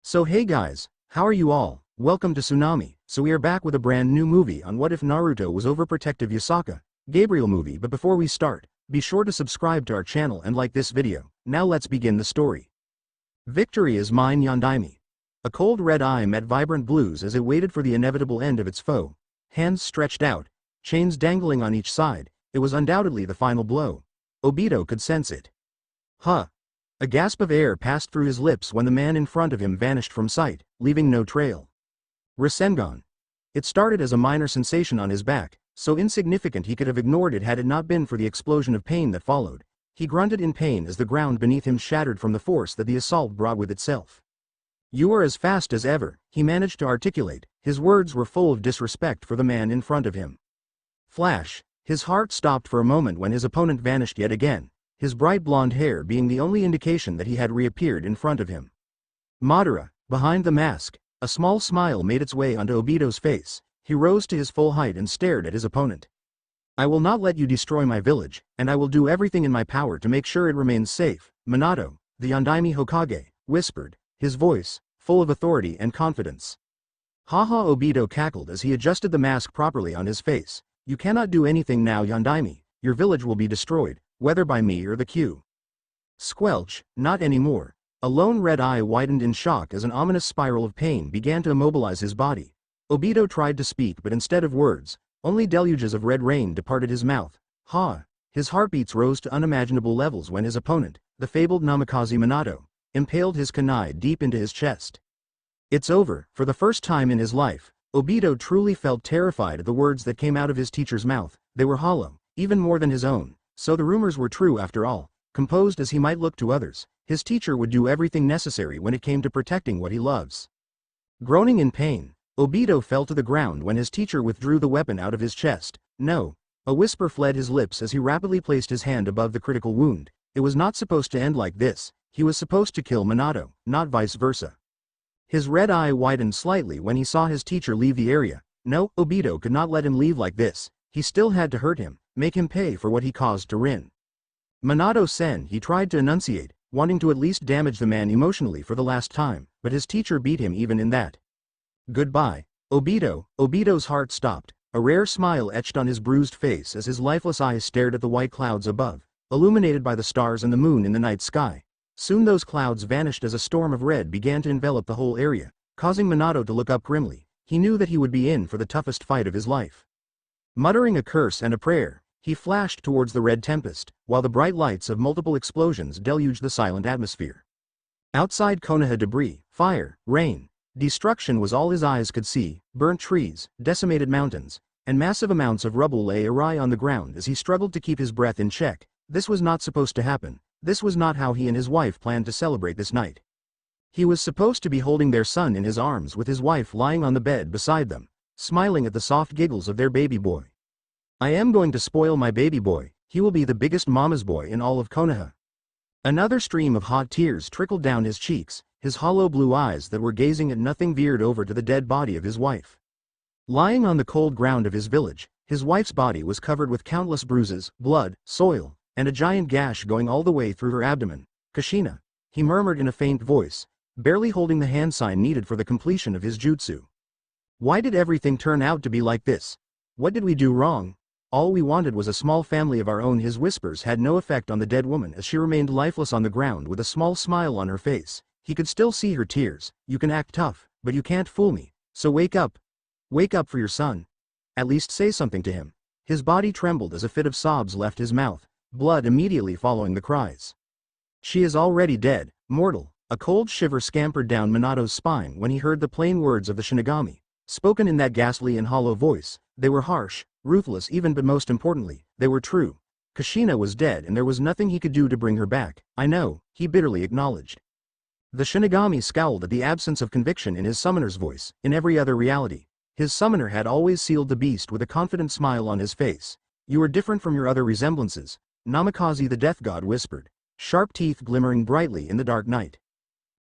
So hey guys, how are you all? Welcome to Tsunami. So we are back with a brand new movie on what if Naruto was Overprotective Yasaka, Gabriel movie. But before we start, be sure to subscribe to our channel and like this video. Now let's begin the story. Victory is mine, Yondaime. A cold red eye met vibrant blues as it waited for the inevitable end of its foe. Hands stretched out, chains dangling on each side, it was undoubtedly the final blow. Obito could sense it. Huh. A gasp of air passed through his lips when the man in front of him vanished from sight, leaving no trail. Rasengan. It started as a minor sensation on his back, so insignificant he could have ignored it had it not been for the explosion of pain that followed. He grunted in pain as the ground beneath him shattered from the force that the assault brought with itself. "You are as fast as ever," he managed to articulate. His words were full of disrespect for the man in front of him. Flash. His heart stopped for a moment when his opponent vanished yet again, his bright blonde hair being the only indication that he had reappeared in front of him. Madara, behind the mask, a small smile made its way onto Obito's face. He rose to his full height and stared at his opponent. "I will not let you destroy my village, and I will do everything in my power to make sure it remains safe," Minato, the Yondaime Hokage, whispered, his voice full of authority and confidence. Haha, Obito cackled as he adjusted the mask properly on his face. "You cannot do anything now, Yondaime. Your village will be destroyed, whether by me or the Q." Squelch, not anymore. A lone red eye widened in shock as an ominous spiral of pain began to immobilize his body. Obito tried to speak, but instead of words, only deluges of red rain departed his mouth. His heartbeats rose to unimaginable levels when his opponent, the fabled Namazi Minato, impaled his kunai deep into his chest. It's over. For the first time in his life, Obito truly felt terrified at the words that came out of his teacher's mouth. They were hollow, even more than his own. So the rumors were true after all. Composed as he might look to others, his teacher would do everything necessary when it came to protecting what he loves. Groaning in pain, Obito fell to the ground when his teacher withdrew the weapon out of his chest. "No." A whisper fled his lips as he rapidly placed his hand above the critical wound. It was not supposed to end like this. He was supposed to kill Minato, not vice versa. His red eye widened slightly when he saw his teacher leave the area. No, Obito could not let him leave like this. He still had to hurt him, make him pay for what he caused to Rin. Minato-sen, he tried to enunciate, wanting to at least damage the man emotionally for the last time, but his teacher beat him even in that. "Goodbye, Obito." Obito's heart stopped. A rare smile etched on his bruised face as his lifeless eyes stared at the white clouds above, illuminated by the stars and the moon in the night sky. Soon those clouds vanished as a storm of red began to envelop the whole area, causing Minato to look up grimly. He knew that he would be in for the toughest fight of his life. Muttering a curse and a prayer, he flashed towards the red tempest, while the bright lights of multiple explosions deluged the silent atmosphere. Outside, Konoha, debris, fire, rain, destruction was all his eyes could see. Burnt trees, decimated mountains, and massive amounts of rubble lay awry on the ground as he struggled to keep his breath in check. This was not supposed to happen. This was not how he and his wife planned to celebrate this night. He was supposed to be holding their son in his arms with his wife lying on the bed beside them, smiling at the soft giggles of their baby boy. "I am going to spoil my baby boy. He will be the biggest mama's boy in all of Konoha." Another stream of hot tears trickled down his cheeks, his hollow blue eyes that were gazing at nothing veered over to the dead body of his wife. Lying on the cold ground of his village, his wife's body was covered with countless bruises, blood, soil, and a giant gash going all the way through her abdomen. "Kushina," he murmured in a faint voice, barely holding the hand sign needed for the completion of his jutsu. "Why did everything turn out to be like this? What did we do wrong? All we wanted was a small family of our own." His whispers had no effect on the dead woman as she remained lifeless on the ground with a small smile on her face. He could still see her tears. "You can act tough, but you can't fool me. So wake up. Wake up for your son. At least say something to him." His body trembled as a fit of sobs left his mouth, blood immediately following the cries. "She is already dead, mortal." A cold shiver scampered down Minato's spine when he heard the plain words of the Shinigami, spoken in that ghastly and hollow voice. They were harsh, ruthless even, but most importantly, they were true. Kushina was dead and there was nothing he could do to bring her back. "I know," he bitterly acknowledged. The Shinigami scowled at the absence of conviction in his summoner's voice. In every other reality, his summoner had always sealed the beast with a confident smile on his face. "You are different from your other resemblances," Namikaze the death god whispered, sharp teeth glimmering brightly in the dark night.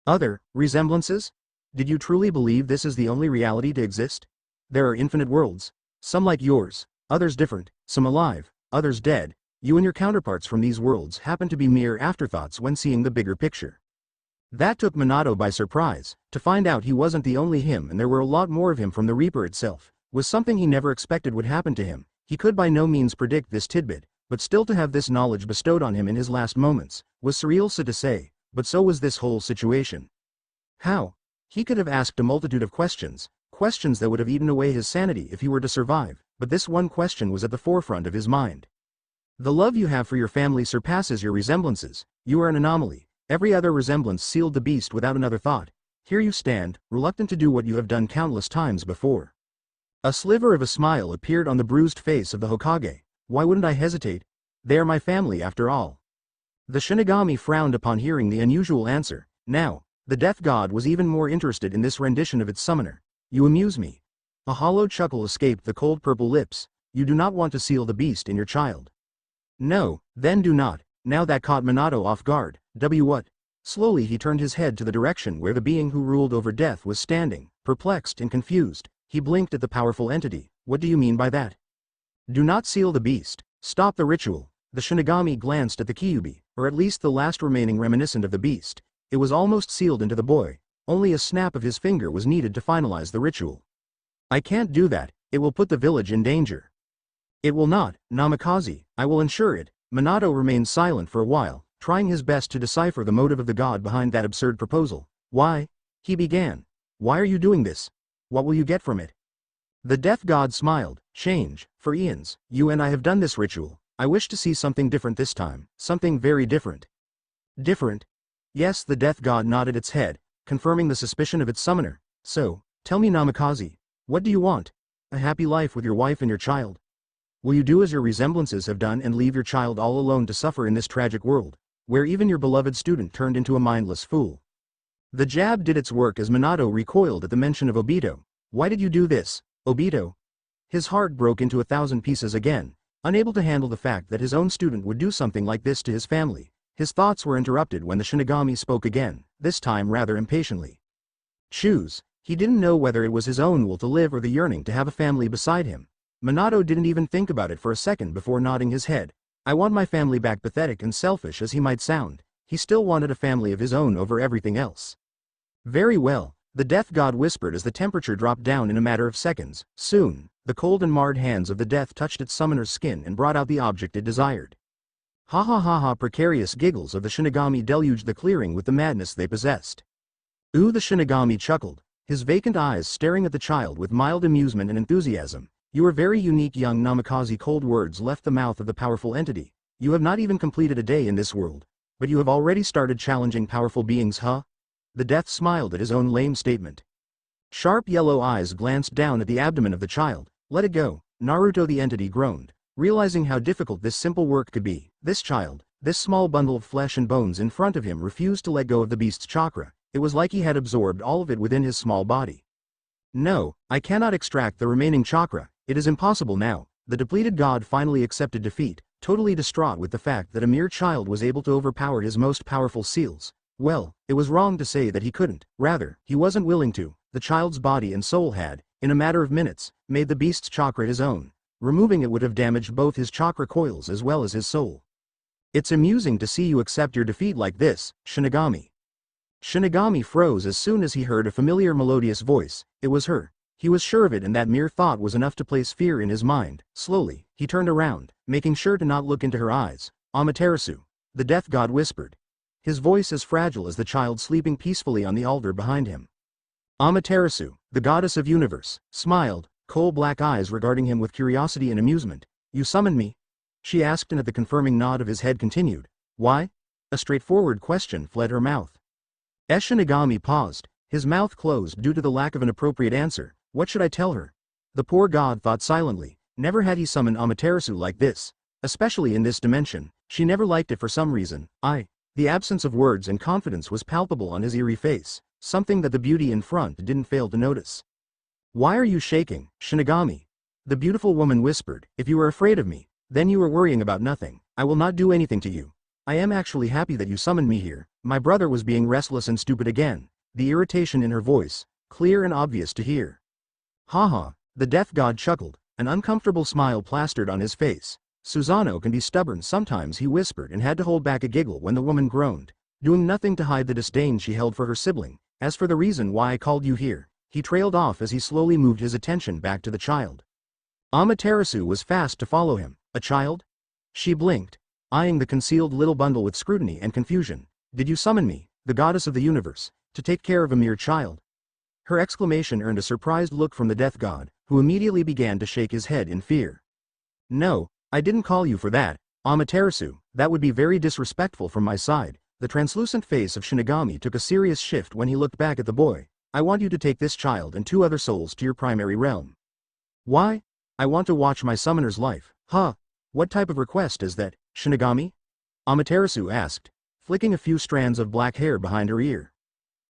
"Other resemblances? Did you truly believe this is the only reality to exist? There are infinite worlds, some like yours, others different, some alive, others dead. You and your counterparts from these worlds happen to be mere afterthoughts when seeing the bigger picture." That took Minato by surprise. To find out he wasn't the only him and there were a lot more of him from the Reaper itself, was something he never expected would happen to him. He could by no means predict this tidbit, but still to have this knowledge bestowed on him in his last moments, was surreal so to say, but so was this whole situation. How? He could have asked a multitude of questions, questions that would have eaten away his sanity if he were to survive, but this one question was at the forefront of his mind. The love you have for your family surpasses your resemblances. You are an anomaly. Every other resemblance sealed the beast without another thought. Here you stand, reluctant to do what you have done countless times before. A sliver of a smile appeared on the bruised face of the Hokage. Why wouldn't I hesitate? They are my family after all. The Shinigami frowned upon hearing the unusual answer. Now, the death god was even more interested in this rendition of its summoner. You amuse me. A hollow chuckle escaped the cold purple lips. You do not want to seal the beast in your child. No, then do not. Now that caught Minato off guard. What? Slowly he turned his head to the direction where the being who ruled over death was standing, perplexed and confused. He blinked at the powerful entity. What do you mean by that? Do not seal the beast. Stop the ritual. The Shinigami glanced at the Kyuubi, or at least the last remaining reminiscent of the beast. It was almost sealed into the boy. Only a snap of his finger was needed to finalize the ritual. I can't do that. It will put the village in danger. It will not, Namikaze. I will ensure it. Minato remained silent for a while, trying his best to decipher the motive of the god behind that absurd proposal. Why? He began. Why are you doing this? What will you get from it? The death god smiled. Change. For eons, you and I have done this ritual. I wish to see something different this time. Something very different. Different? Yes, the death god nodded its head, confirming the suspicion of its summoner. So, tell me Namikaze, what do you want? A happy life with your wife and your child? Will you do as your resemblances have done and leave your child all alone to suffer in this tragic world, where even your beloved student turned into a mindless fool? The jab did its work as Minato recoiled at the mention of Obito. Why did you do this, Obito? His heart broke into 1,000 pieces again, unable to handle the fact that his own student would do something like this to his family. His thoughts were interrupted when the Shinigami spoke again, this time rather impatiently. Choose. He didn't know whether it was his own will to live or the yearning to have a family beside him. Minato didn't even think about it for a second before nodding his head. I want my family back. Pathetic and selfish as he might sound, he still wanted a family of his own over everything else. Very well, the death god whispered as the temperature dropped down in a matter of seconds. Soon, the cold and marred hands of the death touched its summoner's skin and brought out the object it desired. Ha ha ha ha! Precarious giggles of the Shinigami deluged the clearing with the madness they possessed. Ooh, the Shinigami chuckled, his vacant eyes staring at the child with mild amusement and enthusiasm. You are very unique, young Namikaze. Cold words left the mouth of the powerful entity. You have not even completed a day in this world, but you have already started challenging powerful beings, huh? The death smiled at his own lame statement. Sharp yellow eyes glanced down at the abdomen of the child. Let it go, Naruto. The entity groaned, realizing how difficult this simple work could be. This child, this small bundle of flesh and bones in front of him, refused to let go of the beast's chakra. It was like he had absorbed all of it within his small body. No, I cannot extract the remaining chakra. It is impossible now. The depleted god finally accepted defeat, totally distraught with the fact that a mere child was able to overpower his most powerful seals. Well, it was wrong to say that he couldn't. Rather, he wasn't willing to. The child's body and soul had, in a matter of minutes, made the beast's chakra his own. Removing it would have damaged both his chakra coils as well as his soul. It's amusing to see you accept your defeat like this, Shinigami. Shinigami froze as soon as he heard a familiar melodious voice. It was her. He was sure of it, and that mere thought was enough to place fear in his mind. Slowly, he turned around, making sure to not look into her eyes. Amaterasu, the death god whispered, his voice as fragile as the child sleeping peacefully on the altar behind him. Amaterasu, the goddess of universe, smiled, coal-black eyes regarding him with curiosity and amusement. You summoned me? She asked, and at the confirming nod of his head continued. Why? A straightforward question fled her mouth. Shinigami paused, his mouth closed due to the lack of an appropriate answer. What should I tell her? The poor god thought silently. Never had he summoned Amaterasu like this, especially in this dimension. She never liked it for some reason. The absence of words and confidence was palpable on his eerie face, something that the beauty in front didn't fail to notice. Why are you shaking, Shinigami? The beautiful woman whispered. If you are afraid of me, then you are worrying about nothing. I will not do anything to you. I am actually happy that you summoned me here. My brother was being restless and stupid again. The irritation in her voice, clear and obvious to hear. Haha, the death god chuckled, an uncomfortable smile plastered on his face. Susanoo can be stubborn sometimes, he whispered, and had to hold back a giggle when the woman groaned. doing nothing to hide the disdain she held for her sibling. As for the reason why I called you here, he trailed off as he slowly moved his attention back to the child. Amaterasu was fast to follow him. A child? She blinked, eyeing the concealed little bundle with scrutiny and confusion. Did you summon me, the goddess of the universe, to take care of a mere child? Her exclamation earned a surprised look from the death god, who immediately began to shake his head in fear. No, I didn't call you for that, Amaterasu, that would be very disrespectful from my side. The translucent face of Shinigami took a serious shift when he looked back at the boy. I want you to take this child and 2 other souls to your primary realm. Why? I want to watch my summoner's life. Huh? What type of request is that, Shinigami? Amaterasu asked, flicking a few strands of black hair behind her ear.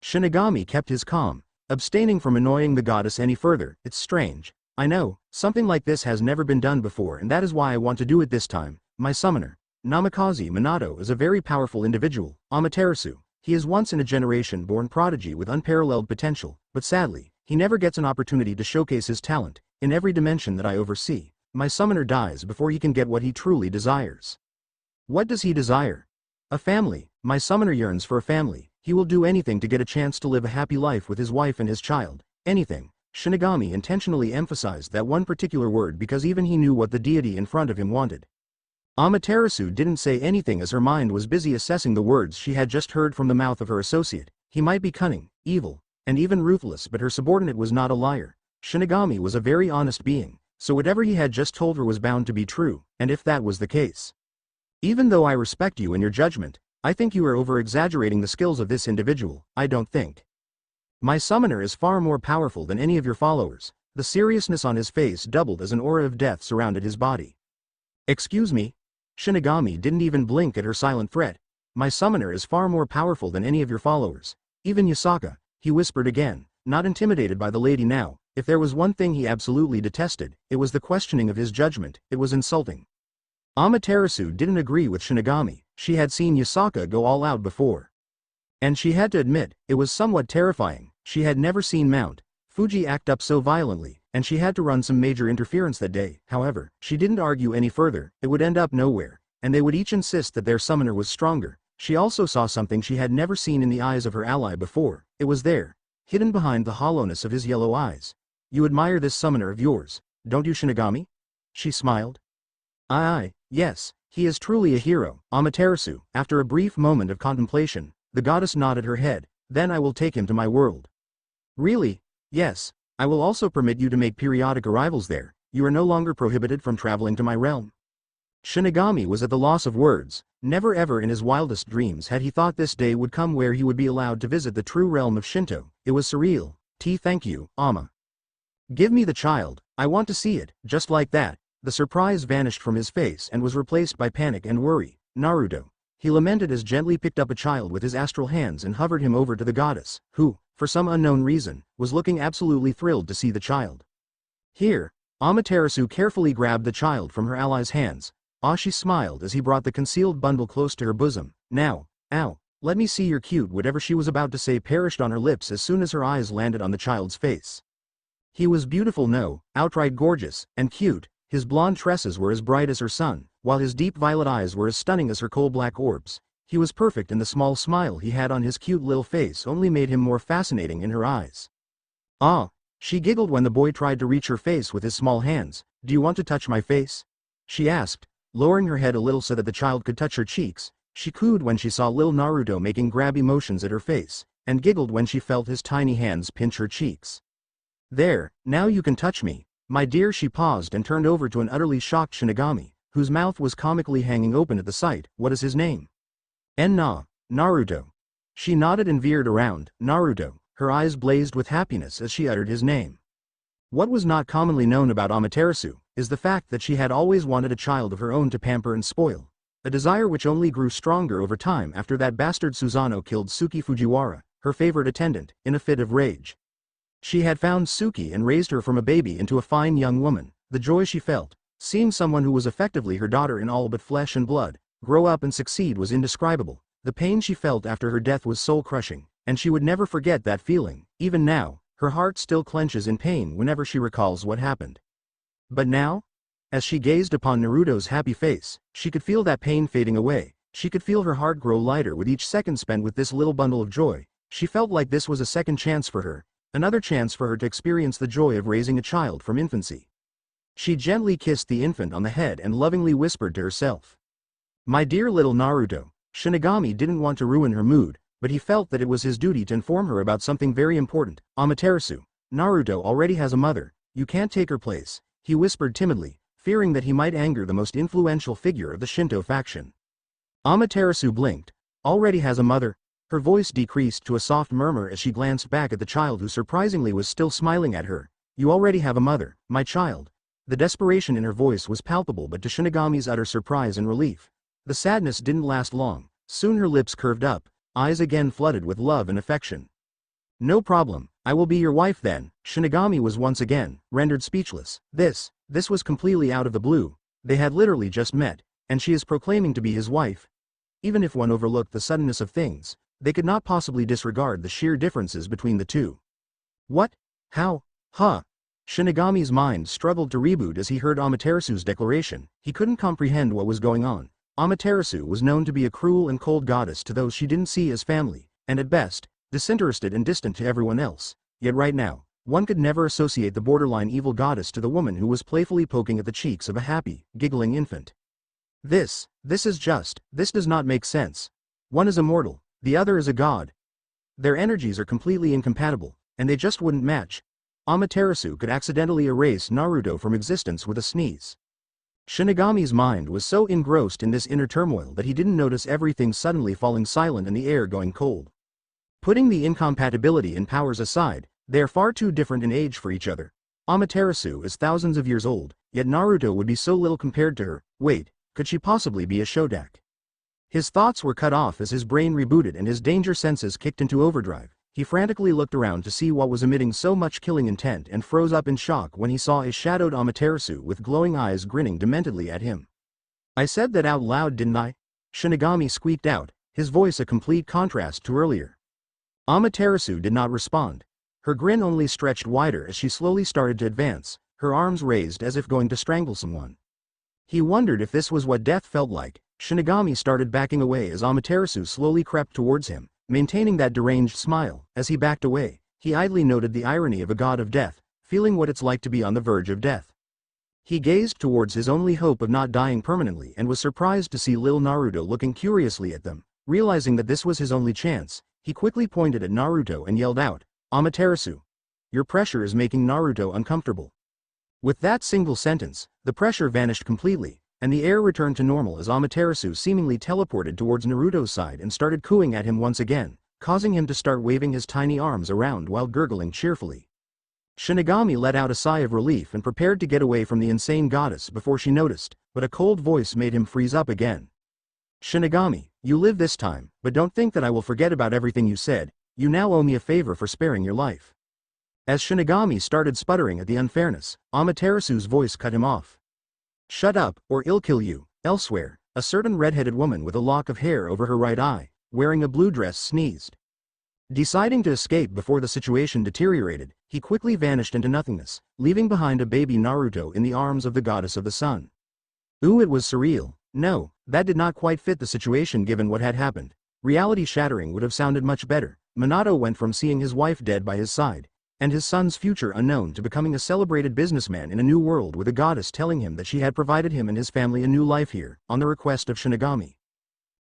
Shinigami kept his calm, abstaining from annoying the goddess any further. It's strange. I know, something like this has never been done before, and that is why I want to do it this time. My summoner, Namazi Minato, is a very powerful individual, Amaterasu. He is once-in-a-generation born prodigy with unparalleled potential, but sadly, he never gets an opportunity to showcase his talent. In every dimension that I oversee, my summoner dies before he can get what he truly desires. What does he desire? A family. My summoner yearns for a family. He will do anything to get a chance to live a happy life with his wife and his child. Anything. Shinigami intentionally emphasized that one particular word because even he knew what the deity in front of him wanted. Amaterasu didn't say anything as her mind was busy assessing the words she had just heard from the mouth of her associate. He might be cunning, evil, and even ruthless, but her subordinate was not a liar. Shinigami was a very honest being, so whatever he had just told her was bound to be true, and if that was the case. Even though I respect you and your judgment, I think you are over-exaggerating the skills of this individual. I don't think. My summoner is far more powerful than any of your followers. The seriousness on his face doubled as an aura of death surrounded his body. Excuse me? Shinigami didn't even blink at her silent threat. My summoner is far more powerful than any of your followers. Even Yasaka, he whispered again, not intimidated by the lady now. If there was one thing he absolutely detested, it was the questioning of his judgment. It was insulting. Amaterasu didn't agree with Shinigami. She had seen Yasaka go all out before. And she had to admit, it was somewhat terrifying. She had never seen Mount Fuji act up so violently, and she had to run some major interference that day. However, she didn't argue any further. It would end up nowhere, and they would each insist that their summoner was stronger. She also saw something she had never seen in the eyes of her ally before. It was there, hidden behind the hollowness of his yellow eyes. You admire this summoner of yours, don't you, Shinigami? She smiled. Aye, yes, he is truly a hero, Amaterasu. After a brief moment of contemplation, the goddess nodded her head. Then I will take him to my world. Really? Yes. I will also permit you to make periodic arrivals there. You are no longer prohibited from traveling to my realm. Shinigami was at the loss of words. Never ever in his wildest dreams had he thought this day would come where he would be allowed to visit the true realm of Shinto. It was surreal. Thank you, Ama. Give me the child. I want to see it. Just like that, the surprise vanished from his face and was replaced by panic and worry. Naruto. He lamented as gently picked up a child with his astral hands and hovered him over to the goddess, who, for some unknown reason, was looking absolutely thrilled to see the child. Here, Amaterasu carefully grabbed the child from her ally's hands. She smiled as he brought the concealed bundle close to her bosom. Now, ow, let me see your cute. Whatever she was about to say perished on her lips as soon as her eyes landed on the child's face. He was beautiful, no, outright gorgeous, and cute. His blonde tresses were as bright as her sun, while his deep violet eyes were as stunning as her coal-black orbs. He was perfect, and the small smile he had on his cute little face only made him more fascinating in her eyes. Ah, she giggled when the boy tried to reach her face with his small hands. Do you want to touch my face? She asked, lowering her head a little so that the child could touch her cheeks. She cooed when she saw little Naruto making grabby motions at her face, and giggled when she felt his tiny hands pinch her cheeks. There, now you can touch me, my dear. She paused and turned over to an utterly shocked Shinigami, whose mouth was comically hanging open at the sight. What is his name? Naruto. She nodded and veered around. Naruto. Her eyes blazed with happiness as she uttered his name. What was not commonly known about Amaterasu is the fact that she had always wanted a child of her own to pamper and spoil, a desire which only grew stronger over time after that bastard Susanoo killed Suki Fujiwara, her favorite attendant, in a fit of rage. She had found Suki and raised her from a baby into a fine young woman. The joy she felt, seeing someone who was effectively her daughter in all but flesh and blood, grow up and succeed, was indescribable. The pain she felt after her death was soul-crushing, and she would never forget that feeling. Even now, her heart still clenches in pain whenever she recalls what happened. But now, as she gazed upon Naruto's happy face, she could feel that pain fading away. She could feel her heart grow lighter with each second spent with this little bundle of joy. She felt like this was a second chance for her, another chance for her to experience the joy of raising a child from infancy. She gently kissed the infant on the head and lovingly whispered to herself, "My dear little Naruto." Shinigami didn't want to ruin her mood, but he felt that it was his duty to inform her about something very important. "Amaterasu, Naruto already has a mother, you can't take her place," he whispered timidly, fearing that he might anger the most influential figure of the Shinto faction. Amaterasu blinked. "Already has a mother?" Her voice decreased to a soft murmur as she glanced back at the child who surprisingly was still smiling at her. "You already have a mother, my child." The desperation in her voice was palpable, but to Shinigami's utter surprise and relief, the sadness didn't last long. Soon her lips curved up, eyes again flooded with love and affection. "No problem, I will be your wife then." Shinigami was once again rendered speechless. This was completely out of the blue. They had literally just met, and she is proclaiming to be his wife. Even if one overlooked the suddenness of things, they could not possibly disregard the sheer differences between the two. What? How? Huh? Shinigami's mind struggled to reboot as he heard Amaterasu's declaration. He couldn't comprehend what was going on. Amaterasu was known to be a cruel and cold goddess to those she didn't see as family, and at best, disinterested and distant to everyone else. Yet right now, one could never associate the borderline evil goddess to the woman who was playfully poking at the cheeks of a happy, giggling infant. This does not make sense. One is immortal, the other is a god. Their energies are completely incompatible, and they just wouldn't match. Amaterasu could accidentally erase Naruto from existence with a sneeze. Shinigami's mind was so engrossed in this inner turmoil that he didn't notice everything suddenly falling silent and the air going cold. Putting the incompatibility in powers aside, they are far too different in age for each other. Amaterasu is thousands of years old, yet Naruto would be so little compared to her. Wait, could she possibly be a Shodak? His thoughts were cut off as his brain rebooted and his danger senses kicked into overdrive. He frantically looked around to see what was emitting so much killing intent and froze up in shock when he saw a shadowed Amaterasu with glowing eyes grinning dementedly at him. "I said that out loud, didn't I?" Shinigami squeaked out, his voice a complete contrast to earlier. Amaterasu did not respond. Her grin only stretched wider as she slowly started to advance, her arms raised as if going to strangle someone. He wondered if this was what death felt like. Shinigami started backing away as Amaterasu slowly crept towards him, maintaining that deranged smile. As he backed away, he idly noted the irony of a god of death, feeling what it's like to be on the verge of death. He gazed towards his only hope of not dying permanently and was surprised to see Lil Naruto looking curiously at them. Realizing that this was his only chance, he quickly pointed at Naruto and yelled out, "Amaterasu, your pressure is making Naruto uncomfortable." With that single sentence, the pressure vanished completely, and the air returned to normal as Amaterasu seemingly teleported towards Naruto's side and started cooing at him once again, causing him to start waving his tiny arms around while gurgling cheerfully. Shinigami let out a sigh of relief and prepared to get away from the insane goddess before she noticed, but a cold voice made him freeze up again. "Shinigami, you live this time, but don't think that I will forget about everything you said. You now owe me a favor for sparing your life." As Shinigami started sputtering at the unfairness, Amaterasu's voice cut him off. "Shut up, or I'll kill you." Elsewhere, a certain red-headed woman with a lock of hair over her right eye, wearing a blue dress, sneezed. Deciding to escape before the situation deteriorated, he quickly vanished into nothingness, leaving behind a baby Naruto in the arms of the goddess of the sun. Ooh, it was surreal. No, that did not quite fit the situation given what had happened. Reality shattering would have sounded much better. Minato went from seeing his wife dead by his side, and his son's future unknown, to becoming a celebrated businessman in a new world with a goddess telling him that she had provided him and his family a new life here, on the request of Shinigami.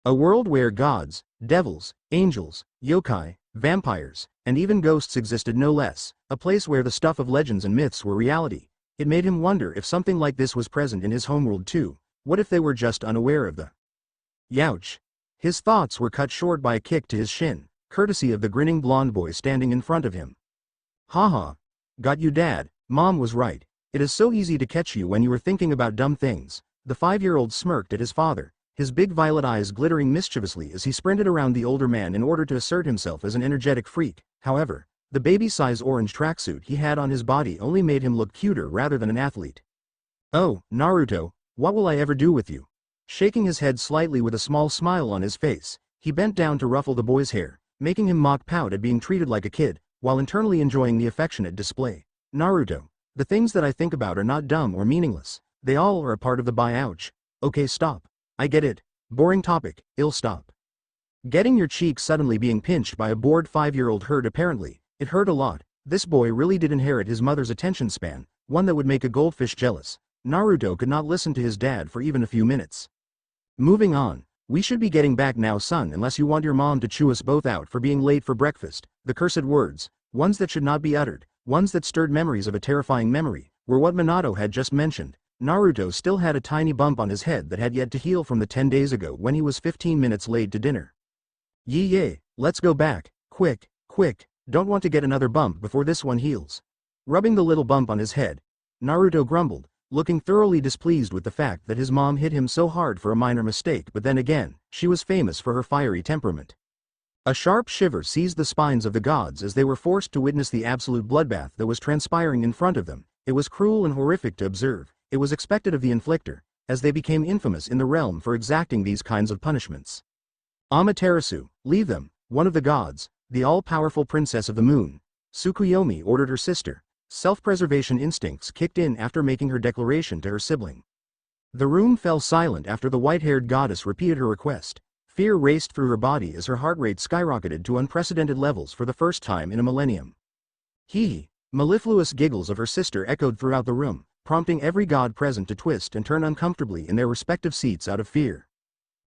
A world where gods, devils, angels, yokai, vampires, and even ghosts existed, no less, a place where the stuff of legends and myths were reality. It made him wonder if something like this was present in his homeworld too. What if they were just unaware of the... Youch! His thoughts were cut short by a kick to his shin, courtesy of the grinning blonde boy standing in front of him. "Haha. Got you, Dad. Mom was right. It is so easy to catch you when you were thinking about dumb things." The 5-year-old smirked at his father, his big violet eyes glittering mischievously as he sprinted around the older man in order to assert himself as an energetic freak. However, the baby-size orange tracksuit he had on his body only made him look cuter rather than an athlete. "Oh, Naruto, what will I ever do with you?" Shaking his head slightly with a small smile on his face, he bent down to ruffle the boy's hair, making him mock pout at being treated like a kid, while internally enjoying the affectionate display. "Naruto, the things that I think about are not dumb or meaningless. They all are a part of the ouch. Okay, stop. I get it. Boring topic, ill stop. Getting your cheek suddenly being pinched by a bored 5-year-old hurt apparently. It hurt a lot. This boy really did inherit his mother's attention span, one that would make a goldfish jealous. Naruto could not listen to his dad for even a few minutes. Moving on. We should be getting back now, son, unless you want your mom to chew us both out for being late for breakfast. The cursed words, ones that should not be uttered, ones that stirred memories of a terrifying memory, were what Minato had just mentioned. Naruto still had a tiny bump on his head that had yet to heal from the 10 days ago when he was 15 minutes late to dinner. Yee, let's go back, quick, quick, don't want to get another bump before this one heals. Rubbing the little bump on his head, Naruto grumbled, looking thoroughly displeased with the fact that his mom hit him so hard for a minor mistake, but then again, she was famous for her fiery temperament. A sharp shiver seized the spines of the gods as they were forced to witness the absolute bloodbath that was transpiring in front of them. It was cruel and horrific to observe. It was expected of the inflictor, as they became infamous in the realm for exacting these kinds of punishments. Amaterasu, leave them, one of the gods, the all-powerful princess of the moon, Tsukuyomi ordered her sister. Self-preservation instincts kicked in after making her declaration to her sibling. The room fell silent after the white-haired goddess repeated her request. Fear raced through her body as her heart rate skyrocketed to unprecedented levels for the first time in a millennium. Hee. Mellifluous giggles of her sister echoed throughout the room, prompting every god present to twist and turn uncomfortably in their respective seats out of fear.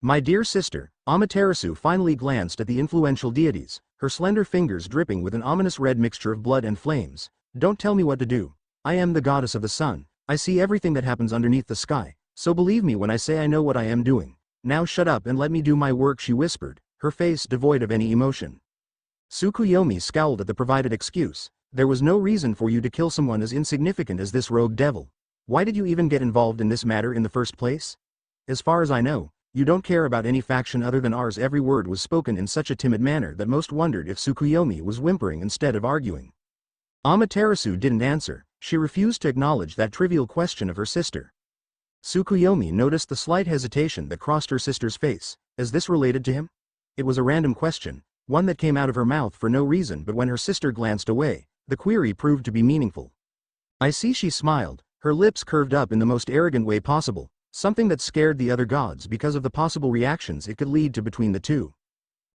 My dear sister, Amaterasu finally glanced at the influential deities, her slender fingers dripping with an ominous red mixture of blood and flames. Don't tell me what to do. I am the goddess of the sun. I see everything that happens underneath the sky, so believe me when I say I know what I am doing. Now shut up and let me do my work, she whispered, her face devoid of any emotion. Tsukuyomi scowled at the provided excuse. There was no reason for you to kill someone as insignificant as this rogue devil. Why did you even get involved in this matter in the first place? As far as I know, you don't care about any faction other than ours. Every word was spoken in such a timid manner that most wondered if Tsukuyomi was whimpering instead of arguing. Amaterasu didn't answer. She refused to acknowledge that trivial question of her sister. Tsukuyomi noticed the slight hesitation that crossed her sister's face. Is this related to him? It was a random question, one that came out of her mouth for no reason, but when her sister glanced away, the query proved to be meaningful. I see, she smiled, her lips curved up in the most arrogant way possible, something that scared the other gods because of the possible reactions it could lead to between the two.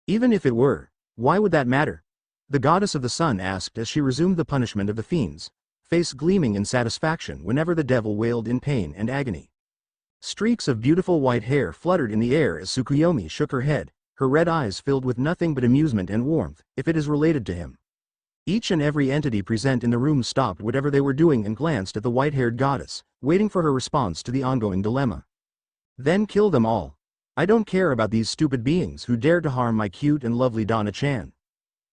Even if it were, why would that matter? The goddess of the sun asked as she resumed the punishment of the fiends, face gleaming in satisfaction whenever the devil wailed in pain and agony. Streaks of beautiful white hair fluttered in the air as Tsukuyomi shook her head, her red eyes filled with nothing but amusement and warmth. If it is related to him. Each and every entity present in the room stopped whatever they were doing and glanced at the white-haired goddess, waiting for her response to the ongoing dilemma. Then kill them all. I don't care about these stupid beings who dared to harm my cute and lovely Donna-chan.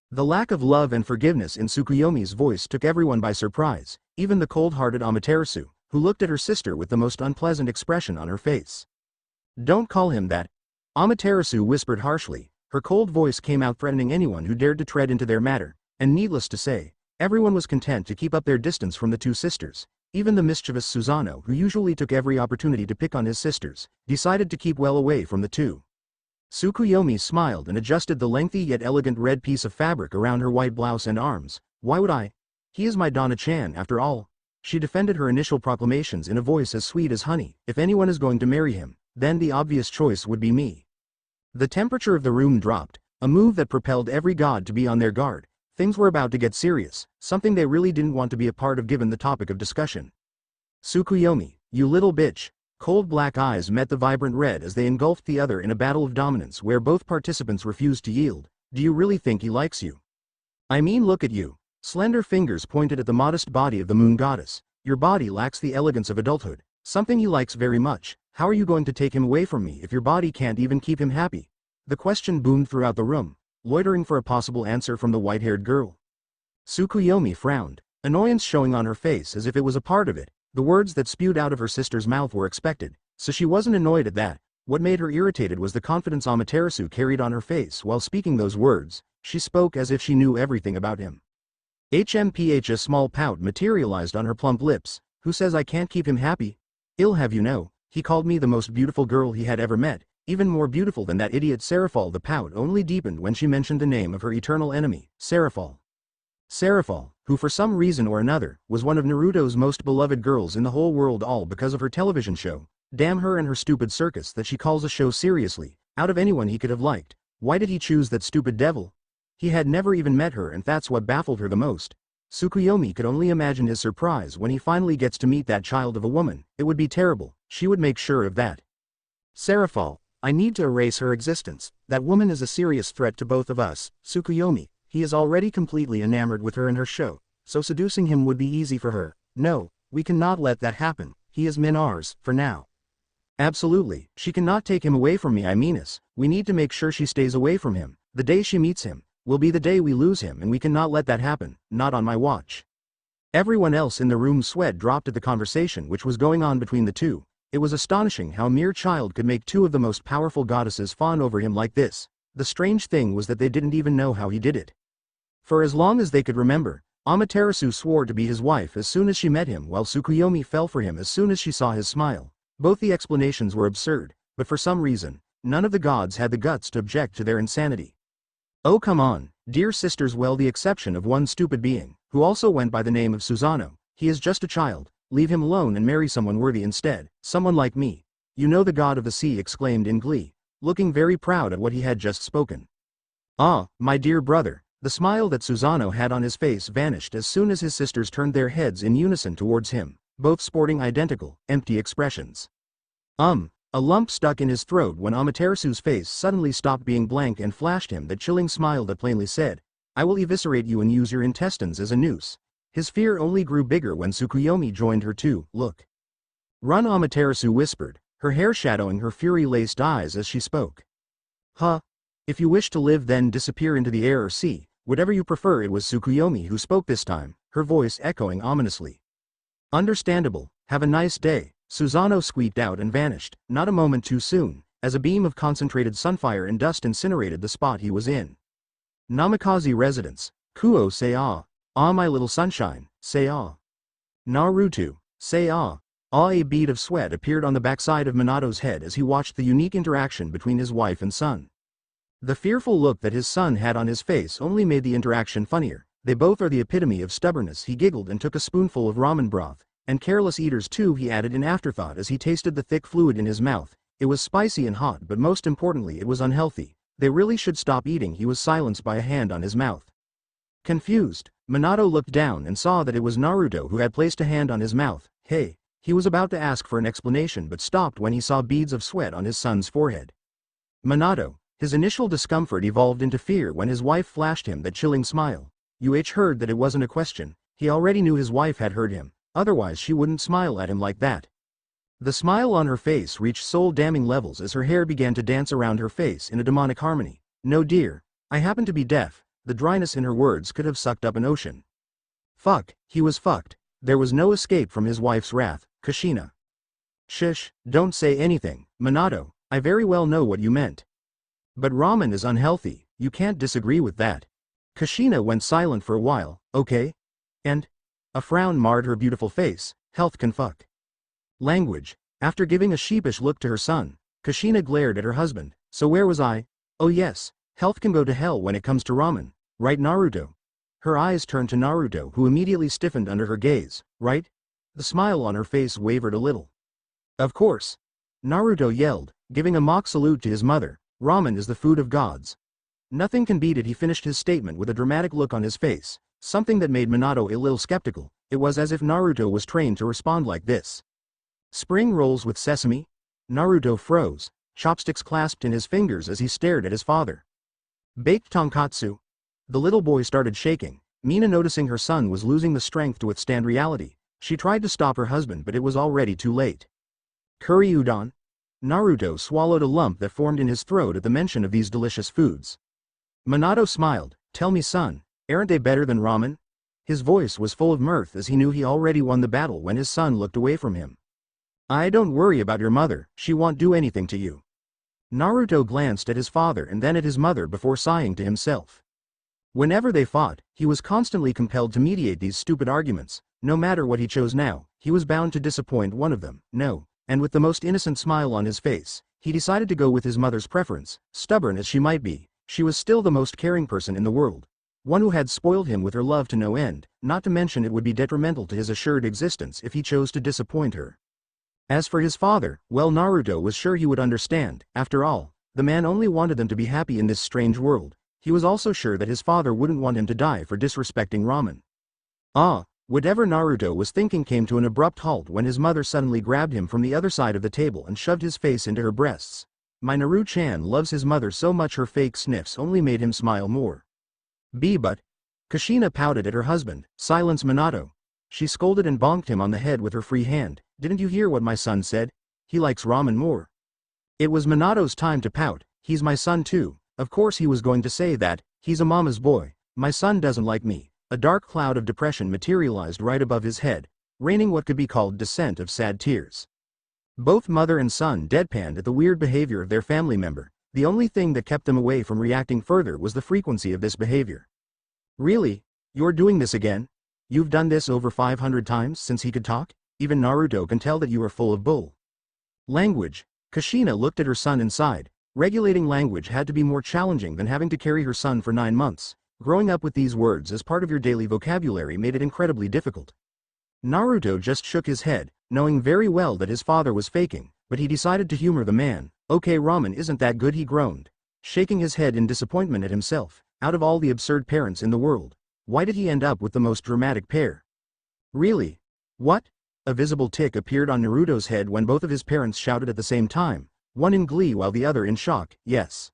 The lack of love and forgiveness in Tsukuyomi's voice took everyone by surprise, even the cold-hearted Amaterasu, who looked at her sister with the most unpleasant expression on her face. Don't call him that. Amaterasu whispered harshly, her cold voice came out threatening anyone who dared to tread into their matter, and needless to say, everyone was content to keep up their distance from the two sisters. Even the mischievous Susanoo, who usually took every opportunity to pick on his sisters, decided to keep well away from the two. Tsukuyomi smiled and adjusted the lengthy yet elegant red piece of fabric around her white blouse and arms. Why would I? He is my Donna-chan after all. She defended her initial proclamations in a voice as sweet as honey. If anyone is going to marry him, then the obvious choice would be me. The temperature of the room dropped, a move that propelled every god to be on their guard. Things were about to get serious, something they really didn't want to be a part of given the topic of discussion. Tsukuyomi, you little bitch. Cold black eyes met the vibrant red as they engulfed the other in a battle of dominance where both participants refused to yield. Do you really think he likes you? I mean, look at you. Slender fingers pointed at the modest body of the moon goddess. Your body lacks the elegance of adulthood, something he likes very much. How are you going to take him away from me if your body can't even keep him happy? The question boomed throughout the room, loitering for a possible answer from the white-haired girl. Tsukuyomi frowned, annoyance showing on her face as if it was a part of it. The words that spewed out of her sister's mouth were expected, so she wasn't annoyed at that. What made her irritated was the confidence Amaterasu carried on her face while speaking those words. She spoke as if she knew everything about him. A small pout materialized on her plump lips. Who says I can't keep him happy? I'll have you know, he called me the most beautiful girl he had ever met, even more beautiful than that idiot Seraphol. The pout only deepened when she mentioned the name of her eternal enemy, Seraphol. Seraphol, who for some reason or another, was one of Naruto's most beloved girls in the whole world, all because of her television show, Damn her and her stupid circus that she calls a show seriously. Out of anyone he could have liked, why did he choose that stupid devil? He had never even met her, and that's what baffled her the most. Tsukuyomi could only imagine his surprise when he finally gets to meet that child of a woman. It would be terrible, she would make sure of that. Serafal, I need to erase her existence. That woman is a serious threat to both of us. Tsukuyomi, he is already completely enamored with her and her show, so seducing him would be easy for her. No, we cannot let that happen. He is ours, for now. Absolutely, she cannot take him away from me. We need to make sure she stays away from him. The day she meets him will be the day we lose him, and we cannot let that happen, not on my watch. Everyone else in the room sweat dropped at the conversation which was going on between the two. It was astonishing how a mere child could make two of the most powerful goddesses fawn over him like this. The strange thing was that they didn't even know how he did it. For as long as they could remember, Amaterasu swore to be his wife as soon as she met him, while Tsukuyomi fell for him as soon as she saw his smile. Both the explanations were absurd, but for some reason, none of the gods had the guts to object to their insanity. Oh come on, dear sisters, well, the exception of one stupid being, who also went by the name of Susanoo. He is just a child, leave him alone and marry someone worthy instead, someone like me. You know, the god of the sea exclaimed in glee, looking very proud at what he had just spoken. Ah, my dear brother. The smile that Susanoo had on his face vanished as soon as his sisters turned their heads in unison towards him, both sporting identical, empty expressions. A lump stuck in his throat when Amaterasu's face suddenly stopped being blank and flashed him that chilling smile that plainly said, I will eviscerate you and use your intestines as a noose. His fear only grew bigger when Tsukuyomi joined her too. Look. Run, Amaterasu whispered, her hair shadowing her fury-laced eyes as she spoke. Huh? If you wish to live, then disappear into the air or sea, whatever you prefer. It was Tsukuyomi who spoke this time, her voice echoing ominously. Understandable, have a nice day. Susanoo squeaked out and vanished, not a moment too soon, as a beam of concentrated sunfire and dust incinerated the spot he was in. Namikaze residence. Kuo say ah. Ah, my little sunshine, say ah. Naruto, say ah. Ah, a bead of sweat appeared on the backside of Minato's head as he watched the unique interaction between his wife and son. The fearful look that his son had on his face only made the interaction funnier. They both are the epitome of stubbornness. He giggled and took a spoonful of ramen broth. And careless eaters too, he added in afterthought as he tasted the thick fluid in his mouth. It was spicy and hot, but most importantly it was unhealthy. They really should stop eating. He was silenced by a hand on his mouth. Confused, Minato looked down and saw that it was Naruto who had placed a hand on his mouth. Hey, he was about to ask for an explanation but stopped when he saw beads of sweat on his son's forehead. Minato, his initial discomfort evolved into fear when his wife flashed him that chilling smile. Heard that it wasn't a question. He already knew his wife had heard him. Otherwise she wouldn't smile at him like that. The smile on her face reached soul-damning levels as her hair began to dance around her face in a demonic harmony. No dear, I happen to be deaf. The dryness in her words could have sucked up an ocean. Fuck, he was fucked. There was no escape from his wife's wrath. Kushina. Shush, don't say anything, Minato, I very well know what you meant. But ramen is unhealthy, you can't disagree with that. Kushina went silent for a while. Okay? And? A frown marred her beautiful face. Health can fuck. Language. After giving a sheepish look to her son, Kushina glared at her husband. So where was I? Oh yes, health can go to hell when it comes to ramen. Right, Naruto? Her eyes turned to Naruto, who immediately stiffened under her gaze. Right? The smile on her face wavered a little. Of course. Naruto yelled, giving a mock salute to his mother. Ramen is the food of gods. Nothing can beat it. He finished his statement with a dramatic look on his face. Something that made Minato a little skeptical. It was as if Naruto was trained to respond like this. Spring rolls with sesame? Naruto froze, chopsticks clasped in his fingers as he stared at his father. Baked tonkatsu? The little boy started shaking. Mina, noticing her son was losing the strength to withstand reality, she tried to stop her husband, but it was already too late. Curry udon? Naruto swallowed a lump that formed in his throat at the mention of these delicious foods. Minato smiled. Tell me, son, aren't they better than ramen? His voice was full of mirth as he knew he already won the battle when his son looked away from him. I don't worry about your mother, she won't do anything to you. Naruto glanced at his father and then at his mother before sighing to himself. Whenever they fought, he was constantly compelled to mediate these stupid arguments. No matter what he chose now, he was bound to disappoint one of them. No, and with the most innocent smile on his face, he decided to go with his mother's preference. Stubborn as she might be, she was still the most caring person in the world. One who had spoiled him with her love to no end, not to mention it would be detrimental to his assured existence if he chose to disappoint her. As for his father, well, Naruto was sure he would understand. After all, the man only wanted them to be happy in this strange world. He was also sure that his father wouldn't want him to die for disrespecting ramen. Whatever Naruto was thinking came to an abrupt halt when his mother suddenly grabbed him from the other side of the table and shoved his face into her breasts. My Naru-chan loves his mother so much her fake sniffs only made him smile more. But Kushina pouted at her husband. Silence, Minato. She scolded and bonked him on the head with her free hand. Didn't you hear what my son said? He likes ramen more. It was Minato's time to pout. He's my son too. Of course he was going to say that. He's a mama's boy. My son doesn't like me. A dark cloud of depression materialized right above his head, raining what could be called descent of sad tears. Both mother and son deadpanned at the weird behavior of their family member. The only thing that kept them away from reacting further was the frequency of this behavior. Really? You're doing this again? You've done this over 500 times since he could talk? Even Naruto can tell that you are full of bull. Language. Kushina looked at her son and sighed. Regulating language had to be more challenging than having to carry her son for 9 months. Growing up with these words as part of your daily vocabulary made it incredibly difficult. Naruto just shook his head, knowing very well that his father was faking, but he decided to humor the man. Okay, ramen isn't that good, he groaned, shaking his head in disappointment at himself. Out of all the absurd parents in the world, why did he end up with the most dramatic pair? Really? What? A visible tick appeared on Naruto's head when both of his parents shouted at the same time, one in glee while the other in shock. Yes.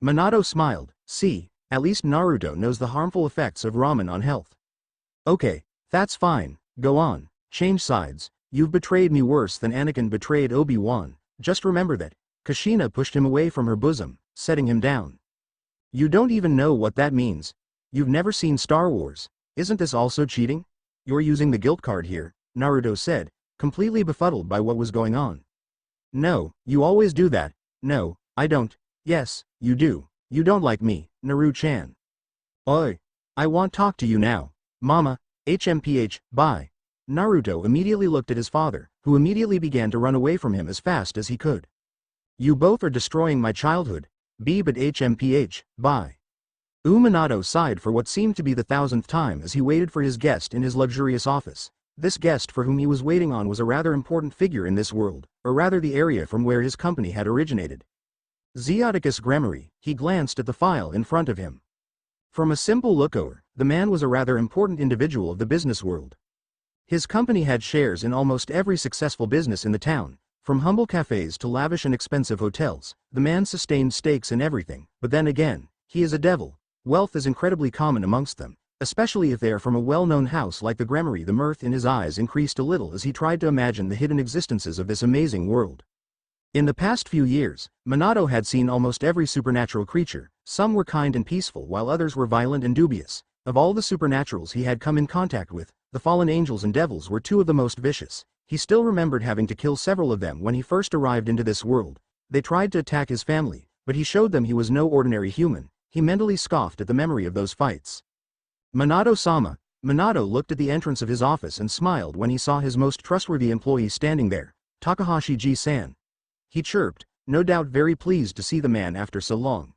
Minato smiled. See, at least Naruto knows the harmful effects of ramen on health. Okay, that's fine, go on, change sides. You've betrayed me worse than Anakin betrayed Obi-Wan. Just remember that. Kushina pushed him away from her bosom, setting him down. You don't even know what that means. You've never seen Star Wars. Isn't this also cheating? You're using the guilt card here, Naruto said, completely befuddled by what was going on. No, you always do that. No, I don't. Yes, you do. You don't like me, Naru-chan. Oi. I won't talk to you now. Mama, HMPH, bye. Naruto immediately looked at his father, who immediately began to run away from him as fast as he could. You both are destroying my childhood. But HMPH, bye. Minato sighed for what seemed to be the 1000th time as he waited for his guest in his luxurious office. This guest for whom he was waiting on was a rather important figure in this world, or rather the area from where his company had originated. Zeoticus Gremory. He glanced at the file in front of him. From a simple lookover, the man was a rather important individual of the business world. His company had shares in almost every successful business in the town, from humble cafes to lavish and expensive hotels. The man sustained stakes in everything, but then again, he is a devil. Wealth is incredibly common amongst them, especially if they are from a well-known house like the Gremory. The mirth in his eyes increased a little as he tried to imagine the hidden existences of this amazing world. In the past few years, Minato had seen almost every supernatural creature. Some were kind and peaceful while others were violent and dubious. Of all the supernaturals he had come in contact with, the fallen angels and devils were two of the most vicious. He still remembered having to kill several of them when he first arrived into this world. They tried to attack his family, but he showed them he was no ordinary human. He mentally scoffed at the memory of those fights. Minato-sama. Minato looked at the entrance of his office and smiled when he saw his most trustworthy employee standing there, Takahashi-ji-san. He chirped, no doubt very pleased to see the man after so long.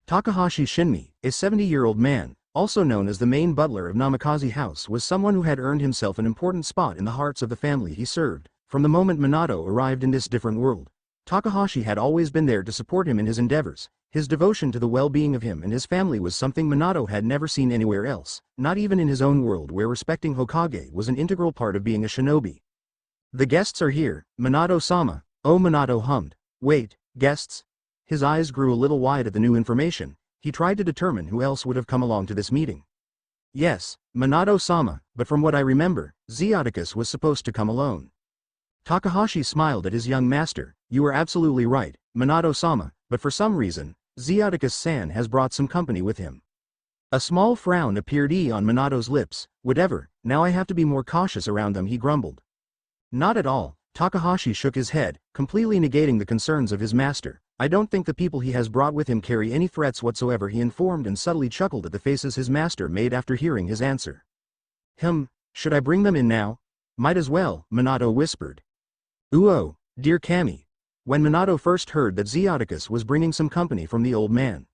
Takahashi Shinmi, a 70-year-old man, also known as the main butler of Namazi House, was someone who had earned himself an important spot in the hearts of the family he served. From the moment Minato arrived in this different world, Takahashi had always been there to support him in his endeavors. His devotion to the well-being of him and his family was something Minato had never seen anywhere else, not even in his own world where respecting Hokage was an integral part of being a shinobi. The guests are here, Minato-sama. Oh, Minato hummed. Wait, guests? His eyes grew a little wide at the new information. He tried to determine who else would have come along to this meeting. Yes, Minato-sama, but from what I remember, Zeoticus was supposed to come alone. Takahashi smiled at his young master. You are absolutely right, Minato-sama, but for some reason, Zeoticus-san has brought some company with him. A small frown appeared on Minato's lips. Whatever, now I have to be more cautious around them, he grumbled. Not at all. Takahashi shook his head, completely negating the concerns of his master. I don't think the people he has brought with him carry any threats whatsoever, he informed and subtly chuckled at the faces his master made after hearing his answer. Should I bring them in now? Might as well, Minato whispered. Oh, dear Kami. When Minato first heard that Zeoticus was bringing some company from the old man,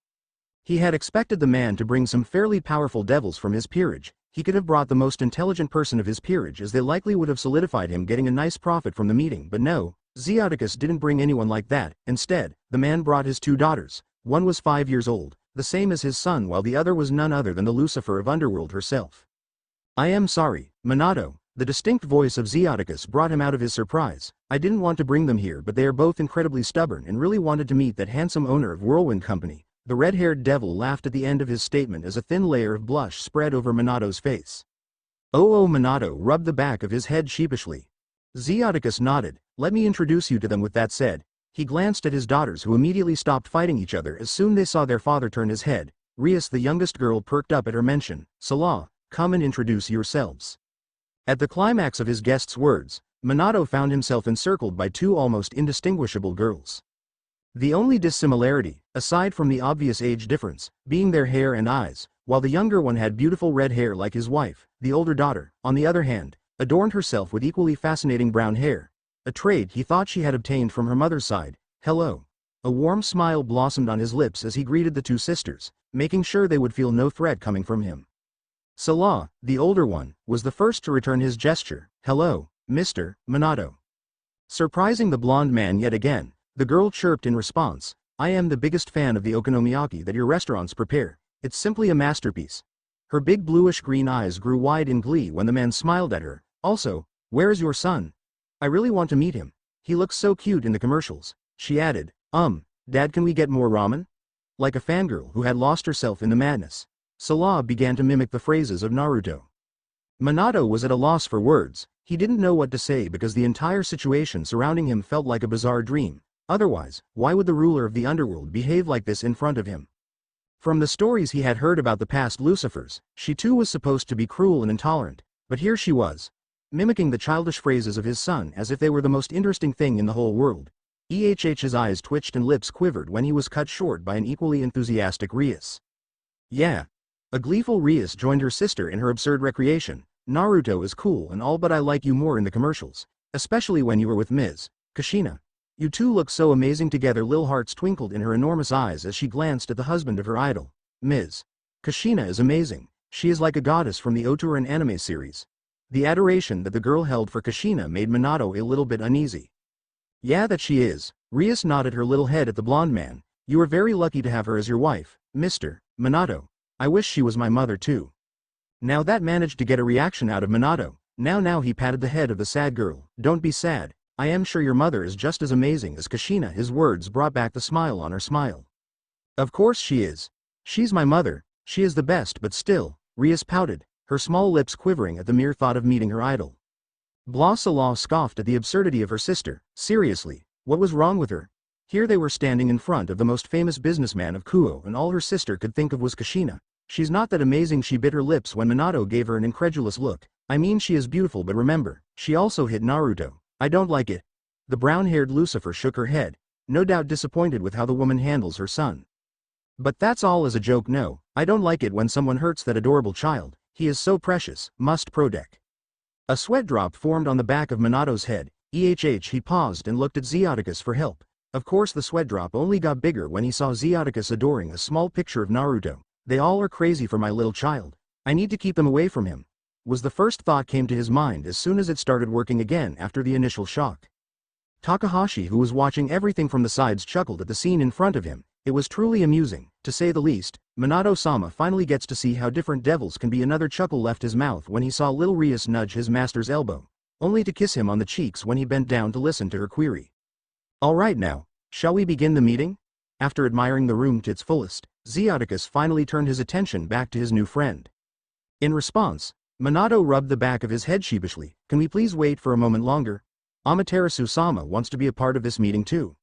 he had expected the man to bring some fairly powerful devils from his peerage. he could have brought the most intelligent person of his peerage, as they likely would have solidified him getting a nice profit from the meeting, but no, Zeoticus didn't bring anyone like that. Instead, the man brought his 2 daughters. One was 5 years old, the same as his son, while the other was none other than the Lucifer of Underworld herself. I am sorry, Minato. The distinct voice of Zeoticus brought him out of his surprise. I didn't want to bring them here, but they are both incredibly stubborn and really wanted to meet that handsome owner of Whirlwind Company. The red-haired devil laughed at the end of his statement as a thin layer of blush spread over Minato's face. Oh, Minato rubbed the back of his head sheepishly. Zeoticus nodded. Let me introduce you to them. With that said, he glanced at his daughters, who immediately stopped fighting each other as soon they saw their father turn his head. Rias, the youngest girl, perked up at her mention. Salah, come and introduce yourselves. At the climax of his guest's words, Minato found himself encircled by 2 almost indistinguishable girls. The only dissimilarity, aside from the obvious age difference, being their hair and eyes. While the younger one had beautiful red hair like his wife, the older daughter, on the other hand, adorned herself with equally fascinating brown hair, a trait he thought she had obtained from her mother's side. Hello. A warm smile blossomed on his lips as he greeted the 2 sisters, making sure they would feel no threat coming from him. Salah, the older one, was the first to return his gesture. Hello, Mr. Minato. Surprising the blonde man yet again, the girl chirped in response. I am the biggest fan of the okonomiyaki that your restaurants prepare. It's simply a masterpiece. Her big bluish-green eyes grew wide in glee when the man smiled at her. Also, where is your son? I really want to meet him. He looks so cute in the commercials. She added, Dad, can we get more ramen? Like a fangirl who had lost herself in the madness, Salah began to mimic the phrases of Naruto. Minato was at a loss for words. He didn't know what to say because the entire situation surrounding him felt like a bizarre dream. Otherwise, why would the ruler of the underworld behave like this in front of him? From the stories he had heard about the past Lucifers, she too was supposed to be cruel and intolerant, but here she was, mimicking the childish phrases of his son as if they were the most interesting thing in the whole world. His eyes twitched and lips quivered when he was cut short by an equally enthusiastic Rias. Yeah. A gleeful Rias joined her sister in her absurd recreation. Naruto is cool and all, but I like you more in the commercials, especially when you were with Ms. Kushina. You two look so amazing together. Lil hearts twinkled in her enormous eyes as she glanced at the husband of her idol. Ms. Kushina is amazing. She is like a goddess from the Oturan anime series. The adoration that the girl held for Kushina made Minato a little bit uneasy. Yeah, that she is. Rias nodded her little head at the blonde man. You are very lucky to have her as your wife, Mr. Minato. I wish she was my mother too. Now that managed to get a reaction out of Minato. Now he patted the head of the sad girl. Don't be sad. I am sure your mother is just as amazing as Kushina. His words brought back the smile on her smile. Of course she is. She's my mother. She is the best, but still, Rias pouted, her small lips quivering at the mere thought of meeting her idol. Blah Salah scoffed at the absurdity of her sister. Seriously, what was wrong with her? Here they were standing in front of the most famous businessman of Kuo, and all her sister could think of was Kushina. She's not that amazing. She bit her lips when Minato gave her an incredulous look. I mean, she is beautiful, but remember, she also hit Naruto. I don't like it. The brown-haired Lucifer shook her head, no doubt disappointed with how the woman handles her son. But that's all as a joke. No, I don't like it when someone hurts that adorable child. He is so precious. Must protect. A sweat drop formed on the back of Minato's head. He paused and looked at Zeoticus for help. Of course the sweat drop only got bigger when he saw Zeoticus adoring a small picture of Naruto. They all are crazy for my little child. I need to keep them away from him, was the first thought came to his mind as soon as it started working again after the initial shock. Takahashi, who was watching everything from the sides, chuckled at the scene in front of him. It was truly amusing, to say the least. Minato-sama finally gets to see how different devils can be. Another chuckle left his mouth when he saw little Rias nudge his master's elbow, only to kiss him on the cheeks when he bent down to listen to her query. All right now, shall we begin the meeting? After admiring the room to its fullest, Zeoticus finally turned his attention back to his new friend. In response, Minato rubbed the back of his head sheepishly. Can we please wait for a moment longer? Amaterasu-sama wants to be a part of this meeting too.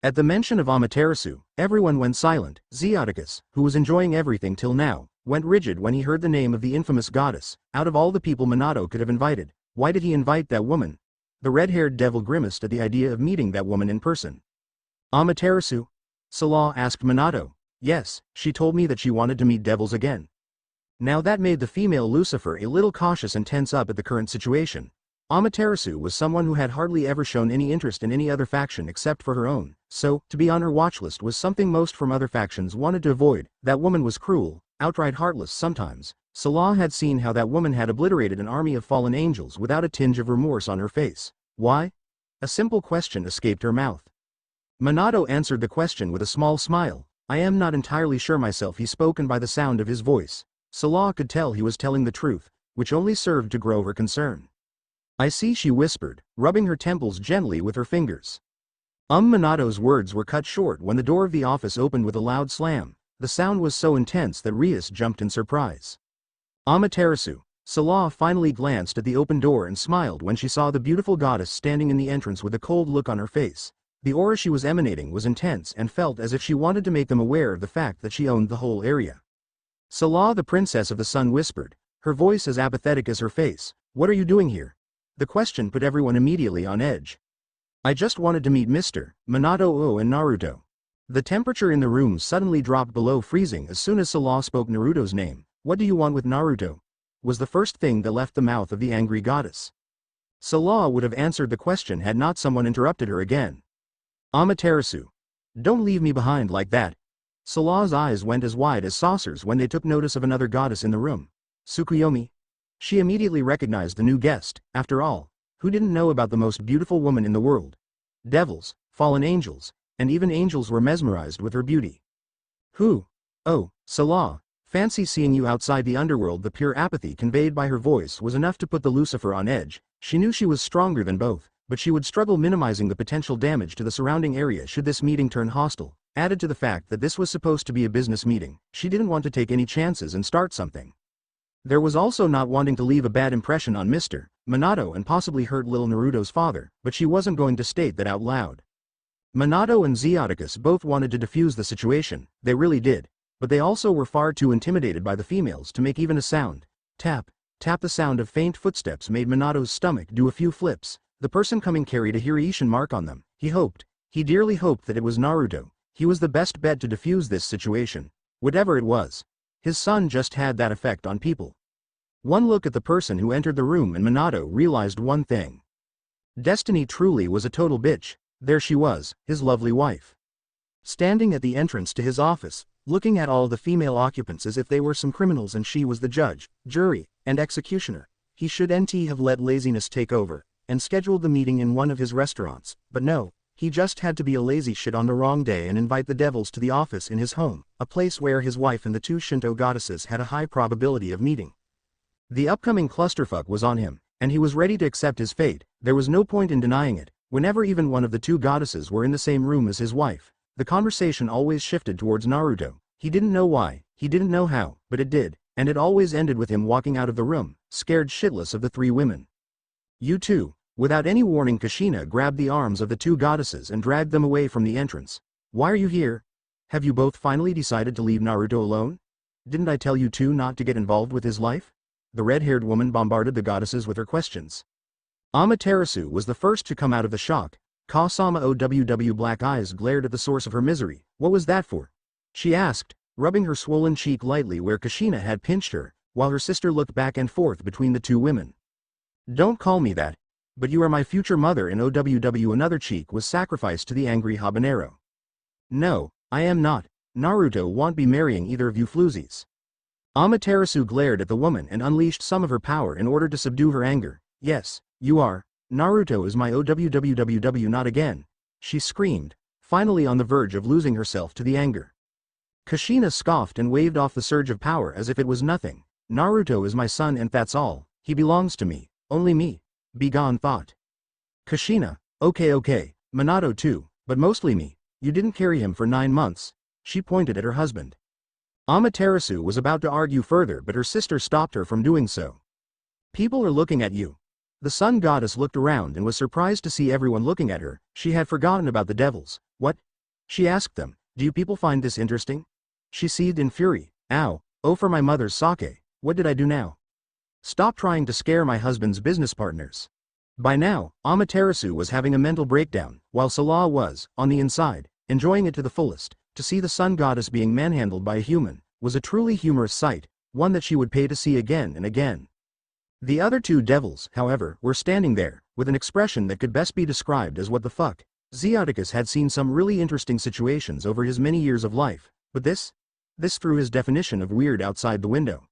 At the mention of Amaterasu, everyone went silent. Zeoticus, who was enjoying everything till now, went rigid when he heard the name of the infamous goddess. Out of all the people Minato could have invited, why did he invite that woman? The red-haired devil grimaced at the idea of meeting that woman in person. Amaterasu? Salah asked Minato. Yes, she told me that she wanted to meet devils again. Now that made the female Lucifer a little cautious and tense up at the current situation. Amaterasu was someone who had hardly ever shown any interest in any other faction except for her own, so, to be on her watchlist was something most from other factions wanted to avoid. That woman was cruel, outright heartless sometimes, Salah had seen how that woman had obliterated an army of fallen angels without a tinge of remorse on her face. Why? A simple question escaped her mouth. Minato answered the question with a small smile. I am not entirely sure myself, he spoke, and by the sound of his voice, Salah could tell he was telling the truth, which only served to grow her concern. I see, she whispered, rubbing her temples gently with her fingers. Minato's words were cut short when the door of the office opened with a loud slam. The sound was so intense that Rias jumped in surprise. Amaterasu. Salah finally glanced at the open door and smiled when she saw the beautiful goddess standing in the entrance with a cold look on her face. The aura she was emanating was intense and felt as if she wanted to make them aware of the fact that she owned the whole area. Salah, the princess of the sun, whispered, her voice as apathetic as her face. What are you doing here? The question put everyone immediately on edge. I just wanted to meet Mr. Minato and Naruto. The temperature in the room suddenly dropped below freezing as soon as Salah spoke Naruto's name. What do you want with Naruto? Was the first thing that left the mouth of the angry goddess. Salah would have answered the question had not someone interrupted her again. Amaterasu. Don't leave me behind like that. Salah's eyes went as wide as saucers when they took notice of another goddess in the room. Tsukuyomi. She immediately recognized the new guest. After all, who didn't know about the most beautiful woman in the world? Devils, fallen angels, and even angels were mesmerized with her beauty. Who? Oh, Salah. Fancy seeing you outside the underworld. The pure apathy conveyed by her voice was enough to put the Lucifer on edge. She knew she was stronger than both, but she would struggle minimizing the potential damage to the surrounding area should this meeting turn hostile. Added to the fact that this was supposed to be a business meeting, she didn't want to take any chances and start something. There was also not wanting to leave a bad impression on Mr. Minato and possibly hurt little Naruto's father, but she wasn't going to state that out loud. Minato and Zeoticus both wanted to defuse the situation, they really did. But they also were far too intimidated by the females to make even a sound. Tap, tap. The sound of faint footsteps made Minato's stomach do a few flips. The person coming carried a Hireishin mark on them. He dearly hoped that it was Naruto. He was the best bet to defuse this situation. Whatever it was. His son just had that effect on people. One look at the person who entered the room and Minato realized one thing. Destiny truly was a total bitch. There she was, his lovely wife. Standing at the entrance to his office, looking at all the female occupants as if they were some criminals and she was the judge, jury, and executioner. He should have let laziness take over, and scheduled the meeting in one of his restaurants, but no, he just had to be a lazy shit on the wrong day and invite the devils to the office in his home, a place where his wife and the two Shinto goddesses had a high probability of meeting. The upcoming clusterfuck was on him, and he was ready to accept his fate. There was no point in denying it. Whenever even one of the two goddesses were in the same room as his wife, the conversation always shifted towards Naruto. He didn't know why, he didn't know how, but it did, and it always ended with him walking out of the room, scared shitless of the three women. You two. Without any warning, Kushina grabbed the arms of the two goddesses and dragged them away from the entrance. Why are you here? Have you both finally decided to leave Naruto alone? Didn't I tell you two not to get involved with his life? The red-haired woman bombarded the goddesses with her questions. Amaterasu was the first to come out of the shock. Kasama OWW black eyes glared at the source of her misery. What was that for? She asked, rubbing her swollen cheek lightly where Kushina had pinched her, while her sister looked back and forth between the two women. Don't call me that. But you are my future mother in OWW. Another cheek was sacrificed to the angry habanero. No, I am not. Naruto won't be marrying either of you floozies. Amaterasu glared at the woman and unleashed some of her power in order to subdue her anger. Yes, you are. Naruto is my OWWWW. Not again. She screamed, finally on the verge of losing herself to the anger. Kushina scoffed and waved off the surge of power as if it was nothing. Naruto is my son and that's all. He belongs to me. Only me. Begone thought. Kushina. Okay. Minato too, but mostly me. You didn't carry him for 9 months. She pointed at her husband. Amaterasu was about to argue further but her sister stopped her from doing so. People are looking at you. The sun goddess looked around and was surprised to see everyone looking at her. She had forgotten about the devils. What? She asked them. Do you people find this interesting? She seethed in fury. Ow, oh for my mother's sake, what did I do now? Stop trying to scare my husband's business partners. By now, Amaterasu was having a mental breakdown, while Salah was, on the inside, enjoying it to the fullest. To see the sun goddess being manhandled by a human, was a truly humorous sight, one that she would pay to see again and again. The other two devils, however, were standing there, with an expression that could best be described as what the fuck. Zeoticus had seen some really interesting situations over his many years of life, but this threw his definition of weird outside the window.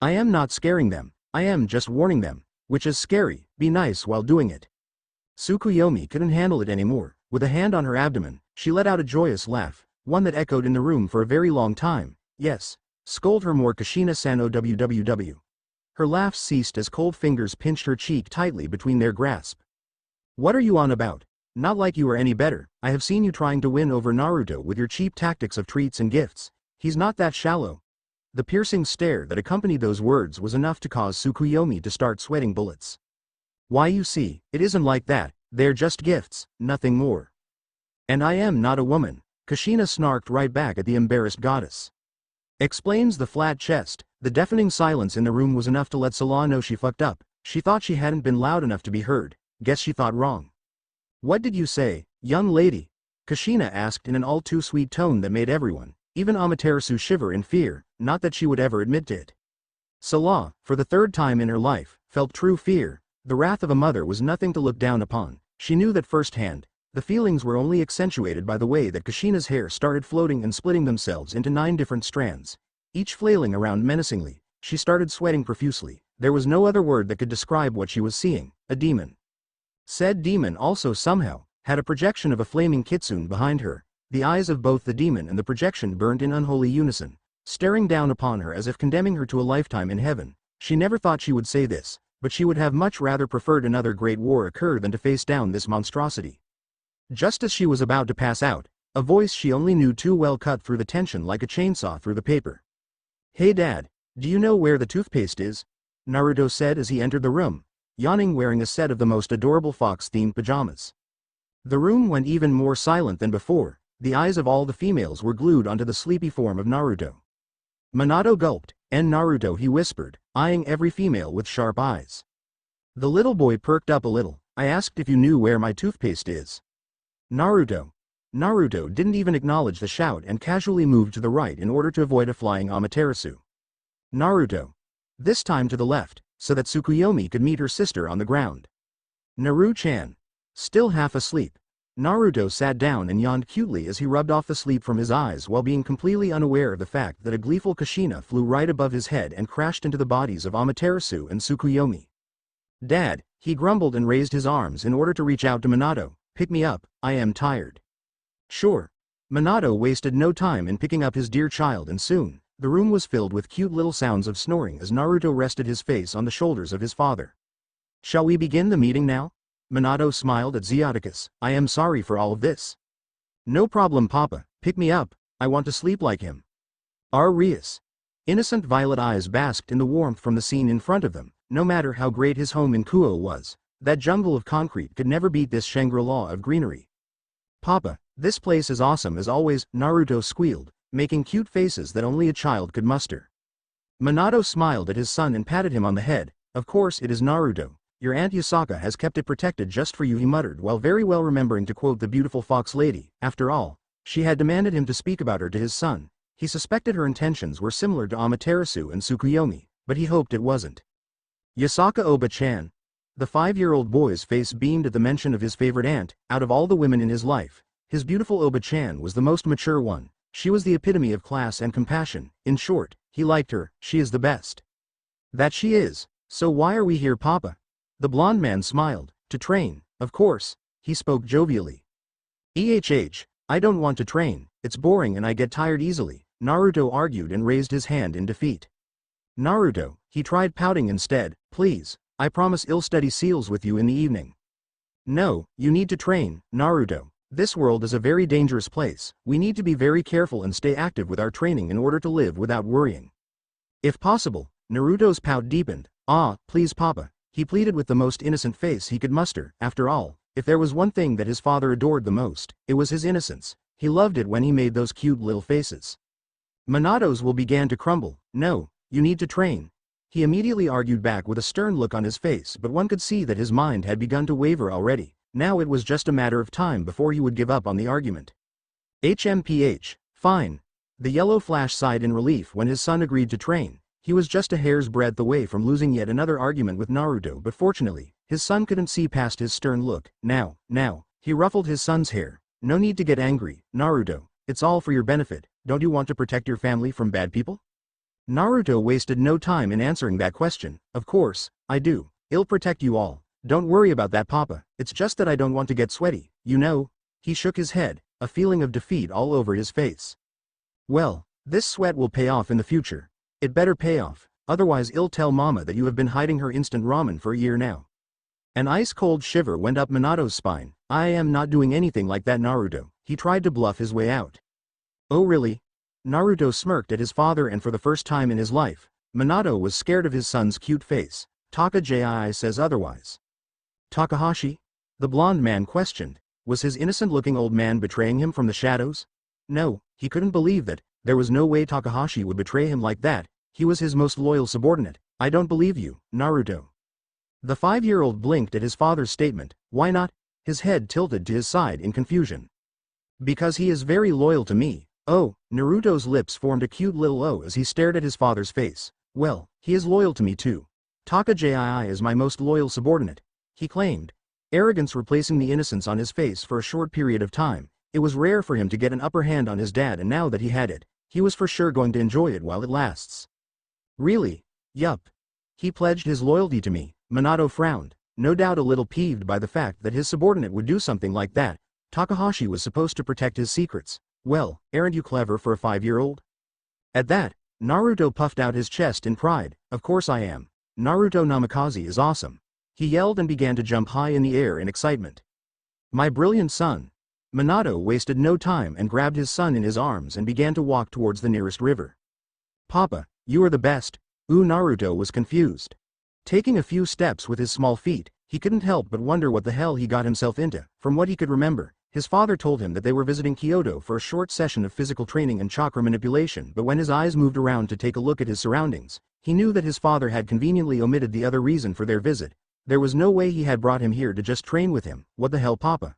I am not scaring them, I am just warning them, which is scary, be nice while doing it. Tsukuyomi couldn't handle it anymore. With a hand on her abdomen, she let out a joyous laugh, one that echoed in the room for a very long time. Yes. Scold her more, Kushina-san. OWWW. Her laughs ceased as cold fingers pinched her cheek tightly between their grasp. What are you on about? Not like you are any better. I have seen you trying to win over Naruto with your cheap tactics of treats and gifts. He's not that shallow. The piercing stare that accompanied those words was enough to cause Tsukuyomi to start sweating bullets. Why, you see, it isn't like that, they're just gifts, nothing more. And I am not a woman, Kushina snarked right back at the embarrassed goddess. Explains the flat chest. The deafening silence in the room was enough to let Salah know she fucked up. She thought she hadn't been loud enough to be heard. Guess she thought wrong. What did you say, young lady? Kushina asked in an all-too-sweet tone that made everyone, even Amaterasu, shiver in fear, not that she would ever admit to it. Salah, for the third time in her life, felt true fear. The wrath of a mother was nothing to look down upon. She knew that firsthand. The feelings were only accentuated by the way that Kushina's hair started floating and splitting themselves into 9 different strands, each flailing around menacingly. She started sweating profusely. There was no other word that could describe what she was seeing. A demon. Said demon also somehow had a projection of a flaming kitsune behind her. The eyes of both the demon and the projection burned in unholy unison, staring down upon her as if condemning her to a lifetime in heaven. She never thought she would say this, but she would have much rather preferred another great war occur than to face down this monstrosity. Just as she was about to pass out, a voice she only knew too well cut through the tension like a chainsaw through the paper. Hey Dad, do you know where the toothpaste is? Naruto said as he entered the room, yawning, wearing a set of the most adorable fox-themed pajamas. The room went even more silent than before. The eyes of all the females were glued onto the sleepy form of Naruto. Minato gulped, and Naruto, he whispered, eyeing every female with sharp eyes. The little boy perked up a little. I asked if you knew where my toothpaste is. Naruto. Naruto didn't even acknowledge the shout and casually moved to the right in order to avoid a flying Amaterasu. Naruto. This time to the left, so that Tsukuyomi could meet her sister on the ground. Naru-chan. Still half asleep. Naruto sat down and yawned cutely as he rubbed off the sleep from his eyes while being completely unaware of the fact that a gleeful Kushina flew right above his head and crashed into the bodies of Amaterasu and Tsukuyomi. Dad, he grumbled and raised his arms in order to reach out to Minato. Pick me up, I am tired. Sure. Minato wasted no time in picking up his dear child, and soon, the room was filled with cute little sounds of snoring as Naruto rested his face on the shoulders of his father. Shall we begin the meeting now? Minato smiled at Zeoticus. I am sorry for all of this. No problem, Papa, pick me up, I want to sleep like him. Our Rias. Innocent violet eyes basked in the warmth from the scene in front of them. No matter how great his home in Kyoto was, that jungle of concrete could never beat this Shangri-La of greenery. Papa, this place is awesome as always, Naruto squealed, making cute faces that only a child could muster. Minato smiled at his son and patted him on the head. Of course it is, Naruto. Your Aunt Yasaka has kept it protected just for you, he muttered while very well remembering to quote the beautiful fox lady. After all, she had demanded him to speak about her to his son. He suspected her intentions were similar to Amaterasu and Tsukuyomi, but he hoped it wasn't. Yasaka Oba-chan. The 5-year-old boy's face beamed at the mention of his favorite aunt. Out of all the women in his life, his beautiful Oba-chan was the most mature one. She was the epitome of class and compassion. In short, he liked her. She is the best. That she is. So why are we here, Papa? The blond man smiled. To train, of course. He spoke jovially. I don't want to train. It's boring and I get tired easily, Naruto argued and raised his hand in defeat. Naruto, he tried pouting instead. Please, I promise I'll study seals with you in the evening. No, you need to train, Naruto. This world is a very dangerous place. We need to be very careful and stay active with our training in order to live without worrying. If possible. Naruto's pout deepened. Ah, please Papa. He pleaded with the most innocent face he could muster. After all, if there was one thing that his father adored the most, it was his innocence. He loved it when he made those cute little faces. Minato's will began to crumble. No, you need to train. He immediately argued back with a stern look on his face, but one could see that his mind had begun to waver already. Now it was just a matter of time before he would give up on the argument. Fine. The yellow flash sighed in relief when his son agreed to train. He was just a hair's breadth away from losing yet another argument with Naruto, but fortunately, his son couldn't see past his stern look. Now, he ruffled his son's hair. No need to get angry, Naruto. It's all for your benefit. Don't you want to protect your family from bad people? Naruto wasted no time in answering that question. Of course, I do. I'll protect you all. Don't worry about that, Papa. It's just that I don't want to get sweaty, you know? He shook his head, a feeling of defeat all over his face. Well, this sweat will pay off in the future. It better pay off, otherwise I'll tell Mama that you have been hiding her instant ramen for a year now. An ice-cold shiver went up Minato's spine. I am not doing anything like that, Naruto. He tried to bluff his way out. Oh really? Naruto smirked at his father, and for the first time in his life, Minato was scared of his son's cute face. Takajii says otherwise. Takahashi? The blonde man questioned. Was his innocent-looking old man betraying him from the shadows? No, he couldn't believe that. There was no way Takahashi would betray him like that. He was his most loyal subordinate. I don't believe you, Naruto. The 5-year-old blinked at his father's statement. Why not? His head tilted to his side in confusion. Because he is very loyal to me. Oh, Naruto's lips formed a cute little O as he stared at his father's face. Well, he is loyal to me too. Takajii is my most loyal subordinate, he claimed, arrogance replacing the innocence on his face for a short period of time. It was rare for him to get an upper hand on his dad, and now that he had it, he was for sure going to enjoy it while it lasts. Really? Yup. He pledged his loyalty to me. Minato frowned, no doubt a little peeved by the fact that his subordinate would do something like that. Takahashi was supposed to protect his secrets. Well, aren't you clever for a 5-year-old? At that, Naruto puffed out his chest in pride. Of course I am. Naruto Namikaze is awesome. He yelled and began to jump high in the air in excitement. My brilliant son. Minato wasted no time and grabbed his son in his arms and began to walk towards the nearest river. Papa, you are the best. Naruto was confused. Taking a few steps with his small feet, he couldn't help but wonder what the hell he got himself into. From what he could remember, his father told him that they were visiting Kyoto for a short session of physical training and chakra manipulation, but when his eyes moved around to take a look at his surroundings, he knew that his father had conveniently omitted the other reason for their visit. There was no way he had brought him here to just train with him. What the hell, Papa?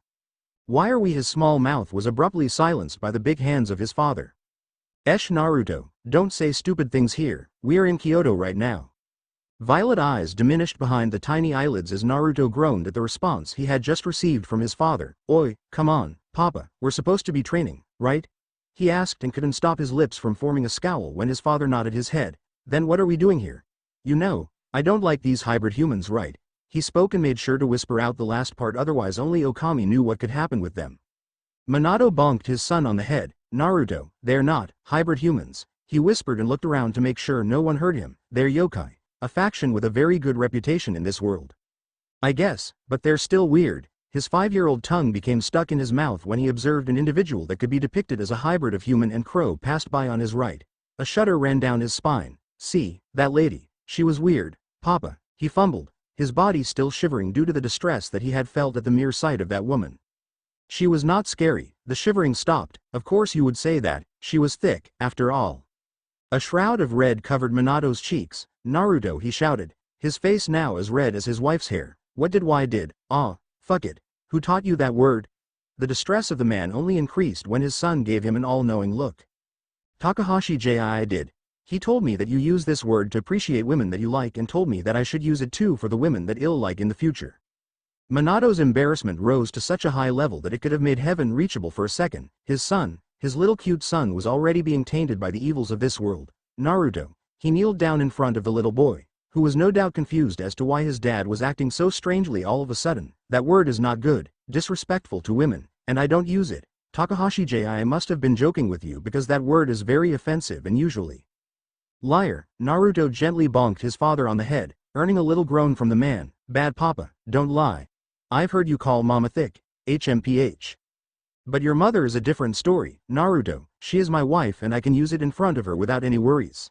Why are we? His small mouth was abruptly silenced by the big hands of his father. Naruto, don't say stupid things here. We are in Kyoto right now. Violet eyes diminished behind the tiny eyelids as Naruto groaned at the response he had just received from his father. Oi, come on, Papa, we're supposed to be training, right? He asked and couldn't stop his lips from forming a scowl when his father nodded his head. Then what are we doing here? You know, I don't like these hybrid humans, right? He spoke and made sure to whisper out the last part, otherwise only Okami knew what could happen with them. Minato bonked his son on the head. Naruto, they're not hybrid humans. He whispered and looked around to make sure no one heard him. They're yokai, a faction with a very good reputation in this world. I guess, but they're still weird. His 5-year-old tongue became stuck in his mouth when he observed an individual that could be depicted as a hybrid of human and crow passed by on his right. A shudder ran down his spine. See, that lady, she was weird, Papa, he fumbled, his body still shivering due to the distress that he had felt at the mere sight of that woman. She was not scary. The shivering stopped. Of course you would say that. She was thick, after all. A shroud of red covered Minato's cheeks. Naruto, he shouted, his face now as red as his wife's hair. What did why did? Fuck it. Who taught you that word? The distress of the man only increased when his son gave him an all-knowing look. Takahashi Jii did. He told me that you use this word to appreciate women that you like, and told me that I should use it too for the women that I'll like in the future. Minato's embarrassment rose to such a high level that it could have made heaven reachable for a second. His son, his little cute son, was already being tainted by the evils of this world. Naruto, he kneeled down in front of the little boy, who was no doubt confused as to why his dad was acting so strangely all of a sudden. That word is not good, disrespectful to women, and I don't use it. Takahashi Jii must have been joking with you because that word is very offensive and usually. Liar. Naruto gently bonked his father on the head, earning a little groan from the man. Bad Papa, don't lie. I've heard you call Mama thick, HMPH. But your mother is a different story, Naruto. She is my wife and I can use it in front of her without any worries.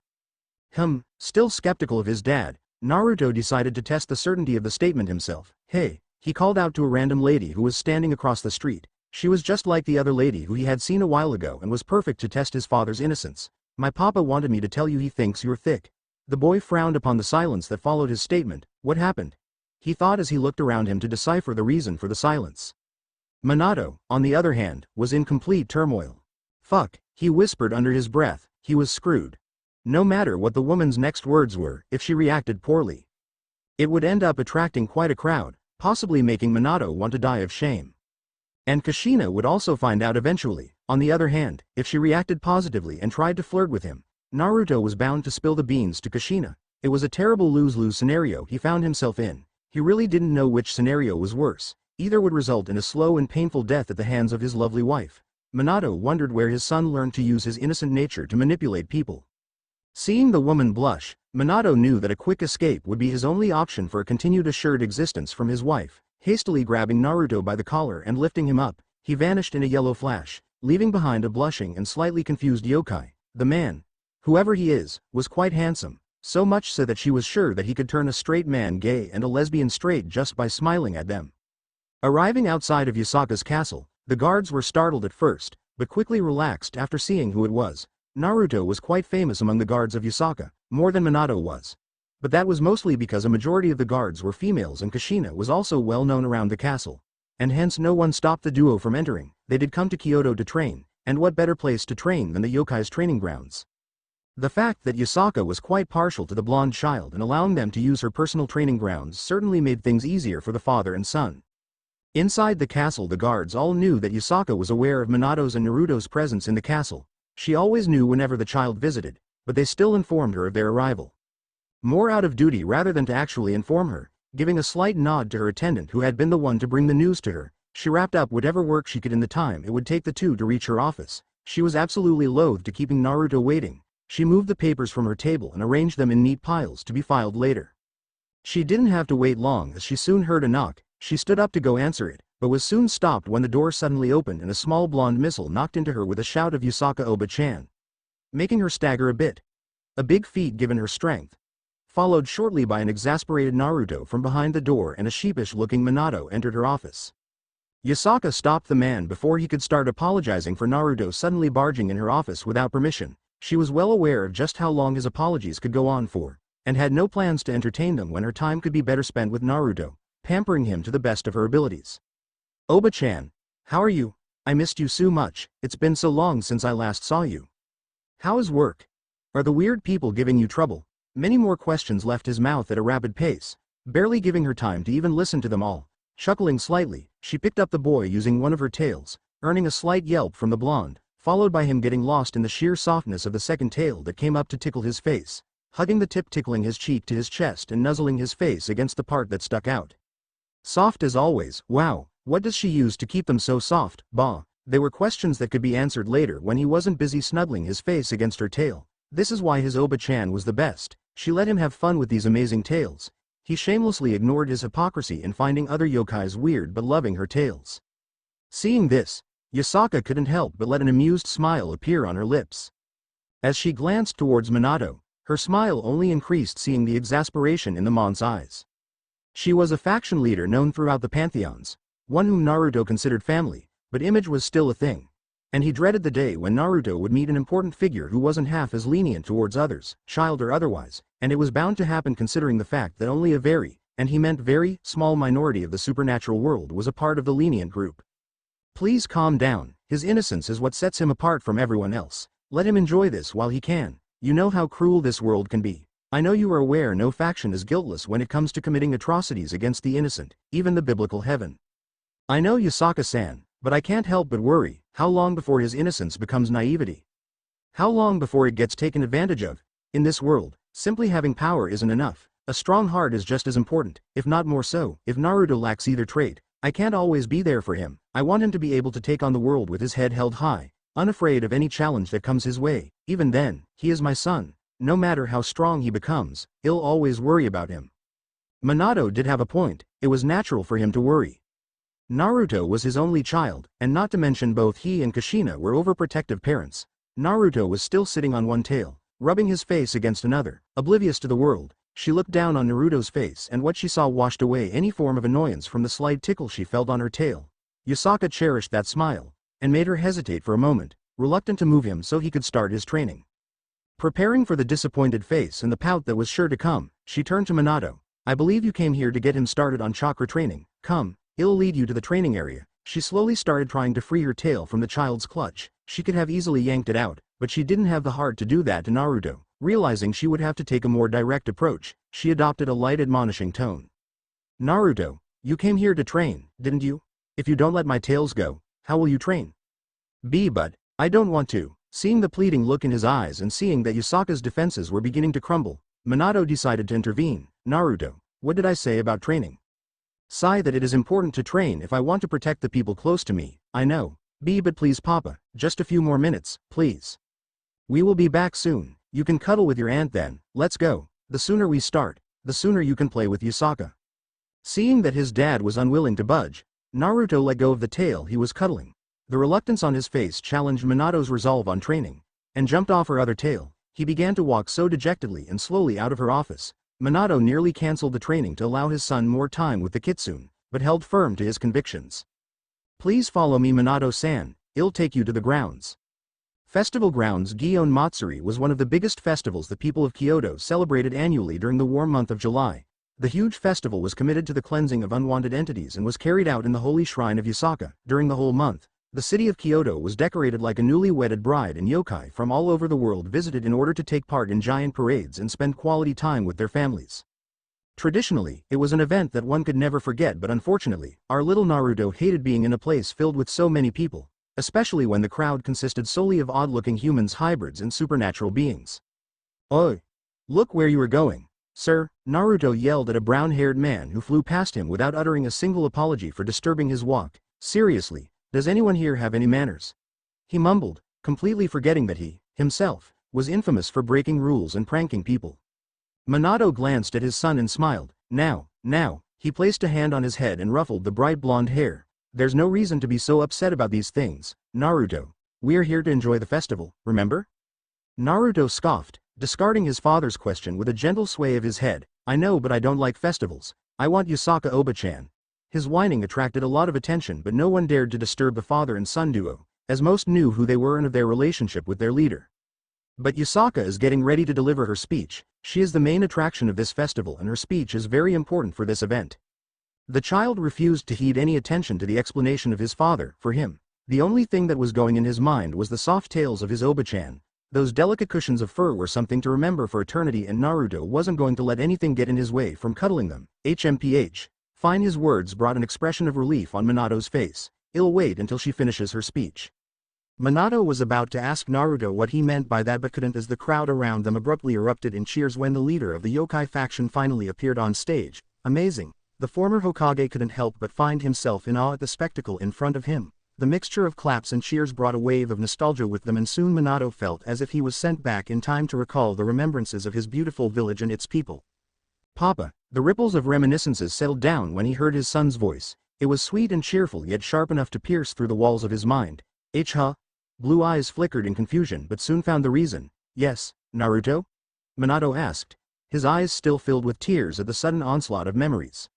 Still skeptical of his dad, Naruto decided to test the certainty of the statement himself. Hey, he called out to a random lady who was standing across the street. She was just like the other lady who he had seen a while ago and was perfect to test his father's innocence. My papa wanted me to tell you he thinks you're thick. The boy frowned upon the silence that followed his statement. What happened? He thought as he looked around him to decipher the reason for the silence. Minato, on the other hand, was in complete turmoil. Fuck, he whispered under his breath, he was screwed. No matter what the woman's next words were, if she reacted poorly, it would end up attracting quite a crowd, possibly making Minato want to die of shame. And Kushina would also find out eventually. On the other hand, if she reacted positively and tried to flirt with him, Naruto was bound to spill the beans to Kushina. It was a terrible lose-lose scenario he found himself in. He really didn't know which scenario was worse. Either would result in a slow and painful death at the hands of his lovely wife. Minato wondered where his son learned to use his innocent nature to manipulate people. Seeing the woman blush, Minato knew that a quick escape would be his only option for a continued assured existence from his wife. Hastily grabbing Naruto by the collar and lifting him up, he vanished in a yellow flash, leaving behind a blushing and slightly confused yokai. The man, whoever he is, was quite handsome, so much so that she was sure that he could turn a straight man gay and a lesbian straight just by smiling at them. Arriving outside of Yasaka's castle, the guards were startled at first, but quickly relaxed after seeing who it was. Naruto was quite famous among the guards of Yasaka, more than Minato was. But that was mostly because a majority of the guards were females and Kushina was also well known around the castle. And hence no one stopped the duo from entering. They did come to Kyoto to train, and what better place to train than the yokai's training grounds. The fact that Yasaka was quite partial to the blonde child and allowing them to use her personal training grounds certainly made things easier for the father and son. Inside the castle, the guards all knew that Yasaka was aware of Minato's and Naruto's presence in the castle. She always knew whenever the child visited, but they still informed her of their arrival. More out of duty rather than to actually inform her, giving a slight nod to her attendant who had been the one to bring the news to her, she wrapped up whatever work she could in the time it would take the two to reach her office. She was absolutely loath to keeping Naruto waiting. She moved the papers from her table and arranged them in neat piles to be filed later. She didn't have to wait long as she soon heard a knock. She stood up to go answer it, but was soon stopped when the door suddenly opened and a small blonde missile knocked into her with a shout of Yasaka Oba-chan, making her stagger a bit. A big feat given her strength. Followed shortly by an exasperated Naruto from behind the door and a sheepish-looking Minato entered her office. Yasaka stopped the man before he could start apologizing for Naruto suddenly barging in her office without permission. She was well aware of just how long his apologies could go on for, and had no plans to entertain them when her time could be better spent with Naruto, pampering him to the best of her abilities. Oba-chan, how are you? I missed you so much, it's been so long since I last saw you. How is work? Are the weird people giving you trouble? Many more questions left his mouth at a rapid pace, barely giving her time to even listen to them all. Chuckling slightly, she picked up the boy using one of her tails, earning a slight yelp from the blonde, followed by him getting lost in the sheer softness of the second tail that came up to tickle his face, hugging the tip, tickling his cheek to his chest and nuzzling his face against the part that stuck out. Soft as always. Wow, what does she use to keep them so soft? Bah. They were questions that could be answered later when he wasn't busy snuggling his face against her tail. This is why his Oba-chan was the best. She let him have fun with these amazing tails. He shamelessly ignored his hypocrisy in finding other yokais weird but loving her tails. Seeing this, Yasaka couldn't help but let an amused smile appear on her lips. As she glanced towards Minato, her smile only increased seeing the exasperation in the man's eyes. She was a faction leader known throughout the pantheons, one whom Naruto considered family, but image was still a thing. And he dreaded the day when Naruto would meet an important figure who wasn't half as lenient towards others, child or otherwise, and it was bound to happen considering the fact that only a very, and he meant very, small minority of the supernatural world was a part of the lenient group. Please calm down, his innocence is what sets him apart from everyone else. Let him enjoy this while he can. You know how cruel this world can be. I know you are aware no faction is guiltless when it comes to committing atrocities against the innocent, even the biblical heaven. I know Yasaka-san, but I can't help but worry, how long before his innocence becomes naivety? How long before it gets taken advantage of? In this world, simply having power isn't enough. A strong heart is just as important, if not more so. If Naruto lacks either trait, I can't always be there for him. I want him to be able to take on the world with his head held high, unafraid of any challenge that comes his way. Even then, he is my son. No matter how strong he becomes, I'll always worry about him. Minato did have a point. It was natural for him to worry. Naruto was his only child, and not to mention both he and Kushina were overprotective parents. Naruto was still sitting on one tail, rubbing his face against another, oblivious to the world. She looked down on Naruto's face and what she saw washed away any form of annoyance from the slight tickle she felt on her tail. Yasaka cherished that smile, and made her hesitate for a moment, reluctant to move him so he could start his training. Preparing for the disappointed face and the pout that was sure to come, she turned to Minato. I believe you came here to get him started on chakra training. Come. I'll lead you to the training area. She slowly started trying to free her tail from the child's clutch. She could have easily yanked it out, but she didn't have the heart to do that to Naruto. Realizing she would have to take a more direct approach, she adopted a light admonishing tone. Naruto, you came here to train, didn't you? If you don't let my tails go, how will you train? But I don't want to. Seeing the pleading look in his eyes and seeing that Yasaka's defenses were beginning to crumble, Minato decided to intervene. Naruto, what did I say about training? Say that it is important to train if I want to protect the people close to me, I know. But please Papa, just a few more minutes, please. We will be back soon, you can cuddle with your aunt then, let's go. The sooner we start, the sooner you can play with Yasaka. Seeing that his dad was unwilling to budge, Naruto let go of the tail he was cuddling. The reluctance on his face challenged Minato's resolve on training, and jumped off her other tail. He began to walk so dejectedly and slowly out of her office. Minato nearly cancelled the training to allow his son more time with the kitsune, but held firm to his convictions. Please follow me Minato-san, I'll take you to the grounds. Festival grounds. Gion Matsuri was one of the biggest festivals the people of Kyoto celebrated annually during the warm month of July. The huge festival was committed to the cleansing of unwanted entities and was carried out in the holy shrine of Yasaka. During the whole month, the city of Kyoto was decorated like a newly wedded bride, and yokai from all over the world visited in order to take part in giant parades and spend quality time with their families. Traditionally, it was an event that one could never forget, but unfortunately, our little Naruto hated being in a place filled with so many people, especially when the crowd consisted solely of odd-looking humans, hybrids, and supernatural beings. Oh! Look where you are going, sir, Naruto yelled at a brown-haired man who flew past him without uttering a single apology for disturbing his walk. Seriously, does anyone here have any manners? He mumbled, completely forgetting that he, himself, was infamous for breaking rules and pranking people. Minato glanced at his son and smiled. Now, he placed a hand on his head and ruffled the bright blonde hair. There's no reason to be so upset about these things, Naruto. We're here to enjoy the festival, remember? Naruto scoffed, discarding his father's question with a gentle sway of his head. I know, but I don't like festivals. I want Yasaka Oba-chan. His whining attracted a lot of attention, but no one dared to disturb the father and son duo, as most knew who they were and of their relationship with their leader. But Yasaka is getting ready to deliver her speech. She is the main attraction of this festival and her speech is very important for this event. The child refused to heed any attention to the explanation of his father. For him, the only thing that was going in his mind was the soft tails of his Oba-chan. Those delicate cushions of fur were something to remember for eternity, and Naruto wasn't going to let anything get in his way from cuddling them. HMPH. Fine. His words brought an expression of relief on Minato's face. I'll wait until she finishes her speech. Minato was about to ask Naruto what he meant by that, but couldn't, as the crowd around them abruptly erupted in cheers when the leader of the yokai faction finally appeared on stage. Amazing. The former Hokage couldn't help but find himself in awe at the spectacle in front of him. The mixture of claps and cheers brought a wave of nostalgia with them, and soon Minato felt as if he was sent back in time to recall the remembrances of his beautiful village and its people. Papa. The ripples of reminiscences settled down when he heard his son's voice. It was sweet and cheerful, yet sharp enough to pierce through the walls of his mind. Huh? Blue eyes flickered in confusion but soon found the reason. Yes, Naruto? Minato asked, his eyes still filled with tears at the sudden onslaught of memories.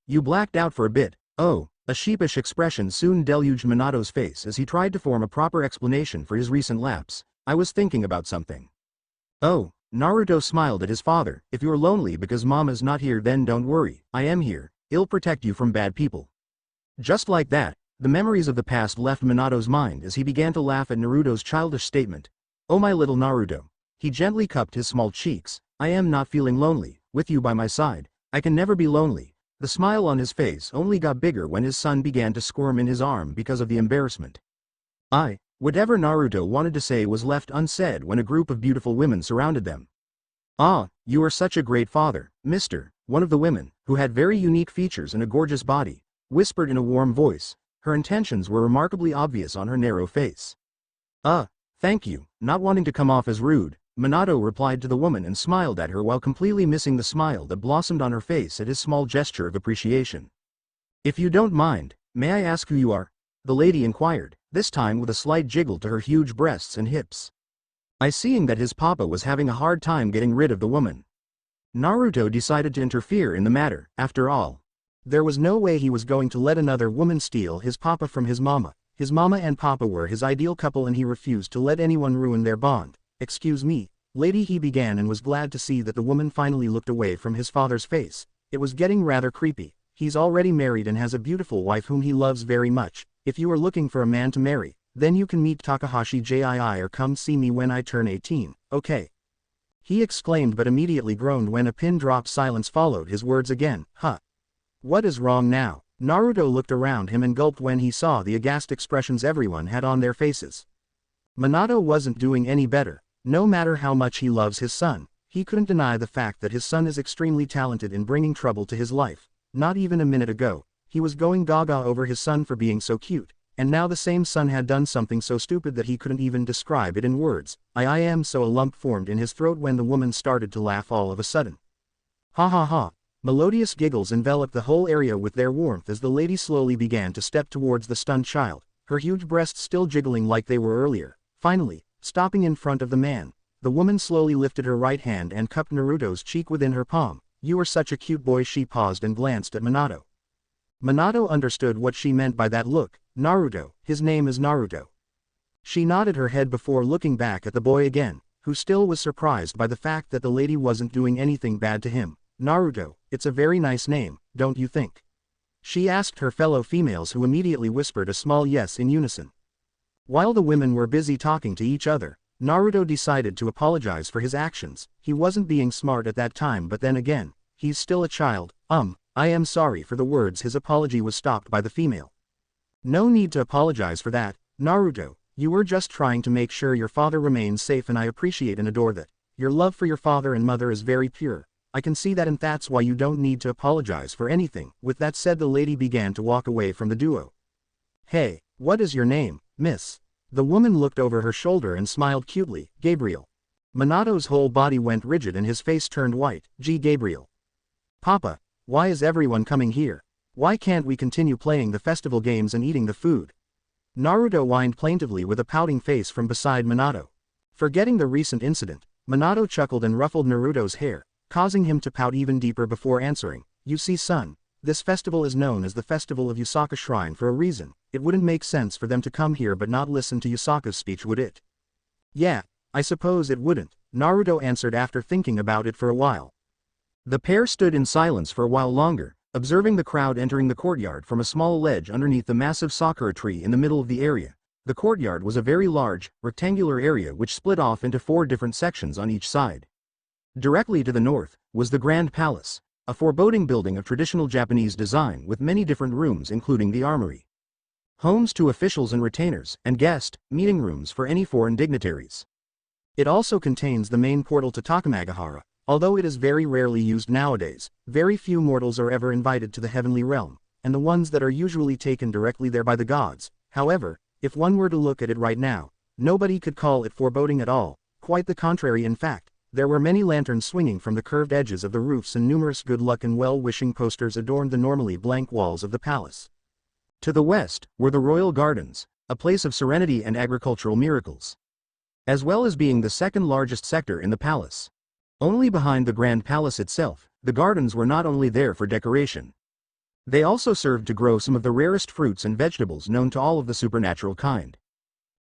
You blacked out for a bit. Oh. A sheepish expression soon deluged Minato's face as he tried to form a proper explanation for his recent lapse. I was thinking about something. Oh. Naruto smiled at his father. If you're lonely because Mama's not here, then don't worry, I am here. I'll protect you from bad people. Just like that, the memories of the past left Minato's mind as he began to laugh at Naruto's childish statement. Oh my little Naruto. He gently cupped his small cheeks. I am not feeling lonely, with you by my side. I can never be lonely. The smile on his face only got bigger when his son began to squirm in his arm because of the embarrassment. Whatever Naruto wanted to say was left unsaid when a group of beautiful women surrounded them. Ah, you are such a great father, mister, one of the women, who had very unique features and a gorgeous body, whispered in a warm voice. Her intentions were remarkably obvious on her narrow face. Thank you, not wanting to come off as rude, Minato replied to the woman and smiled at her while completely missing the smile that blossomed on her face at his small gesture of appreciation. If you don't mind, may I ask who you are? The lady inquired, this time with a slight jiggle to her huge breasts and hips. Seeing that his papa was having a hard time getting rid of the woman, Naruto decided to interfere in the matter. After all, there was no way he was going to let another woman steal his papa from his mama. His mama and papa were his ideal couple and he refused to let anyone ruin their bond. Excuse me, lady, he began, and was glad to see that the woman finally looked away from his father's face. It was getting rather creepy. He's already married and has a beautiful wife whom he loves very much. If you are looking for a man to marry, then you can meet Takahashi Jii or come see me when I turn 18, okay? He exclaimed but immediately groaned when a pin-drop silence followed his words again. What is wrong now? Naruto looked around him and gulped when he saw the aghast expressions everyone had on their faces. Minato wasn't doing any better. No matter how much he loves his son, he couldn't deny the fact that his son is extremely talented in bringing trouble to his life. Not even a minute ago, he was going gaga over his son for being so cute, and now the same son had done something so stupid that he couldn't even describe it in words. I am so a lump formed in his throat when the woman started to laugh all of a sudden. Ha ha ha. Melodious giggles enveloped the whole area with their warmth as the lady slowly began to step towards the stunned child, her huge breasts still jiggling like they were earlier. Finally, stopping in front of the man, the woman slowly lifted her right hand and cupped Naruto's cheek within her palm. You are such a cute boy. She paused and glanced at Minato. Minato understood what she meant by that look. Naruto, his name is Naruto. She nodded her head before looking back at the boy again, who still was surprised by the fact that the lady wasn't doing anything bad to him. Naruto, it's a very nice name, don't you think? She asked her fellow females, who immediately whispered a small yes in unison. While the women were busy talking to each other, Naruto decided to apologize for his actions. He wasn't being smart at that time, but then again, he's still a child. I am sorry for the words. His apology was stopped by the female. No need to apologize for that, Naruto. You were just trying to make sure your father remains safe, and I appreciate and adore that. Your love for your father and mother is very pure. I can see that, and that's why you don't need to apologize for anything. With that said, the lady began to walk away from the duo. Hey, what is your name, miss? The woman looked over her shoulder and smiled cutely. Gabriel. Minato's whole body went rigid and his face turned white. Gee, Gabriel. Papa, why is everyone coming here? Why can't we continue playing the festival games and eating the food? Naruto whined plaintively with a pouting face from beside Minato. Forgetting the recent incident, Minato chuckled and ruffled Naruto's hair, causing him to pout even deeper before answering. You see, son, this festival is known as the Festival of Yasaka Shrine for a reason. It wouldn't make sense for them to come here but not listen to Yasaka's speech, would it? Yeah, I suppose it wouldn't, Naruto answered after thinking about it for a while. The pair stood in silence for a while longer, observing the crowd entering the courtyard from a small ledge underneath the massive sakura tree in the middle of the area. The courtyard was a very large, rectangular area which split off into 4 different sections on each side. Directly to the north was the Grand Palace, a foreboding building of traditional Japanese design with many different rooms including the armory, homes to officials and retainers, and guest meeting rooms for any foreign dignitaries. It also contains the main portal to Takamagahara. Although it is very rarely used nowadays, very few mortals are ever invited to the heavenly realm, and the ones that are usually taken directly there by the gods. However, if one were to look at it right now, nobody could call it foreboding at all. Quite the contrary. In fact, there were many lanterns swinging from the curved edges of the roofs, and numerous good luck and well-wishing posters adorned the normally blank walls of the palace. To the west were the royal gardens, a place of serenity and agricultural miracles, as well as being the second largest sector in the palace. Only behind the Grand Palace itself, the gardens were not only there for decoration. They also served to grow some of the rarest fruits and vegetables known to all of the supernatural kind.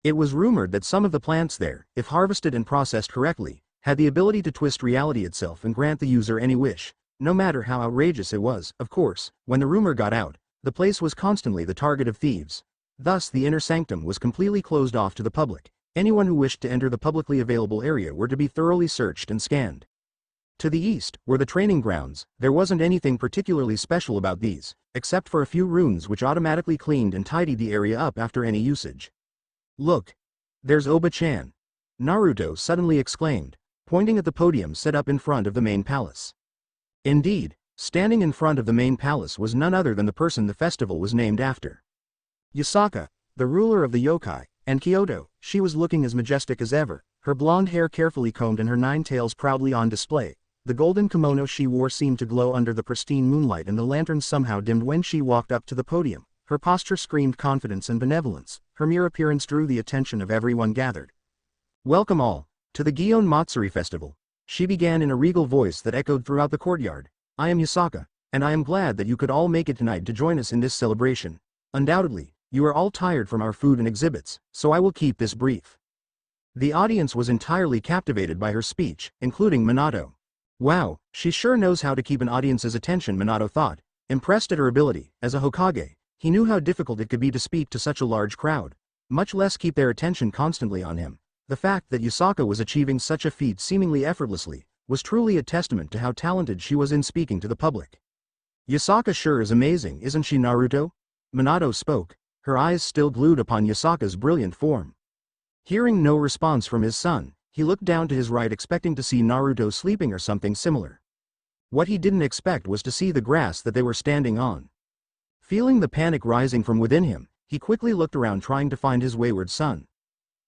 It was rumored that some of the plants there, if harvested and processed correctly, had the ability to twist reality itself and grant the user any wish, no matter how outrageous it was. Of course, when the rumor got out, the place was constantly the target of thieves. Thus the inner sanctum was completely closed off to the public. Anyone who wished to enter the publicly available area were to be thoroughly searched and scanned. To the east were the training grounds. There wasn't anything particularly special about these, except for a few runes which automatically cleaned and tidied the area up after any usage. Look! There's Oba-chan! Naruto suddenly exclaimed, pointing at the podium set up in front of the main palace. Indeed, standing in front of the main palace was none other than the person the festival was named after. Yasaka, the ruler of the yokai, and Kyoto. She was looking as majestic as ever, her blonde hair carefully combed and her 9 tails proudly on display. The golden kimono she wore seemed to glow under the pristine moonlight, and the lantern somehow dimmed when she walked up to the podium. Her posture screamed confidence and benevolence. Her mere appearance drew the attention of everyone gathered. Welcome all, to the Gion Matsuri festival. She began in a regal voice that echoed throughout the courtyard. I am Yasaka, and I am glad that you could all make it tonight to join us in this celebration. Undoubtedly, you are all tired from our food and exhibits, so I will keep this brief. The audience was entirely captivated by her speech, including Minato. Wow, she sure knows how to keep an audience's attention, Minato thought. Impressed at her ability, as a Hokage, he knew how difficult it could be to speak to such a large crowd, much less keep their attention constantly on him. The fact that Yasaka was achieving such a feat seemingly effortlessly was truly a testament to how talented she was in speaking to the public. Yasaka sure is amazing, isn't she, Naruto? Minato spoke, her eyes still glued upon Yasaka's brilliant form. Hearing no response from his son, he looked down to his right expecting to see Naruto sleeping or something similar. What he didn't expect was to see the grass that they were standing on. Feeling the panic rising from within him, he quickly looked around trying to find his wayward son.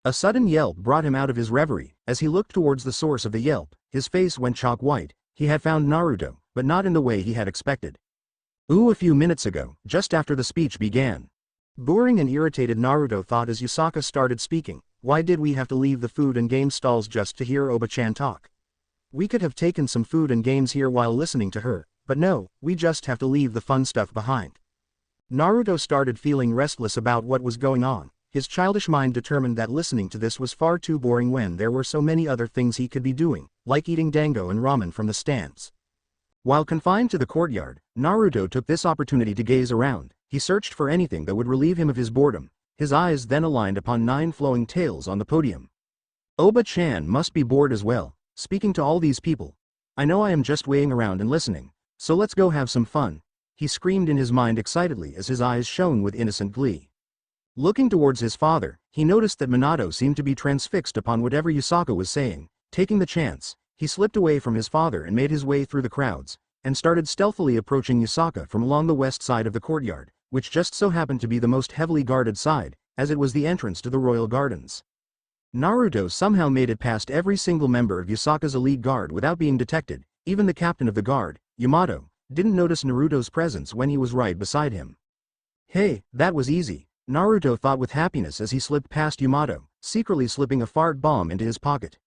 A sudden yelp brought him out of his reverie. As he looked towards the source of the yelp, his face went chalk white. He had found Naruto, but not in the way he had expected. A few minutes ago, just after the speech began. Boring and irritated Naruto thought as Yasaka started speaking, why did we have to leave the food and game stalls just to hear Oba-chan talk? We could have taken some food and games here while listening to her, but no, we just have to leave the fun stuff behind. Naruto started feeling restless about what was going on. His childish mind determined that listening to this was far too boring when there were so many other things he could be doing, like eating dango and ramen from the stands. While confined to the courtyard, Naruto took this opportunity to gaze around. He searched for anything that would relieve him of his boredom. His eyes then aligned upon 9 flowing tails on the podium. Oba-chan must be bored as well, speaking to all these people. I know I am just waiting around and listening, so let's go have some fun, he screamed in his mind excitedly as his eyes shone with innocent glee. Looking towards his father, he noticed that Minato seemed to be transfixed upon whatever Yasaka was saying. Taking the chance, he slipped away from his father and made his way through the crowds, and started stealthily approaching Yasaka from along the west side of the courtyard, which just so happened to be the most heavily guarded side, as it was the entrance to the royal gardens. Naruto somehow made it past every single member of Yasaka's elite guard without being detected. Even the captain of the guard, Yamato, didn't notice Naruto's presence when he was right beside him. Hey, that was easy, Naruto thought with happiness as he slipped past Yamato, secretly slipping a fart bomb into his pocket.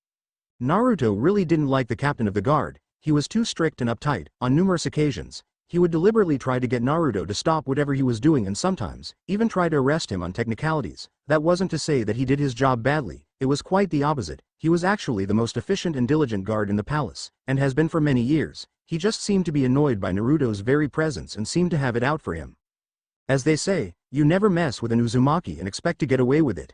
Naruto really didn't like the captain of the guard. He was too strict and uptight. On numerous occasions, he would deliberately try to get Naruto to stop whatever he was doing and sometimes even try to arrest him on technicalities. That wasn't to say that he did his job badly, it was quite the opposite. He was actually the most efficient and diligent guard in the palace, and has been for many years. He just seemed to be annoyed by Naruto's very presence and seemed to have it out for him. As they say, you never mess with an Uzumaki and expect to get away with it.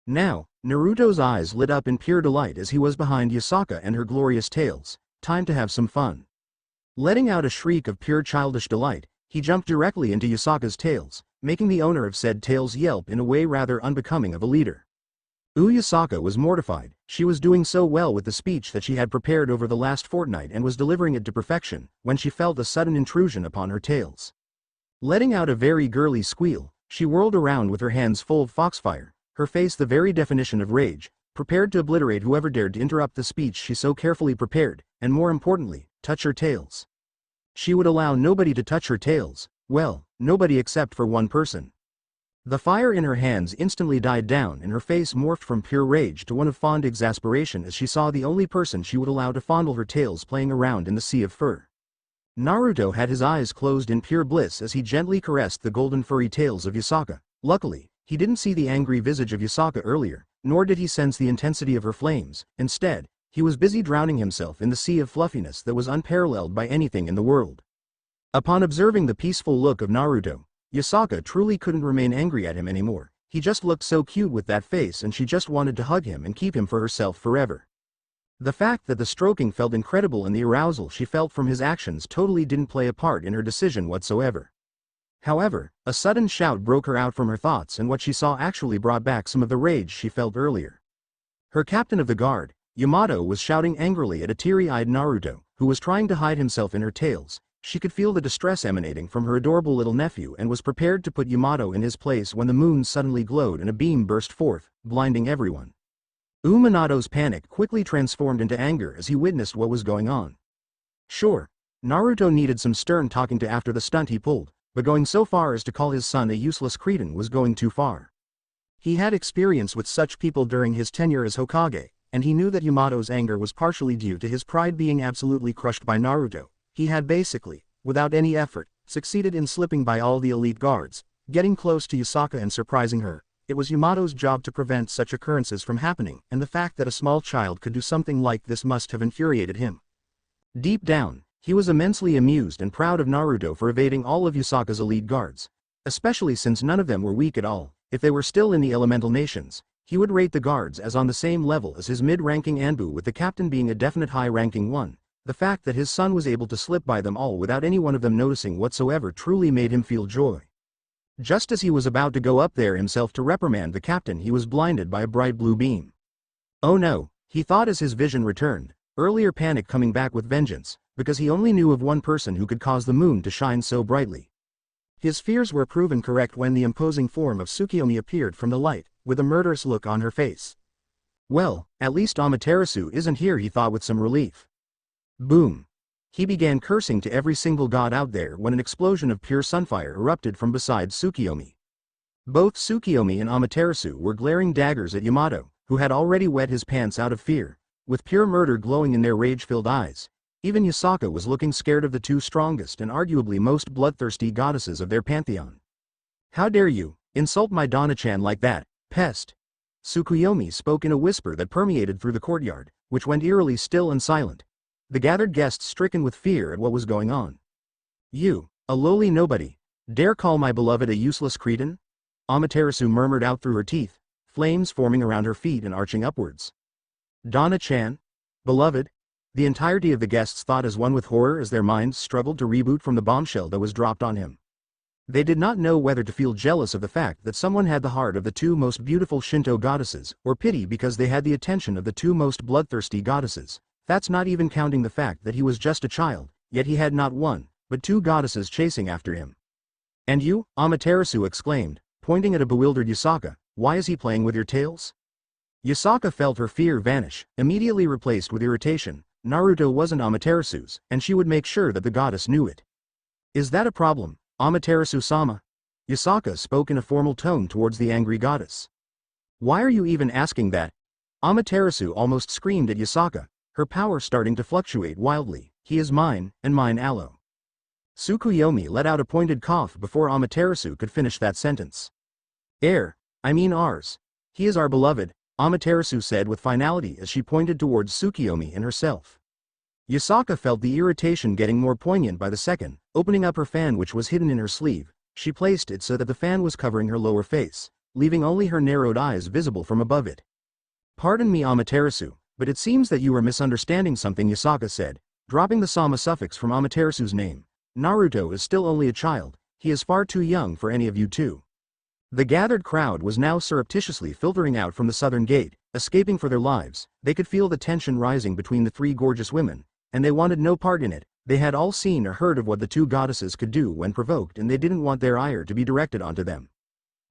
Now, Naruto's eyes lit up in pure delight as he was behind Yasaka and her glorious tails. Time to have some fun. Letting out a shriek of pure childish delight, he jumped directly into Yasaka's tails, making the owner of said tails yelp in a way rather unbecoming of a leader. Yasaka was mortified. She was doing so well with the speech that she had prepared over the last fortnight and was delivering it to perfection, when she felt a sudden intrusion upon her tails. Letting out a very girly squeal, she whirled around with her hands full of foxfire, her face the very definition of rage, prepared to obliterate whoever dared to interrupt the speech she so carefully prepared, and more importantly, touch her tails. She would allow nobody to touch her tails, well, nobody except for one person. The fire in her hands instantly died down and her face morphed from pure rage to one of fond exasperation as she saw the only person she would allow to fondle her tails playing around in the sea of fur. Naruto had his eyes closed in pure bliss as he gently caressed the golden furry tails of Yasaka. Luckily, he didn't see the angry visage of Yasaka earlier, nor did he sense the intensity of her flames. Instead, he was busy drowning himself in the sea of fluffiness that was unparalleled by anything in the world. Upon observing the peaceful look of Naruto, Yasaka truly couldn't remain angry at him anymore. He just looked so cute with that face and she just wanted to hug him and keep him for herself forever. The fact that the stroking felt incredible and the arousal she felt from his actions totally didn't play a part in her decision whatsoever. However, a sudden shout broke her out from her thoughts and what she saw actually brought back some of the rage she felt earlier. Her captain of the guard, Yamato, was shouting angrily at a teary-eyed Naruto, who was trying to hide himself in her tails. She could feel the distress emanating from her adorable little nephew and was prepared to put Yamato in his place when the moon suddenly glowed and a beam burst forth, blinding everyone. Minato's panic quickly transformed into anger as he witnessed what was going on. Sure, Naruto needed some stern talking to after the stunt he pulled, but going so far as to call his son a useless cretin was going too far. He had experience with such people during his tenure as Hokage, and he knew that Yamato's anger was partially due to his pride being absolutely crushed by Naruto. He had basically, without any effort, succeeded in slipping by all the elite guards, getting close to Yasaka and surprising her. It was Yamato's job to prevent such occurrences from happening, and the fact that a small child could do something like this must have infuriated him. Deep down, he was immensely amused and proud of Naruto for evading all of Yasaka's elite guards, especially since none of them were weak at all. If they were still in the elemental nations, he would rate the guards as on the same level as his mid-ranking Anbu, with the captain being a definite high-ranking one. The fact that his son was able to slip by them all without any one of them noticing whatsoever truly made him feel joy. Just as he was about to go up there himself to reprimand the captain, he was blinded by a bright blue beam. Oh no, he thought as his vision returned, earlier panic coming back with vengeance, because he only knew of one person who could cause the moon to shine so brightly. His fears were proven correct when the imposing form of Tsukuyomi appeared from the light, with a murderous look on her face. Well, at least Amaterasu isn't here, he thought with some relief. Boom. He began cursing to every single god out there when an explosion of pure sunfire erupted from beside Tsukuyomi. Both Tsukuyomi and Amaterasu were glaring daggers at Yamato, who had already wet his pants out of fear, with pure murder glowing in their rage-filled eyes. Even Yasaka was looking scared of the two strongest and arguably most bloodthirsty goddesses of their pantheon. How dare you insult my Donna-chan like that, pest? Tsukuyomi spoke in a whisper that permeated through the courtyard, which went eerily still and silent. The gathered guests stricken with fear at what was going on. You, a lowly nobody, dare call my beloved a useless cretin? Amaterasu murmured out through her teeth, flames forming around her feet and arching upwards. Donna-chan? Beloved? The entirety of the guests thought as one with horror as their minds struggled to reboot from the bombshell that was dropped on him. They did not know whether to feel jealous of the fact that someone had the heart of the two most beautiful Shinto goddesses, or pity because they had the attention of the two most bloodthirsty goddesses. That's not even counting the fact that he was just a child, yet he had not one, but two goddesses chasing after him. And you? Amaterasu exclaimed, pointing at a bewildered Yasaka, why is he playing with your tails? Yasaka felt her fear vanish, immediately replaced with irritation. Naruto wasn't Amaterasu's, and she would make sure that the goddess knew it. Is that a problem, Amaterasu-sama? Yasaka spoke in a formal tone towards the angry goddess. Why are you even asking that? Amaterasu almost screamed at Yasaka, her power starting to fluctuate wildly. He is mine, and mine aloe. Tsukuyomi let out a pointed cough before Amaterasu could finish that sentence. I mean ours. He is our beloved, Amaterasu said with finality as she pointed towards Tsukuyomi and herself. Yasaka felt the irritation getting more poignant by the second. Opening up her fan, which was hidden in her sleeve, she placed it so that the fan was covering her lower face, leaving only her narrowed eyes visible from above it. Pardon me, Amaterasu, but it seems that you are misunderstanding something, Yasaka said, dropping the sama suffix from Amaterasu's name. Naruto is still only a child, he is far too young for any of you two. The gathered crowd was now surreptitiously filtering out from the southern gate, escaping for their lives. They could feel the tension rising between the three gorgeous women, and they wanted no part in it. They had all seen or heard of what the two goddesses could do when provoked, and they didn't want their ire to be directed onto them.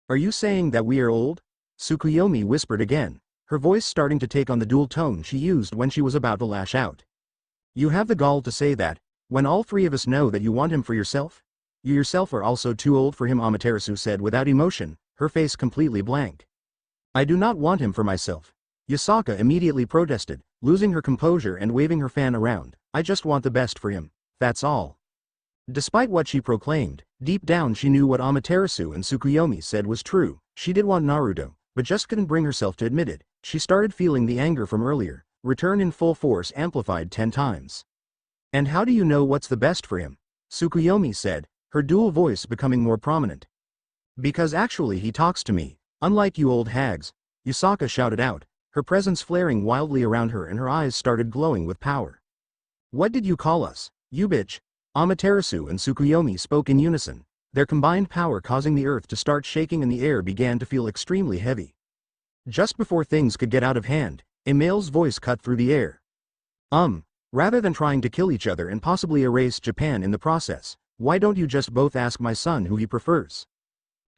Are you saying that we are old? Tsukuyomi whispered again, her voice starting to take on the dual tone she used when she was about to lash out. You have the gall to say that, when all three of us know that you want him for yourself? You yourself are also too old for him, Amaterasu said without emotion, her face completely blank. I do not want him for myself. Yasaka immediately protested, losing her composure and waving her fan around. I just want the best for him, that's all. Despite what she proclaimed, deep down she knew what Amaterasu and Tsukuyomi said was true. She did want Naruto, but just couldn't bring herself to admit it. She started feeling the anger from earlier, return in full force, amplified 10 times. And how do you know what's the best for him? Tsukuyomi said, her dual voice becoming more prominent. Because actually he talks to me, unlike you old hags, Yasaka shouted out, her presence flaring wildly around her and her eyes started glowing with power. What did you call us, you bitch? Amaterasu and Tsukuyomi spoke in unison, their combined power causing the earth to start shaking and the air began to feel extremely heavy. Just before things could get out of hand, a male's voice cut through the air. Rather than trying to kill each other and possibly erase Japan in the process, why don't you just both ask my son who he prefers?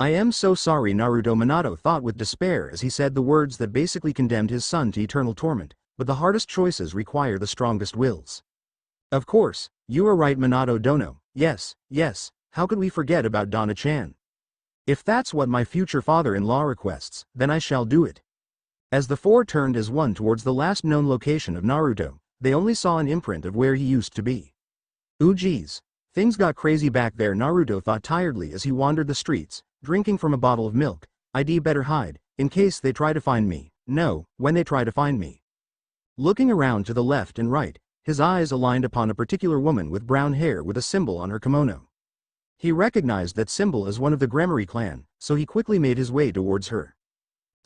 I am so sorry, Naruto Minato thought with despair as he said the words that basically condemned his son to eternal torment, but the hardest choices require the strongest wills. Of course, you are right, Minato Dono. Yes, how could we forget about Donna-chan? If that's what my future father-in-law requests, then I shall do it. As the four turned as one towards the last known location of Naruto, they only saw an imprint of where he used to be. Ooh geez, things got crazy back there, Naruto thought tiredly as he wandered the streets, drinking from a bottle of milk. I'd better hide, in case they try to find me. No, when they try to find me. Looking around to the left and right, his eyes aligned upon a particular woman with brown hair with a symbol on her kimono. He recognized that symbol as one of the Gremory clan, so he quickly made his way towards her.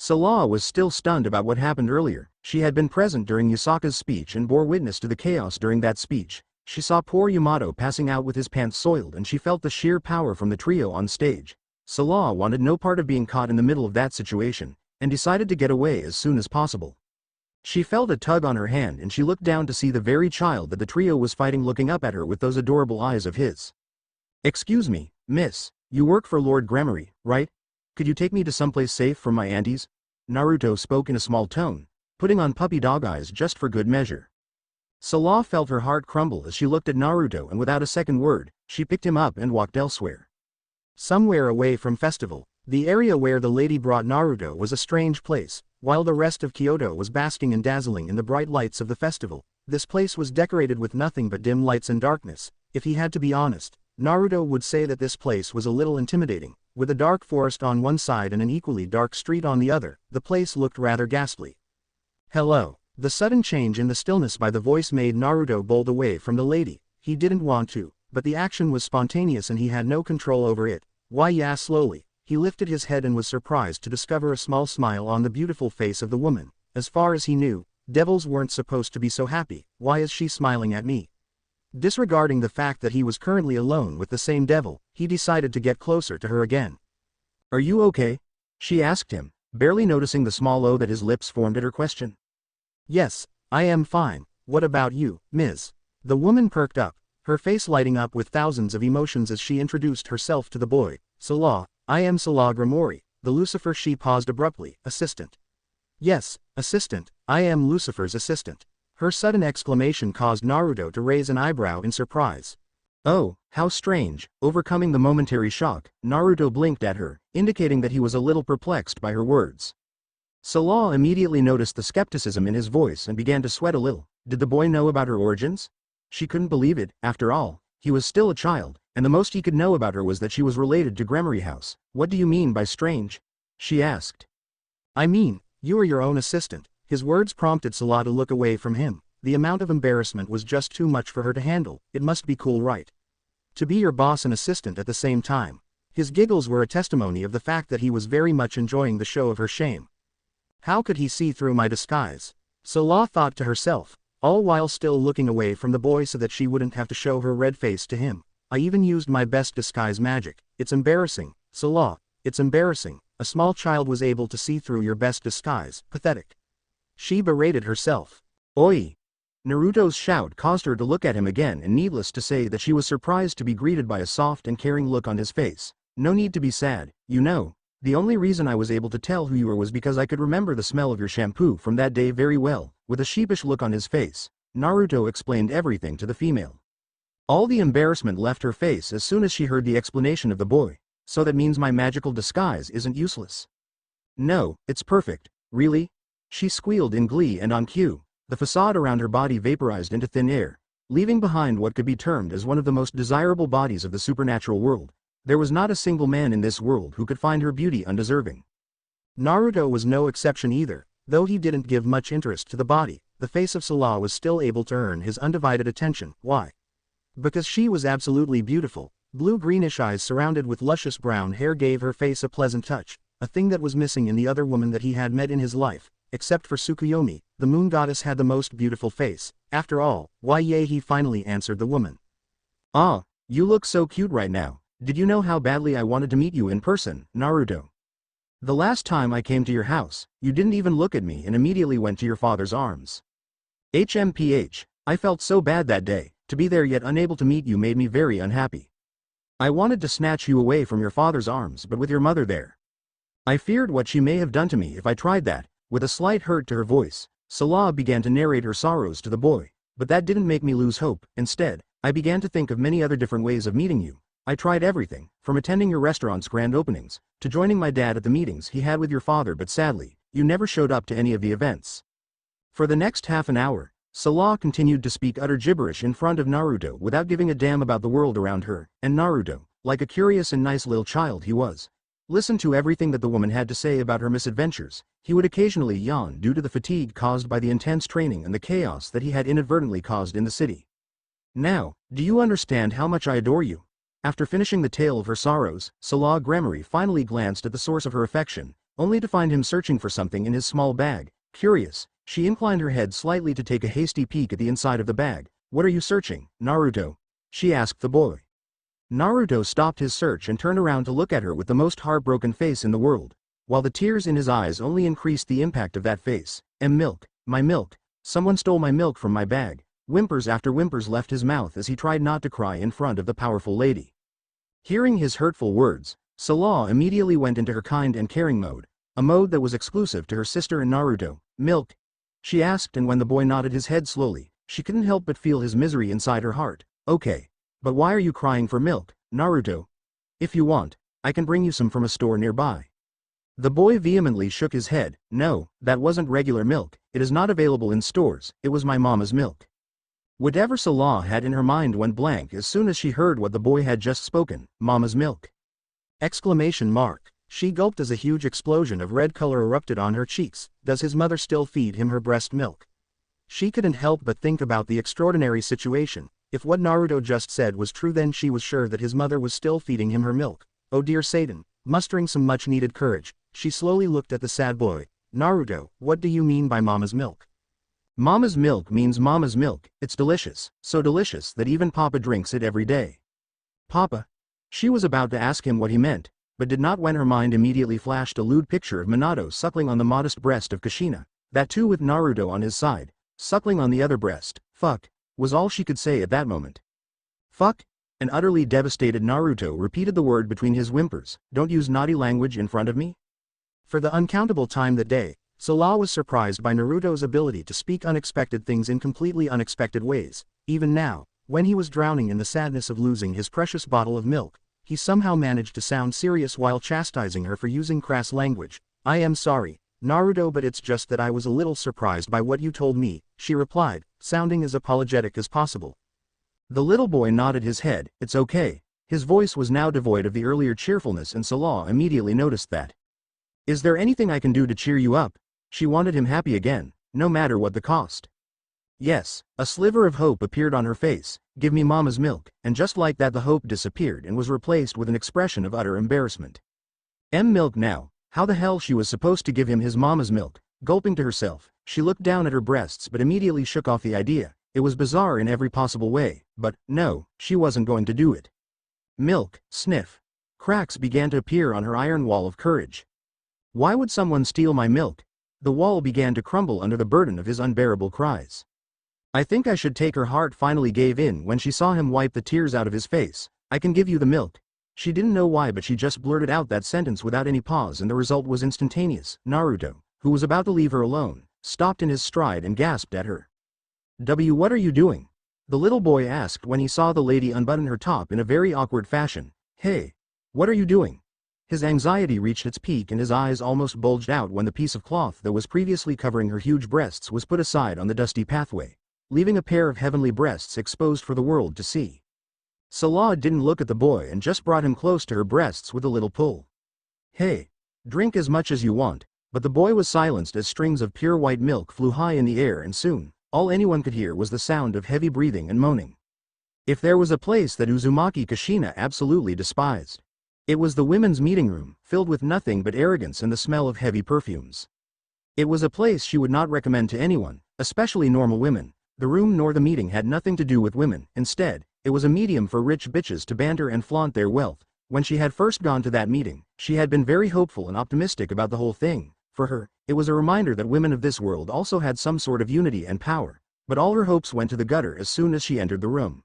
Salah was still stunned about what happened earlier. She had been present during Yasaka's speech and bore witness to the chaos during that speech. She saw poor Yamato passing out with his pants soiled and she felt the sheer power from the trio on stage. Salah wanted no part of being caught in the middle of that situation, and decided to get away as soon as possible. She felt a tug on her hand and she looked down to see the very child that the trio was fighting looking up at her with those adorable eyes of his. "Excuse me, miss, you work for Lord Gremory, right? Could you take me to someplace safe from my aunties?" Naruto spoke in a small tone, putting on puppy dog eyes just for good measure. Salah felt her heart crumble as she looked at Naruto, and without a second word, she picked him up and walked elsewhere. Somewhere away from festival, the area where the lady brought Naruto was a strange place. While the rest of Kyoto was basking and dazzling in the bright lights of the festival, this place was decorated with nothing but dim lights and darkness. If he had to be honest, Naruto would say that this place was a little intimidating. With a dark forest on one side and an equally dark street on the other, the place looked rather ghastly. "Hello." The sudden change in the stillness by the voice made Naruto bolt away from the lady. He didn't want to, but the action was spontaneous and he had no control over it. "Why?" he asked slowly. He lifted his head and was surprised to discover a small smile on the beautiful face of the woman. As far as he knew, devils weren't supposed to be so happy. "Why is she smiling at me?" Disregarding the fact that he was currently alone with the same devil, he decided to get closer to her again. "Are you okay?" she asked him, barely noticing the small O that his lips formed at her question. "Yes, I am fine. What about you, Ms.?" The woman perked up, her face lighting up with thousands of emotions as she introduced herself to the boy. "Salah, I am Salah Gremory, the Lucifer." She paused abruptly. "Assistant." "Yes, assistant, I am Lucifer's assistant." Her sudden exclamation caused Naruto to raise an eyebrow in surprise. "Oh, how strange." Overcoming the momentary shock, Naruto blinked at her, indicating that he was a little perplexed by her words. Salah immediately noticed the skepticism in his voice and began to sweat a little. Did the boy know about her origins? She couldn't believe it. After all, he was still a child, and the most he could know about her was that she was related to Gremory House. "What do you mean by strange?" she asked. "I mean, you are your own assistant." His words prompted Salah to look away from him. The amount of embarrassment was just too much for her to handle. "It must be cool, right? To be your boss and assistant at the same time." His giggles were a testimony of the fact that he was very much enjoying the show of her shame. "How could he see through my disguise?" Salah thought to herself, all while still looking away from the boy so that she wouldn't have to show her red face to him. "I even used my best disguise magic. It's embarrassing, Salah, it's embarrassing. A small child was able to see through your best disguise. Pathetic." She berated herself. "Oi!" Naruto's shout caused her to look at him again, and needless to say that she was surprised to be greeted by a soft and caring look on his face. "No need to be sad, you know. The only reason I was able to tell who you were was because I could remember the smell of your shampoo from that day very well." With a sheepish look on his face, Naruto explained everything to the female. All the embarrassment left her face as soon as she heard the explanation of the boy. "So that means my magical disguise isn't useless?" "No, it's perfect." "Really?" she squealed in glee, and on cue, the facade around her body vaporized into thin air, leaving behind what could be termed as one of the most desirable bodies of the supernatural world. There was not a single man in this world who could find her beauty undeserving. Naruto was no exception either. Though he didn't give much interest to the body, the face of Salah was still able to earn his undivided attention. Why? Because she was absolutely beautiful. Blue-greenish eyes surrounded with luscious brown hair gave her face a pleasant touch, a thing that was missing in the other woman that he had met in his life. Except for Tsukuyomi, the moon goddess had the most beautiful face. After all, why yay, he finally answered the woman. "Ah, you look so cute right now. Did you know how badly I wanted to meet you in person, Naruto? The last time I came to your house, you didn't even look at me and immediately went to your father's arms. HMPH, I felt so bad that day. To be there yet unable to meet you made me very unhappy. I wanted to snatch you away from your father's arms, but with your mother there, I feared what she may have done to me if I tried that." With a slight hurt to her voice, Salah began to narrate her sorrows to the boy. "But that didn't make me lose hope. Instead, I began to think of many other different ways of meeting you. I tried everything, from attending your restaurant's grand openings, to joining my dad at the meetings he had with your father, but sadly, you never showed up to any of the events." For the next half an hour, Salah continued to speak utter gibberish in front of Naruto without giving a damn about the world around her, and Naruto, like a curious and nice little child he was, listened to everything that the woman had to say about her misadventures. He would occasionally yawn due to the fatigue caused by the intense training and the chaos that he had inadvertently caused in the city. "Now, do you understand how much I adore you?" After finishing the tale of her sorrows, Salah Gremory finally glanced at the source of her affection, only to find him searching for something in his small bag. Curious, she inclined her head slightly to take a hasty peek at the inside of the bag. "What are you searching, Naruto?" she asked the boy. Naruto stopped his search and turned around to look at her with the most heartbroken face in the world, while the tears in his eyes only increased the impact of that face. Milk, my milk, someone stole my milk from my bag. Whimpers after whimpers left his mouth as he tried not to cry in front of the powerful lady. Hearing his hurtful words, Salah immediately went into her kind and caring mode, a mode that was exclusive to her sister and Naruto. Milk? She asked, and when the boy nodded his head slowly, she couldn't help but feel his misery inside her heart. Okay. But why are you crying for milk, Naruto? If you want, I can bring you some from a store nearby. The boy vehemently shook his head. No, that wasn't regular milk, it is not available in stores, it was my mama's milk. Whatever Salah had in her mind went blank as soon as she heard what the boy had just spoken. Mama's milk. Exclamation mark. She gulped as a huge explosion of red color erupted on her cheeks. Does his mother still feed him her breast milk? She couldn't help but think about the extraordinary situation. If what Naruto just said was true, then she was sure that his mother was still feeding him her milk. Oh dear Satan. Mustering some much-needed courage, she slowly looked at the sad boy. Naruto, what do you mean by mama's milk? Mama's milk means mama's milk. It's delicious, so delicious that even Papa drinks it every day. Papa? She was about to ask him what he meant, but did not when her mind immediately flashed a lewd picture of Minato suckling on the modest breast of Kushina, that too with Naruto on his side, suckling on the other breast. Fuck, was all she could say at that moment. Fuck? An utterly devastated Naruto repeated the word between his whimpers. Don't use naughty language in front of me? For the uncountable time that day, Salah was surprised by Naruto's ability to speak unexpected things in completely unexpected ways. Even now, when he was drowning in the sadness of losing his precious bottle of milk, he somehow managed to sound serious while chastising her for using crass language. I am sorry, Naruto, but it's just that I was a little surprised by what you told me, she replied, sounding as apologetic as possible. The little boy nodded his head. It's okay. His voice was now devoid of the earlier cheerfulness, and Salah immediately noticed that. Is there anything I can do to cheer you up? She wanted him happy again, no matter what the cost. Yes, a sliver of hope appeared on her face. Give me mama's milk, and just like that the hope disappeared and was replaced with an expression of utter embarrassment. Milk now, how the hell she was supposed to give him his mama's milk? Gulping to herself, she looked down at her breasts but immediately shook off the idea. It was bizarre in every possible way, but, no, she wasn't going to do it. Milk, sniff. Cracks began to appear on her iron wall of courage. Why would someone steal my milk? The wall began to crumble under the burden of his unbearable cries. I think I should take. Her heart finally gave in when she saw him wipe the tears out of his face. I can give you the milk. She didn't know why, but she just blurted out that sentence without any pause, and the result was instantaneous. Naruto, who was about to leave her alone, stopped in his stride and gasped at her. What are you doing? The little boy asked when he saw the lady unbutton her top in a very awkward fashion. Hey, what are you doing? His anxiety reached its peak and his eyes almost bulged out when the piece of cloth that was previously covering her huge breasts was put aside on the dusty pathway, leaving a pair of heavenly breasts exposed for the world to see. Salah didn't look at the boy and just brought him close to her breasts with a little pull. Hey, drink as much as you want, but the boy was silenced as strings of pure white milk flew high in the air, and soon, all anyone could hear was the sound of heavy breathing and moaning. If there was a place that Uzumaki Kushina absolutely despised, it was the women's meeting room, filled with nothing but arrogance and the smell of heavy perfumes. It was a place she would not recommend to anyone, especially normal women. The room nor the meeting had nothing to do with women. Instead, it was a medium for rich bitches to banter and flaunt their wealth. When she had first gone to that meeting, she had been very hopeful and optimistic about the whole thing. For her, it was a reminder that women of this world also had some sort of unity and power, but all her hopes went to the gutter as soon as she entered the room.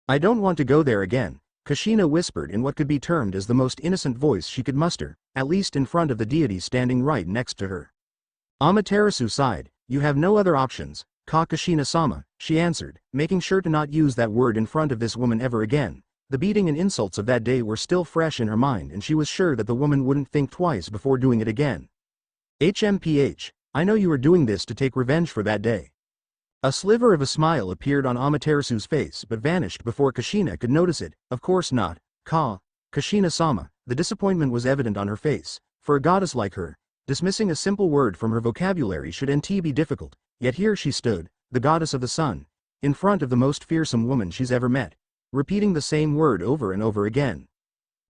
I don't want to go there again, Kushina whispered in what could be termed as the most innocent voice she could muster, at least in front of the deity standing right next to her. Amaterasu sighed. You have no other options, Kushina-sama, she answered, making sure to not use that word in front of this woman ever again. The beating and insults of that day were still fresh in her mind, and she was sure that the woman wouldn't think twice before doing it again. HMPH, I know you are doing this to take revenge for that day. A sliver of a smile appeared on Amaterasu's face but vanished before Kushina could notice it. Of course not, Kushina-sama. The disappointment was evident on her face. For a goddess like her, dismissing a simple word from her vocabulary should be difficult, yet here she stood, the goddess of the sun, in front of the most fearsome woman she's ever met, repeating the same word over and over again.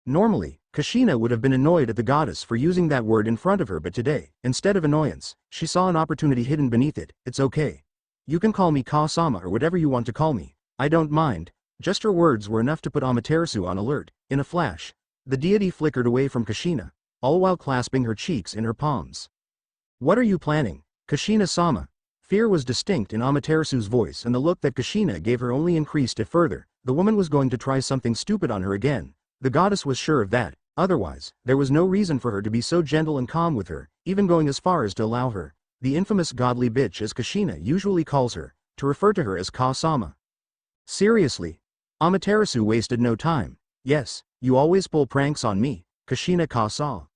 Normally, Kushina would have been annoyed at the goddess for using that word in front of her, but today, instead of annoyance, she saw an opportunity hidden beneath it. It's okay. You can call me Ka-sama or whatever you want to call me. I don't mind. Just her words were enough to put Amaterasu on alert. In a flash, the deity flickered away from Kushina, all while clasping her cheeks in her palms. What are you planning, Kushina-sama? Fear was distinct in Amaterasu's voice, and the look that Kushina gave her only increased it further. The woman was going to try something stupid on her again. The goddess was sure of that. Otherwise, there was no reason for her to be so gentle and calm with her, even going as far as to allow her, the infamous godly bitch as Kushina usually calls her, to refer to her as Ka-sama. Seriously? Amaterasu wasted no time. Yes, you always pull pranks on me, Kushina Ka-sa.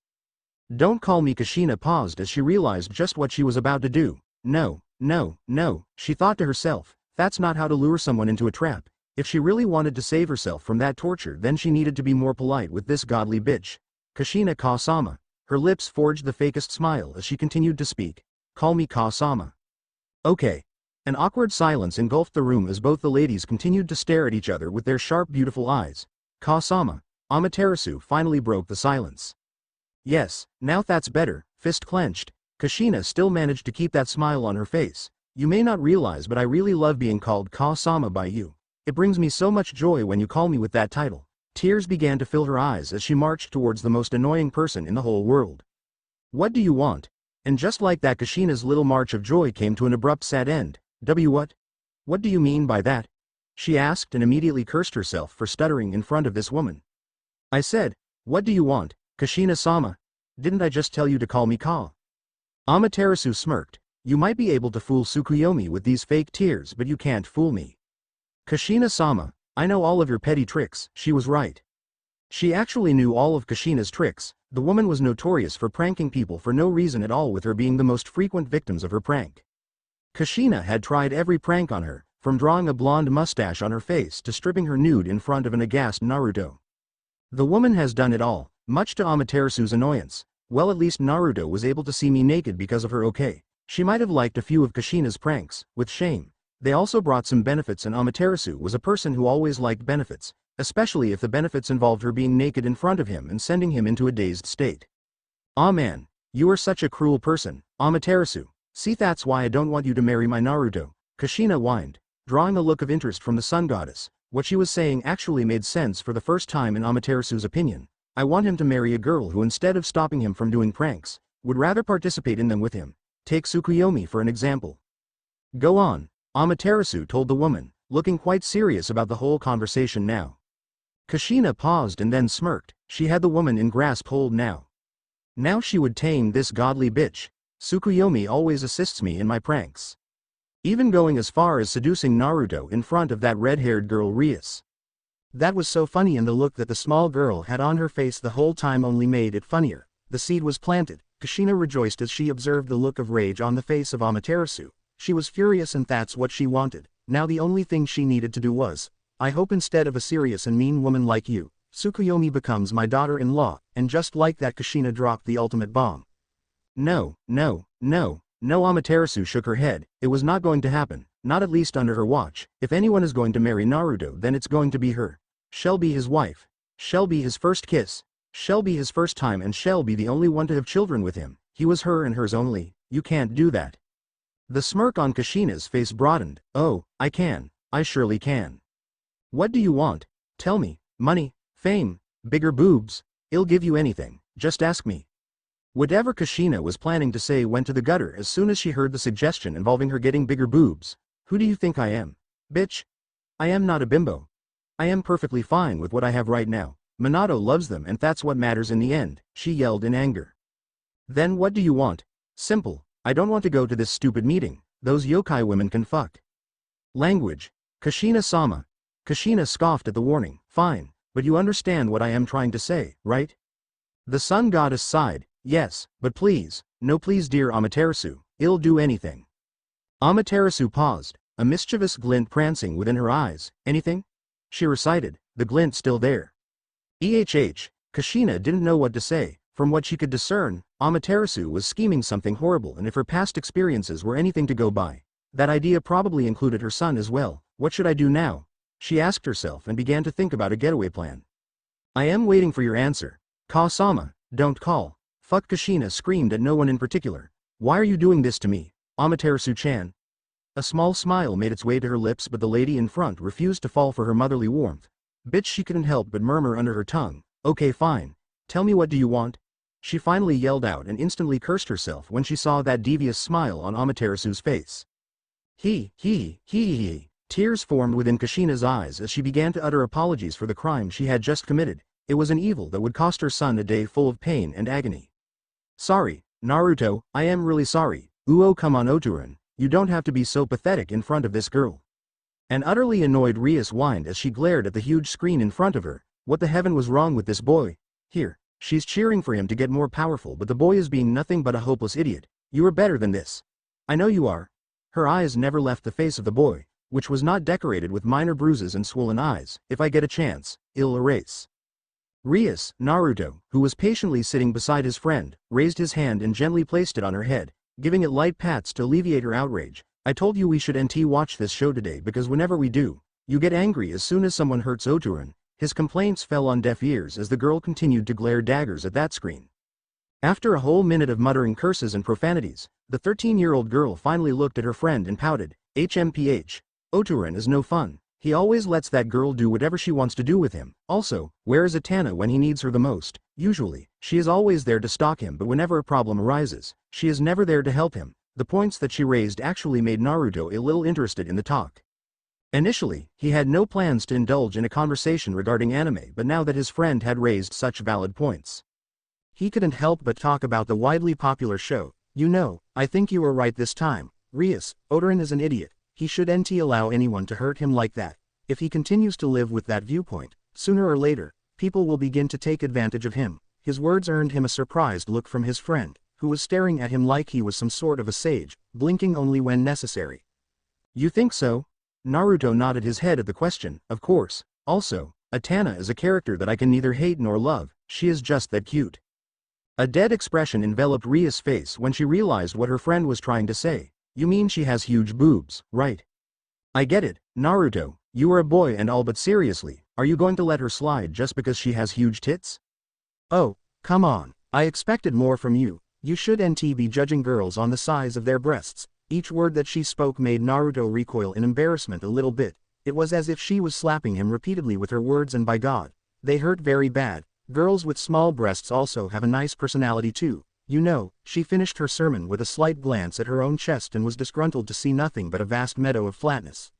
Don't call me. Kushina paused as she realized just what she was about to do. No, no, no, she thought to herself, that's not how to lure someone into a trap. If she really wanted to save herself from that torture, then she needed to be more polite with this godly bitch. Kushina Ka-sama. Her lips forged the fakest smile as she continued to speak. Call me Ka-sama. Okay. An awkward silence engulfed the room as both the ladies continued to stare at each other with their sharp, beautiful eyes. Ka-sama. Amaterasu finally broke the silence. Yes, now that's better, fist clenched. Kushina still managed to keep that smile on her face. You may not realize, but I really love being called Ka-sama by you. It brings me so much joy when you call me with that title. Tears began to fill her eyes as she marched towards the most annoying person in the whole world. What do you want? And just like that, Kushina's little march of joy came to an abrupt sad end. What? What do you mean by that? She asked and immediately cursed herself for stuttering in front of this woman. I said, what do you want, Kushina-sama? Didn't I just tell you to call me Ka? Amaterasu smirked. You might be able to fool Tsukuyomi with these fake tears, but you can't fool me. Kushina-sama, I know all of your petty tricks. She was right. She actually knew all of Kushina's tricks. The woman was notorious for pranking people for no reason at all, with her being the most frequent victims of her prank. Kushina had tried every prank on her, from drawing a blonde mustache on her face to stripping her nude in front of an aghast Naruto. The woman has done it all, much to Amaterasu's annoyance. Well, at least Naruto was able to see me naked because of her. Okay. She might have liked a few of Kushina's pranks, with shame. They also brought some benefits, and Amaterasu was a person who always liked benefits, especially if the benefits involved her being naked in front of him and sending him into a dazed state. Aw man, you are such a cruel person, Amaterasu. See, that's why I don't want you to marry my Naruto, Kushina whined, drawing a look of interest from the sun goddess. What she was saying actually made sense for the first time in Amaterasu's opinion. I want him to marry a girl who, instead of stopping him from doing pranks, would rather participate in them with him. Take Tsukuyomi for an example. Go on, Amaterasu told the woman, looking quite serious about the whole conversation now. Kushina paused and then smirked. She had the woman in grasp hold now. Now she would tame this godly bitch. Tsukuyomi always assists me in my pranks, even going as far as seducing Naruto in front of that red-haired girl Rias. That was so funny, and the look that the small girl had on her face the whole time only made it funnier. The seed was planted. Kushina rejoiced as she observed the look of rage on the face of Amaterasu. She was furious, and that's what she wanted. Now the only thing she needed to do was, I hope instead of a serious and mean woman like you, Tsukuyomi becomes my daughter-in-law. And just like that, Kushina dropped the ultimate bomb. No, no, no, no. Amaterasu shook her head. It was not going to happen, not at least under her watch. If anyone is going to marry Naruto, then it's going to be her. She'll be his wife. She'll be his first kiss. She'll be his first time, and she'll be the only one to have children with him. He was her and hers only. You can't do that. The smirk on Kushina's face broadened. Oh, I can. I surely can. What do you want? Tell me. Money? Fame? Bigger boobs? I'll give you anything. Just ask me. Whatever Kushina was planning to say went to the gutter as soon as she heard the suggestion involving her getting bigger boobs. Who do you think I am? Bitch. I am not a bimbo. I am perfectly fine with what I have right now. Minato loves them, and that's what matters in the end, she yelled in anger. Then what do you want? Simple. I don't want to go to this stupid meeting. Those yokai women can fuck. Language. Kushina-sama. Kushina scoffed at the warning. Fine, but you understand what I am trying to say, right? The sun goddess sighed. Yes, but please, no please dear Amaterasu, I'll do anything. Amaterasu paused, a mischievous glint prancing within her eyes. Anything? She recited, the glint still there. Kushina didn't know what to say. From what she could discern, Amaterasu was scheming something horrible, and if her past experiences were anything to go by, that idea probably included her son as well. What should I do now? She asked herself and began to think about a getaway plan. I am waiting for your answer. Ka-sama, don't call. Fuck. Kushina screamed at no one in particular. Why are you doing this to me, Amaterasu-chan? A small smile made its way to her lips, but the lady in front refused to fall for her motherly warmth. Bitch, she couldn't help but murmur under her tongue. Okay, fine. Tell me, what do you want? She finally yelled out and instantly cursed herself when she saw that devious smile on Amaterasu's face. He. Tears formed within Kushina's eyes as she began to utter apologies for the crime she had just committed. It was an evil that would cost her son a day full of pain and agony. Sorry, Naruto, I am really sorry. Uo, come on, Oturan, you don't have to be so pathetic in front of this girl. An utterly annoyed Rias whined as she glared at the huge screen in front of her. What the heaven was wrong with this boy? Here, she's cheering for him to get more powerful, but the boy is being nothing but a hopeless idiot. You are better than this. I know you are. Her eyes never left the face of the boy, which was not decorated with minor bruises and swollen eyes. If I get a chance, I'll erase. Rias, Naruto, who was patiently sitting beside his friend, raised his hand and gently placed it on her head, giving it light pats to alleviate her outrage. I told you we should watch this show today because whenever we do, you get angry as soon as someone hurts Oturan. His complaints fell on deaf ears as the girl continued to glare daggers at that screen. After a whole minute of muttering curses and profanities, the 13-year-old girl finally looked at her friend and pouted. HMPH. Oturan is no fun. He always lets that girl do whatever she wants to do with him. Also, where is Atana when he needs her the most? Usually, she is always there to stalk him, but whenever a problem arises, she is never there to help him. The points that she raised actually made Naruto a little interested in the talk. Initially, he had no plans to indulge in a conversation regarding anime, but now that his friend had raised such valid points, he couldn't help but talk about the widely popular show. You know, I think you were right this time. Rias, Oturan is an idiot. He shouldn't allow anyone to hurt him like that. If he continues to live with that viewpoint, sooner or later, people will begin to take advantage of him. His words earned him a surprised look from his friend, who was staring at him like he was some sort of a sage, blinking only when necessary. You think so? Naruto nodded his head at the question. Of course. Also, Atana is a character that I can neither hate nor love. She is just that cute. A dead expression enveloped Ria's face when she realized what her friend was trying to say. You mean she has huge boobs, right? I get it, Naruto, you are a boy and all, but seriously, are you going to let her slide just because she has huge tits? Oh, come on, I expected more from you. You shouldn't be judging girls on the size of their breasts. Each word that she spoke made Naruto recoil in embarrassment a little bit. It was as if she was slapping him repeatedly with her words, and by God, they hurt very bad. Girls with small breasts also have a nice personality too. You know, she finished her sermon with a slight glance at her own chest and was disgruntled to see nothing but a vast meadow of flatness.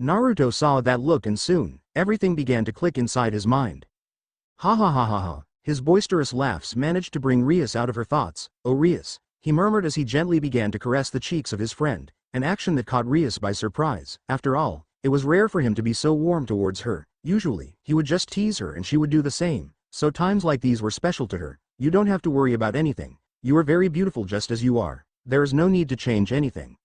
Naruto saw that look and soon, everything began to click inside his mind. Ha ha ha ha ha. His boisterous laughs managed to bring Rias out of her thoughts. Oh Rias, he murmured as he gently began to caress the cheeks of his friend, an action that caught Rias by surprise. After all, it was rare for him to be so warm towards her. Usually, he would just tease her and she would do the same. So times like these were special to her. You don't have to worry about anything. You are very beautiful just as you are. There is no need to change anything.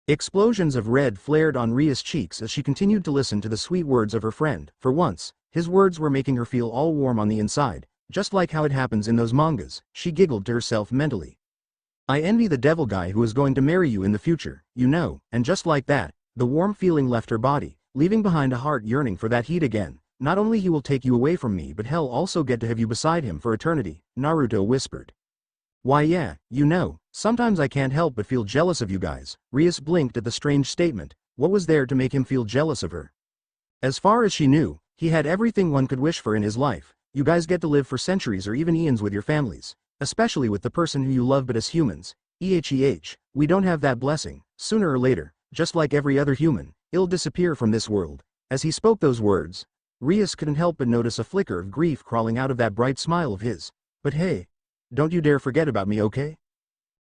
Explosions of red flared on Ria's cheeks as she continued to listen to the sweet words of her friend. For once, his words were making her feel all warm on the inside, just like how it happens in those mangas. She giggled to herself mentally. I envy the devil guy who is going to marry you in the future, you know. And just like that, the warm feeling left her body, leaving behind a heart yearning for that heat again. Not only he will take you away from me, but hell also get to have you beside him for eternity, Naruto whispered. Why yeah, you know, sometimes I can't help but feel jealous of you guys. Rias blinked at the strange statement. What was there to make him feel jealous of her? As far as she knew, he had everything one could wish for in his life. You guys get to live for centuries or even eons with your families, especially with the person who you love, but as humans, we don't have that blessing. Sooner or later, just like every other human, it'll disappear from this world. As he spoke those words, Rias couldn't help but notice a flicker of grief crawling out of that bright smile of his. But hey, don't you dare forget about me, okay?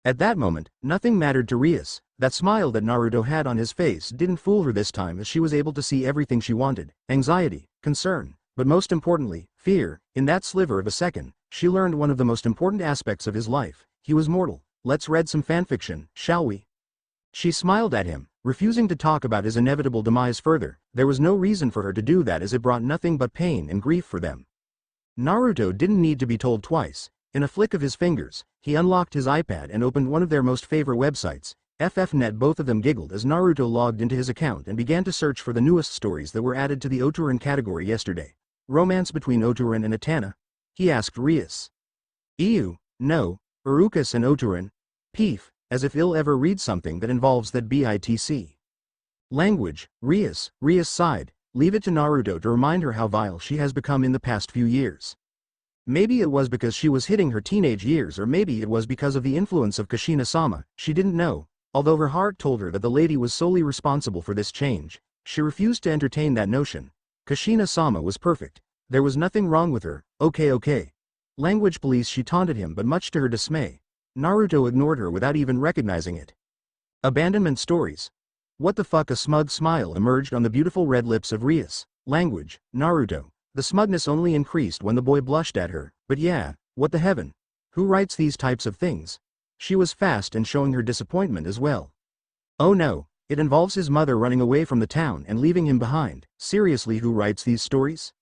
At that moment, nothing mattered to Rias. That smile that Naruto had on his face didn't fool her this time, as she was able to see everything she wanted. Anxiety, concern, but most importantly, fear. In that sliver of a second, she learned one of the most important aspects of his life. He was mortal. Let's read some fanfiction, shall we? She smiled at him, refusing to talk about his inevitable demise further. There was no reason for her to do that, as it brought nothing but pain and grief for them. Naruto didn't need to be told twice. In a flick of his fingers, he unlocked his iPad and opened one of their most favorite websites, FFnet. Both of them giggled as Naruto logged into his account and began to search for the newest stories that were added to the Oturan category yesterday. Romance between Oturan and Atana? He asked Rias. Ew, no, Urukas and Oturan? Peef, as if he'll ever read something that involves that bitch. Language, Rias sighed. Leave it to Naruto to remind her how vile she has become in the past few years. Maybe it was because she was hitting her teenage years, or maybe it was because of the influence of Kushina-sama, she didn't know. Although her heart told her that the lady was solely responsible for this change, she refused to entertain that notion. Kushina-sama was perfect. There was nothing wrong with her. Okay. Language police, she taunted him, but much to her dismay, Naruto ignored her without even recognizing it. Abandonment stories. What the fuck? A smug smile emerged on the beautiful red lips of Rias. Language, Naruto. The smugness only increased when the boy blushed at her. But yeah, what the heaven? Who writes these types of things? She was fast and showing her disappointment as well. Oh no, it involves his mother running away from the town and leaving him behind. Seriously, who writes these stories?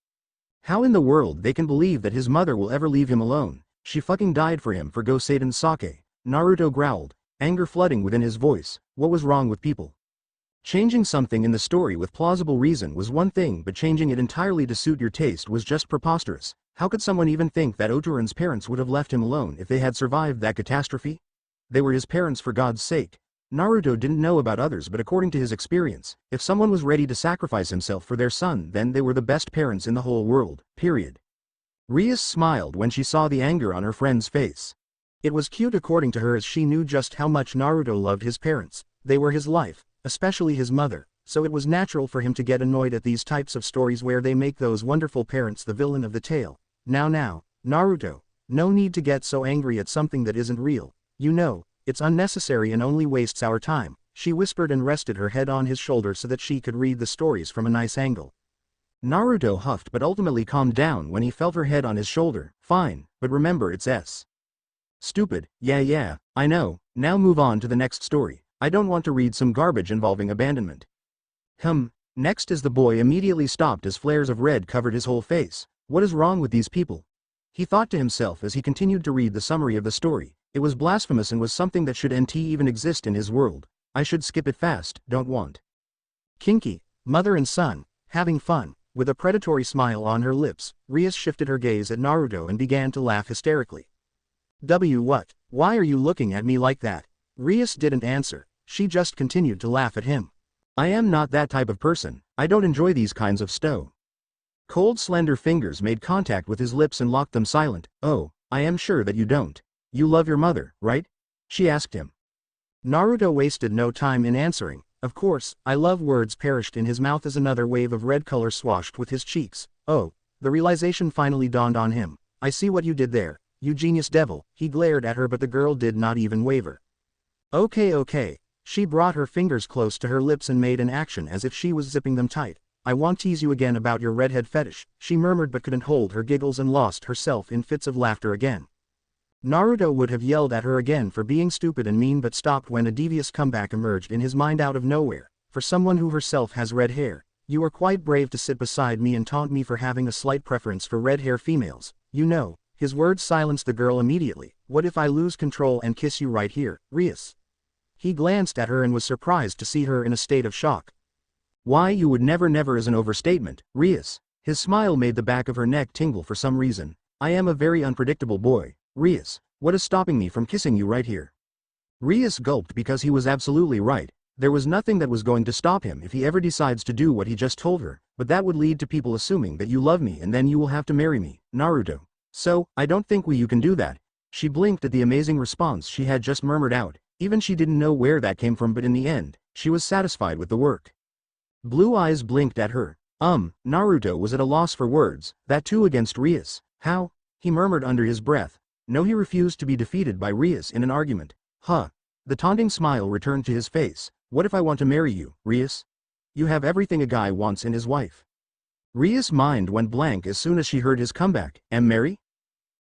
How in the world they can believe that his mother will ever leave him alone? She fucking died for him for Go Seiden's sake. Naruto growled, anger flooding within his voice. What was wrong with people? Changing something in the story with plausible reason was one thing, but changing it entirely to suit your taste was just preposterous. How could someone even think that Otoran's parents would have left him alone if they had survived that catastrophe? They were his parents, for God's sake. Naruto didn't know about others, but according to his experience, if someone was ready to sacrifice himself for their son, then they were the best parents in the whole world, period. Rias smiled when she saw the anger on her friend's face. It was cute according to her, as she knew just how much Naruto loved his parents. They were his life, especially his mother, so it was natural for him to get annoyed at these types of stories where they make those wonderful parents the villain of the tale. Now, Naruto, no need to get so angry at something that isn't real. You know, it's unnecessary and only wastes our time, she whispered and rested her head on his shoulder so that she could read the stories from a nice angle. Naruto huffed but ultimately calmed down when he felt her head on his shoulder. Fine, but remember it's S. Stupid. Yeah, I know. Now move on to the next story. I don't want to read some garbage involving abandonment. Next is the boy immediately stopped as flares of red covered his whole face. What is wrong with these people? He thought to himself as he continued to read the summary of the story. It was blasphemous and was something that should NT even exist in his world. I should skip it fast, don't want. Kinky, mother and son, having fun. With a predatory smile on her lips, Rias shifted her gaze at Naruto and began to laugh hysterically. What? Why are you looking at me like that? Rias didn't answer. She just continued to laugh at him. I am not that type of person. I don't enjoy these kinds of stow. Cold slender fingers made contact with his lips and locked them silent. Oh, I am sure that you don't. You love your mother, right? She asked him. Naruto wasted no time in answering. Of course, I love. Words perished in his mouth as another wave of red color swashed with his cheeks. Oh, the realization finally dawned on him. I see what you did there, you genius devil. He glared at her, but the girl did not even waver. Okay. She brought her fingers close to her lips and made an action as if she was zipping them tight. I won't tease you again about your redhead fetish, she murmured, but couldn't hold her giggles and lost herself in fits of laughter again. Naruto would have yelled at her again for being stupid and mean, but stopped when a devious comeback emerged in his mind out of nowhere. For someone who herself has red hair, you are quite brave to sit beside me and taunt me for having a slight preference for red hair females. You know, his words silenced the girl immediately. What if I lose control and kiss you right here, Rias? He glanced at her and was surprised to see her in a state of shock. Why, you would never is an overstatement, Rias. His smile made the back of her neck tingle for some reason. I am a very unpredictable boy, Rias. What is stopping me from kissing you right here? Rias gulped because he was absolutely right. There was nothing that was going to stop him if he ever decides to do what he just told her, but that would lead to people assuming that you love me and then you will have to marry me, Naruto. So, I don't think you can do that. She blinked at the amazing response she had just murmured out. Even she didn't know where that came from, but in the end, she was satisfied with the work. Blue eyes blinked at her. Naruto was at a loss for words, that too against Rias. How? He murmured under his breath. No, he refused to be defeated by Rias in an argument. The taunting smile returned to his face. What if I want to marry you, Rias? You have everything a guy wants in his wife. Rias' mind went blank as soon as she heard his comeback. Am Mary?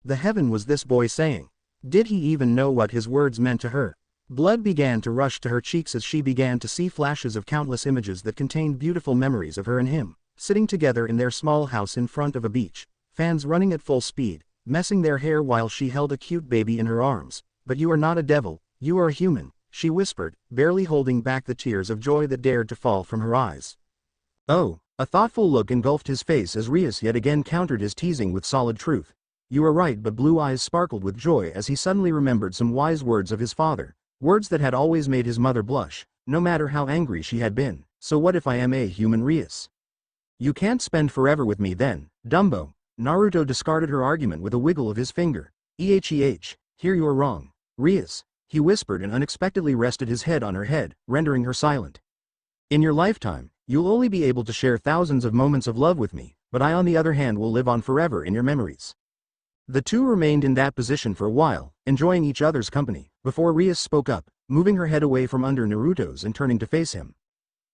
The heaven was this boy saying? Did he even know what his words meant to her? Blood began to rush to her cheeks as she began to see flashes of countless images that contained beautiful memories of her and him, sitting together in their small house in front of a beach, fans running at full speed, messing their hair while she held a cute baby in her arms. But you are not a devil, you are a human, she whispered, barely holding back the tears of joy that dared to fall from her eyes. Oh, a thoughtful look engulfed his face as Rias yet again countered his teasing with solid truth. You are right, but blue eyes sparkled with joy as he suddenly remembered some wise words of his father. Words that had always made his mother blush, no matter how angry she had been. So what if I am a human Rias? You can't spend forever with me then, Dumbo. Naruto discarded her argument with a wiggle of his finger. Here you are wrong. Rias, he whispered and unexpectedly rested his head on her head, rendering her silent. In your lifetime, you'll only be able to share thousands of moments of love with me, but I on the other hand will live on forever in your memories. The two remained in that position for a while, enjoying each other's company, before Rias spoke up, moving her head away from under Naruto's and turning to face him.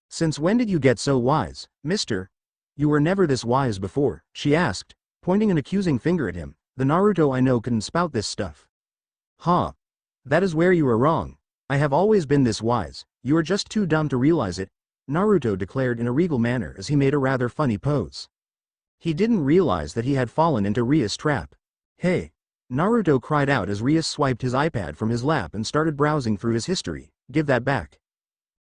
Since when did you get so wise, mister? You were never this wise before, she asked, pointing an accusing finger at him. The Naruto I know couldn't spout this stuff. Huh. That is where you are wrong. I have always been this wise, you are just too dumb to realize it, Naruto declared in a regal manner as he made a rather funny pose. He didn't realize that he had fallen into Rias' trap. Hey! Naruto cried out as Rias swiped his iPad from his lap and started browsing through his history. Give that back.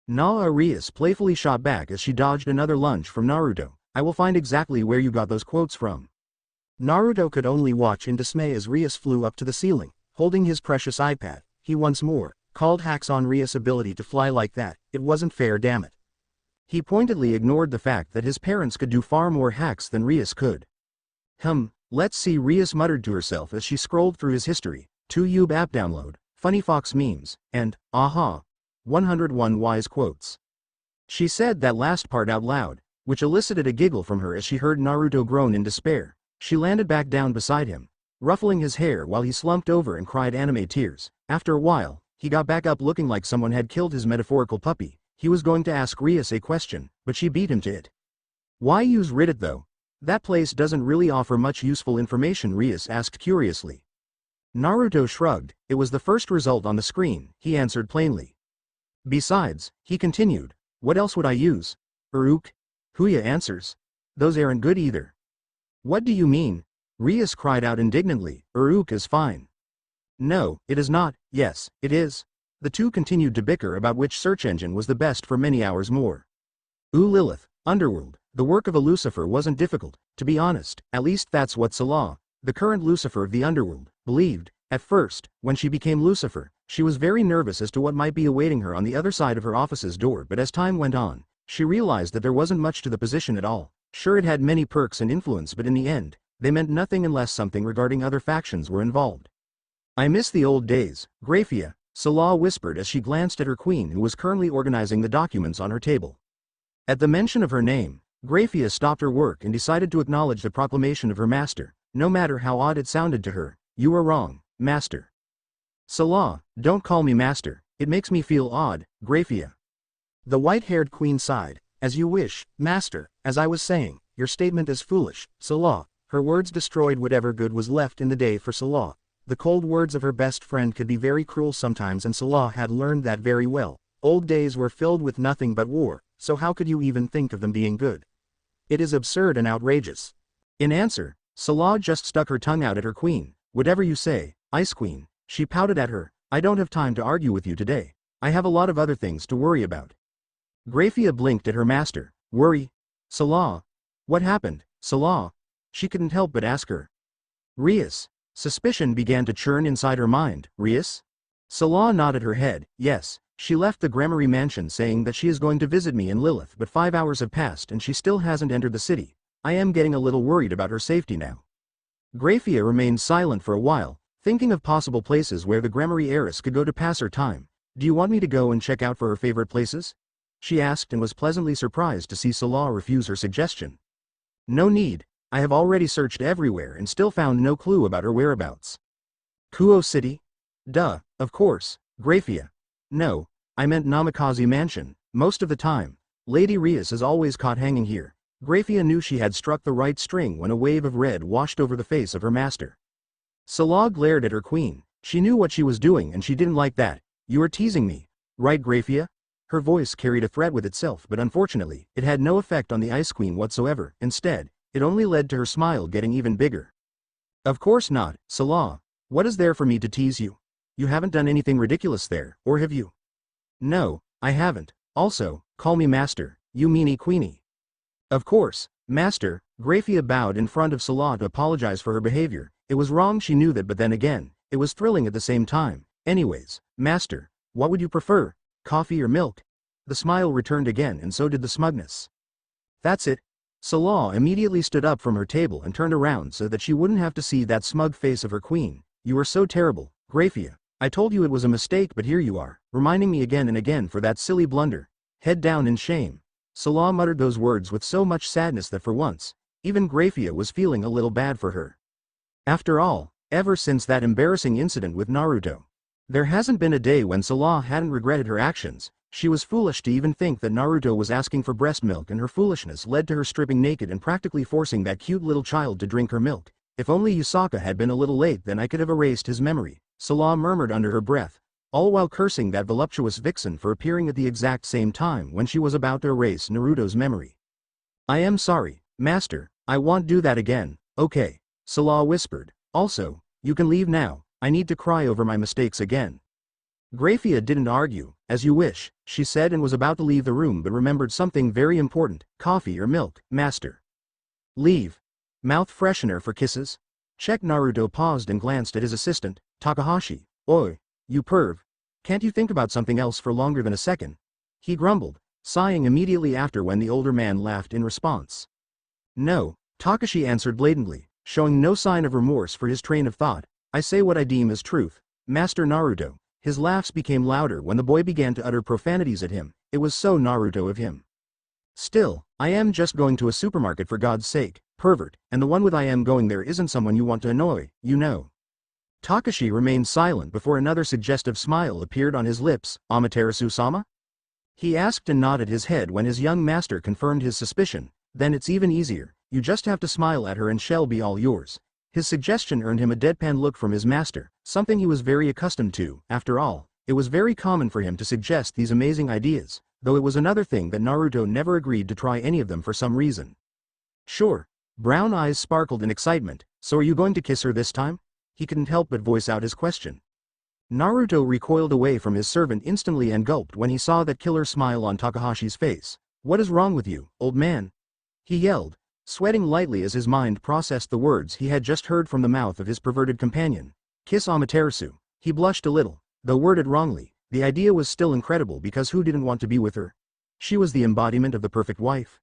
Nah, Rias playfully shot back as she dodged another lunge from Naruto. I will find exactly where you got those quotes from. Naruto could only watch in dismay as Rias flew up to the ceiling, holding his precious iPad. He once more called hacks on Rias' ability to fly like that. It wasn't fair, damn it. He pointedly ignored the fact that his parents could do far more hacks than Rias could. Let's see, Rias muttered to herself as she scrolled through his history. 2 YouTube app download, funny fox memes, and, 101 wise quotes. She said that last part out loud, which elicited a giggle from her as she heard Naruto groan in despair. She landed back down beside him, ruffling his hair while he slumped over and cried anime tears. After a while, he got back up looking like someone had killed his metaphorical puppy. He was going to ask Rias a question, but she beat him to it. Why use Reddit though? That place doesn't really offer much useful information, Rias asked curiously. Naruto shrugged. It was the first result on the screen, he answered plainly. Besides, he continued, what else would I use? Huya answers. Those aren't good either. What do you mean? Rias cried out indignantly. Is fine. No, it is not. Yes, it is. The two continued to bicker about which search engine was the best for many hours more. Lilith, Underworld. The work of a Lucifer wasn't difficult, to be honest, at least that's what Salah, the current Lucifer of the Underworld, believed. At first, when she became Lucifer, she was very nervous as to what might be awaiting her on the other side of her office's door, but as time went on, she realized that there wasn't much to the position at all. Sure, it had many perks and influence, but in the end, they meant nothing unless something regarding other factions were involved. I miss the old days, Graphia, Salah whispered as she glanced at her queen who was currently organizing the documents on her table. At the mention of her name, Graphia stopped her work and decided to acknowledge the proclamation of her master, no matter how odd it sounded to her. You are wrong, master. Salah, don't call me master, it makes me feel odd, Graphia. The white-haired queen sighed. As you wish, master. As I was saying, your statement is foolish, Salah. Her words destroyed whatever good was left in the day for Salah. The cold words of her best friend could be very cruel sometimes, and Salah had learned that very well. Old days were filled with nothing but war, so how could you even think of them being good? It is absurd and outrageous. In answer, Salah just stuck her tongue out at her queen. Whatever you say, Ice Queen. She pouted at her. I don't have time to argue with you today. I have a lot of other things to worry about. Graphia blinked at her master. Worry? Salah? What happened, Salah? She couldn't help but ask her. Rias. Suspicion began to churn inside her mind. Rias? Salah nodded her head. Yes. She left the Gremory mansion saying that she is going to visit me in Lilith, but 5 hours have passed and she still hasn't entered the city. I am getting a little worried about her safety now. Graphia remained silent for a while, thinking of possible places where the Gremory heiress could go to pass her time. Do you want me to go and check out for her favorite places? She asked and was pleasantly surprised to see Salah refuse her suggestion. No need. I have already searched everywhere and still found no clue about her whereabouts. Kuo City? Duh, of course, Graphia. No, I meant Namazi mansion. Most of the time, Lady Rias is always caught hanging here. Graphia knew she had struck the right string when a wave of red washed over the face of her master. Salah glared at her queen. She knew what she was doing and she didn't like that. You are teasing me, right, Graphia? Her voice carried a threat with itself, but unfortunately, it had no effect on the Ice Queen whatsoever. Instead, it only led to her smile getting even bigger. Of course not, Salah. What is there for me to tease you? You haven't done anything ridiculous there, or have you? No, I haven't. Also, call me master, you meanie queenie. Of course, master. Graphia bowed in front of Salah to apologize for her behavior. It was wrong, she knew that, but then again, it was thrilling at the same time. Anyways, master, what would you prefer? Coffee or milk? The smile returned again and so did the smugness. That's it. Salah immediately stood up from her table and turned around so that she wouldn't have to see that smug face of her queen. You were so terrible, Grafia. I told you it was a mistake, but here you are, reminding me again and again for that silly blunder. Head down in shame. Salah muttered those words with so much sadness that for once, even Grafia was feeling a little bad for her. After all, ever since that embarrassing incident with Naruto, there hasn't been a day when Salah hadn't regretted her actions. She was foolish to even think that Naruto was asking for breast milk, and her foolishness led to her stripping naked and practically forcing that cute little child to drink her milk. If only Yasaka had been a little late, then I could have erased his memory, Salah murmured under her breath, all while cursing that voluptuous vixen for appearing at the exact same time when she was about to erase Naruto's memory. I am sorry, master, I won't do that again. Okay, Salah whispered. Also, you can leave now, I need to cry over my mistakes again. Grafia didn't argue. As you wish, she said, and was about to leave the room but remembered something very important. Coffee or milk, master? Leave. Mouth freshener for kisses? Check. Naruto paused and glanced at his assistant, Takahashi. Oi, you perv. Can't you think about something else for longer than a second? He grumbled, sighing immediately after when the older man laughed in response. No, Takashi answered blatantly, showing no sign of remorse for his train of thought. I say what I deem as truth, Master Naruto. His laughs became louder when the boy began to utter profanities at him. It was so Naruto of him. Still, I am just going to a supermarket, for God's sake, pervert, and the one with I am going there isn't someone you want to annoy, you know. Takashi remained silent before another suggestive smile appeared on his lips. Amaterasu-sama? He asked and nodded his head when his young master confirmed his suspicion. Then it's even easier, you just have to smile at her and she'll be all yours. His suggestion earned him a deadpan look from his master, something he was very accustomed to. After all, it was very common for him to suggest these amazing ideas, though it was another thing that Naruto never agreed to try any of them for some reason. Sure. Brown eyes sparkled in excitement. So are you going to kiss her this time? He couldn't help but voice out his question. Naruto recoiled away from his servant instantly and gulped when he saw that killer smile on Takahashi's face. What is wrong with you, old man? He yelled, sweating lightly as his mind processed the words he had just heard from the mouth of his perverted companion. Kiss Amaterasu. He blushed a little, though worded wrongly. The idea was still incredible because who didn't want to be with her? She was the embodiment of the perfect wife.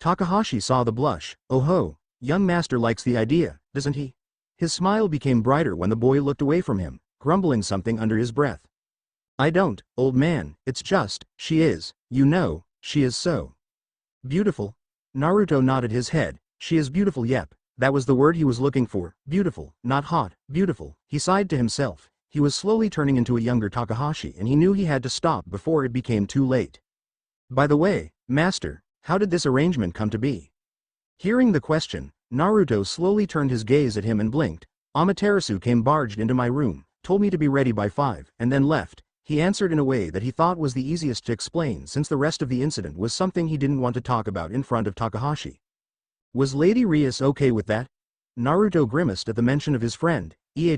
Takahashi saw the blush. Oh ho, young master likes the idea, doesn't he? His smile became brighter when the boy looked away from him, grumbling something under his breath. I don't, old man, it's just, she is, you know, she is so beautiful. Naruto nodded his head. She is beautiful, yep, that was the word he was looking for. Beautiful, not hot, beautiful. He sighed to himself. He was slowly turning into a younger Takahashi and he knew he had to stop before it became too late. By the way, master, how did this arrangement come to be? Hearing the question, Naruto slowly turned his gaze at him and blinked. Amaterasu came barged into my room, told me to be ready by 5, and then left. He answered in a way that he thought was the easiest to explain since the rest of the incident was something he didn't want to talk about in front of Takahashi. Was Lady Rias okay with that? Naruto grimaced at the mention of his friend. He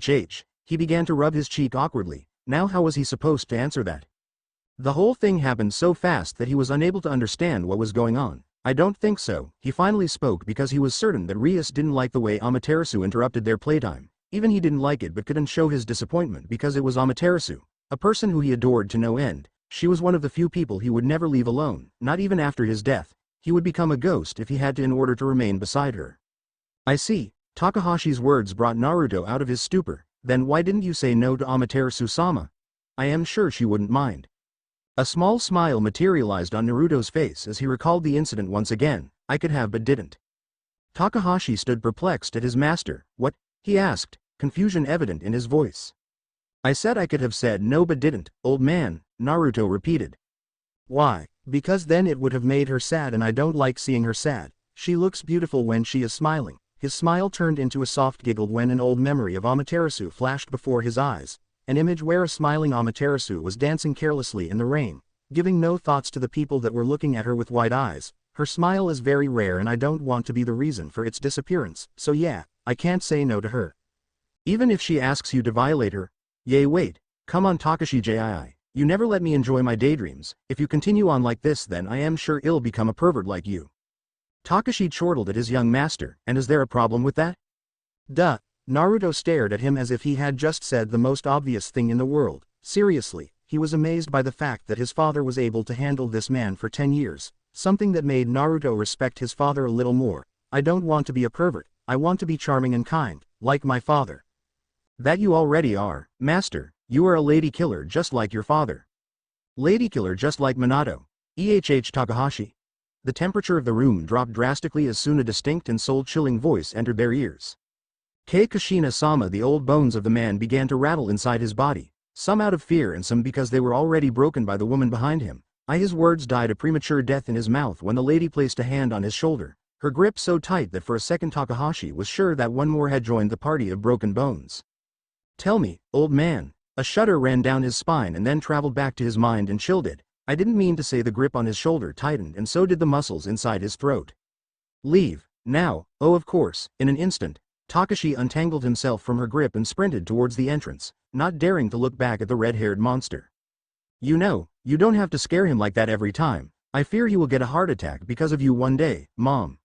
began to rub his cheek awkwardly. Now how was he supposed to answer that? The whole thing happened so fast that he was unable to understand what was going on. I don't think so. He finally spoke because he was certain that Rias didn't like the way Amaterasu interrupted their playtime. Even he didn't like it but couldn't show his disappointment because it was Amaterasu, a person who he adored to no end. She was one of the few people he would never leave alone, not even after his death. He would become a ghost if he had to in order to remain beside her. I see. Takahashi's words brought Naruto out of his stupor. Then why didn't you say no to Amaterasu-sama? I am sure she wouldn't mind. A small smile materialized on Naruto's face as he recalled the incident once again. I could have but didn't. Takahashi stood perplexed at his master. What? He asked, confusion evident in his voice. I said I could have said no but didn't, old man, Naruto repeated. Why? Because then it would have made her sad and I don't like seeing her sad. She looks beautiful when she is smiling. His smile turned into a soft giggle when an old memory of Amaterasu flashed before his eyes. An image where a smiling Amaterasu was dancing carelessly in the rain, giving no thoughts to the people that were looking at her with wide eyes. Her smile is very rare and I don't want to be the reason for its disappearance, so yeah, I can't say no to her. Even if she asks you to violate her? Yay, wait, come on Takashi Jii, you never let me enjoy my daydreams. If you continue on like this then I am sure I'll become a pervert like you. Takashi chortled at his young master, and is there a problem with that? Duh. Naruto stared at him as if he had just said the most obvious thing in the world. Seriously, he was amazed by the fact that his father was able to handle this man for 10 years, something that made Naruto respect his father a little more. I don't want to be a pervert, I want to be charming and kind, like my father. That you already are, master, you are a lady killer just like your father. Lady killer just like Minato. Takahashi. The temperature of the room dropped drastically as soon a distinct and soul-chilling voice entered their ears. Kushina-sama, the old bones of the man began to rattle inside his body, some out of fear and some because they were already broken by the woman behind him. His words died a premature death in his mouth when the lady placed a hand on his shoulder, her grip so tight that for a second Takahashi was sure that one more had joined the party of broken bones. Tell me, old man. A shudder ran down his spine and then traveled back to his mind and chilled it. I didn't mean to say. The grip on his shoulder tightened and so did the muscles inside his throat. Leave, now. Oh, of course. In an instant, Takashi untangled himself from her grip and sprinted towards the entrance, not daring to look back at the red-haired monster. You know, you don't have to scare him like that every time. I fear he will get a heart attack because of you one day, Mom.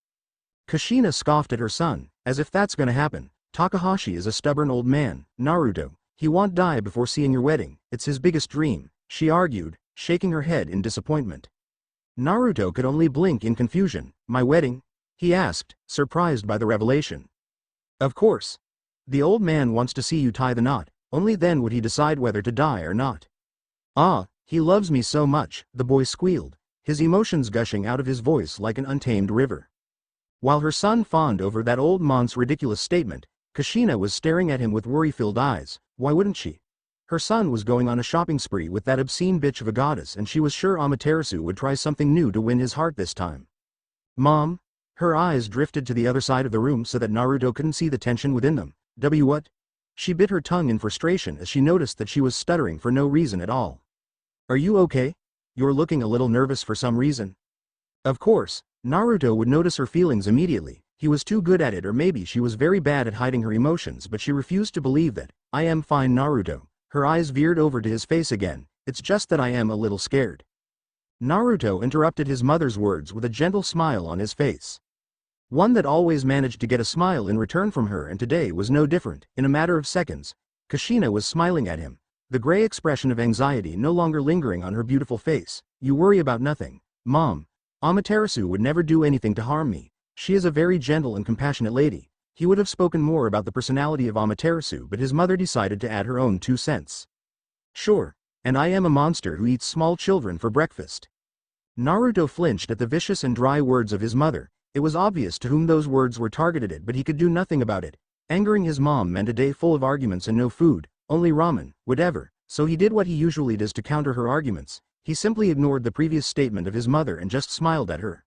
Kushina scoffed at her son, as if that's gonna happen. Takahashi is a stubborn old man, Naruto. He won't die before seeing your wedding, it's his biggest dream, she argued, shaking her head in disappointment. Naruto could only blink in confusion. My wedding? He asked, surprised by the revelation. Of course. The old man wants to see you tie the knot, only then would he decide whether to die or not. Ah, he loves me so much, the boy squealed, his emotions gushing out of his voice like an untamed river. While her son fawned over that old man's ridiculous statement, Kushina was staring at him with worry-filled eyes. Why wouldn't she? Her son was going on a shopping spree with that obscene bitch of a goddess and she was sure Amaterasu would try something new to win his heart this time. Mom? Her eyes drifted to the other side of the room so that Naruto couldn't see the tension within them. What? She bit her tongue in frustration as she noticed that she was stuttering for no reason at all. Are you okay? You're looking a little nervous for some reason. Of course, Naruto would notice her feelings immediately. He was too good at it, or maybe she was very bad at hiding her emotions, but she refused to believe that. I am fine, Naruto. Her eyes veered over to his face again. It's just that I am a little scared. Naruto interrupted his mother's words with a gentle smile on his face. One that always managed to get a smile in return from her, and today was no different. In a matter of seconds, Kushina was smiling at him, the gray expression of anxiety no longer lingering on her beautiful face. You worry about nothing, Mom. Amaterasu would never do anything to harm me. She is a very gentle and compassionate lady. He would have spoken more about the personality of Amaterasu, but his mother decided to add her own 2 cents. Sure, and I am a monster who eats small children for breakfast. Naruto flinched at the vicious and dry words of his mother. It was obvious to whom those words were targeted at, but he could do nothing about it. Angering his mom meant a day full of arguments and no food, only ramen, whatever, so he did what he usually does to counter her arguments. He simply ignored the previous statement of his mother and just smiled at her.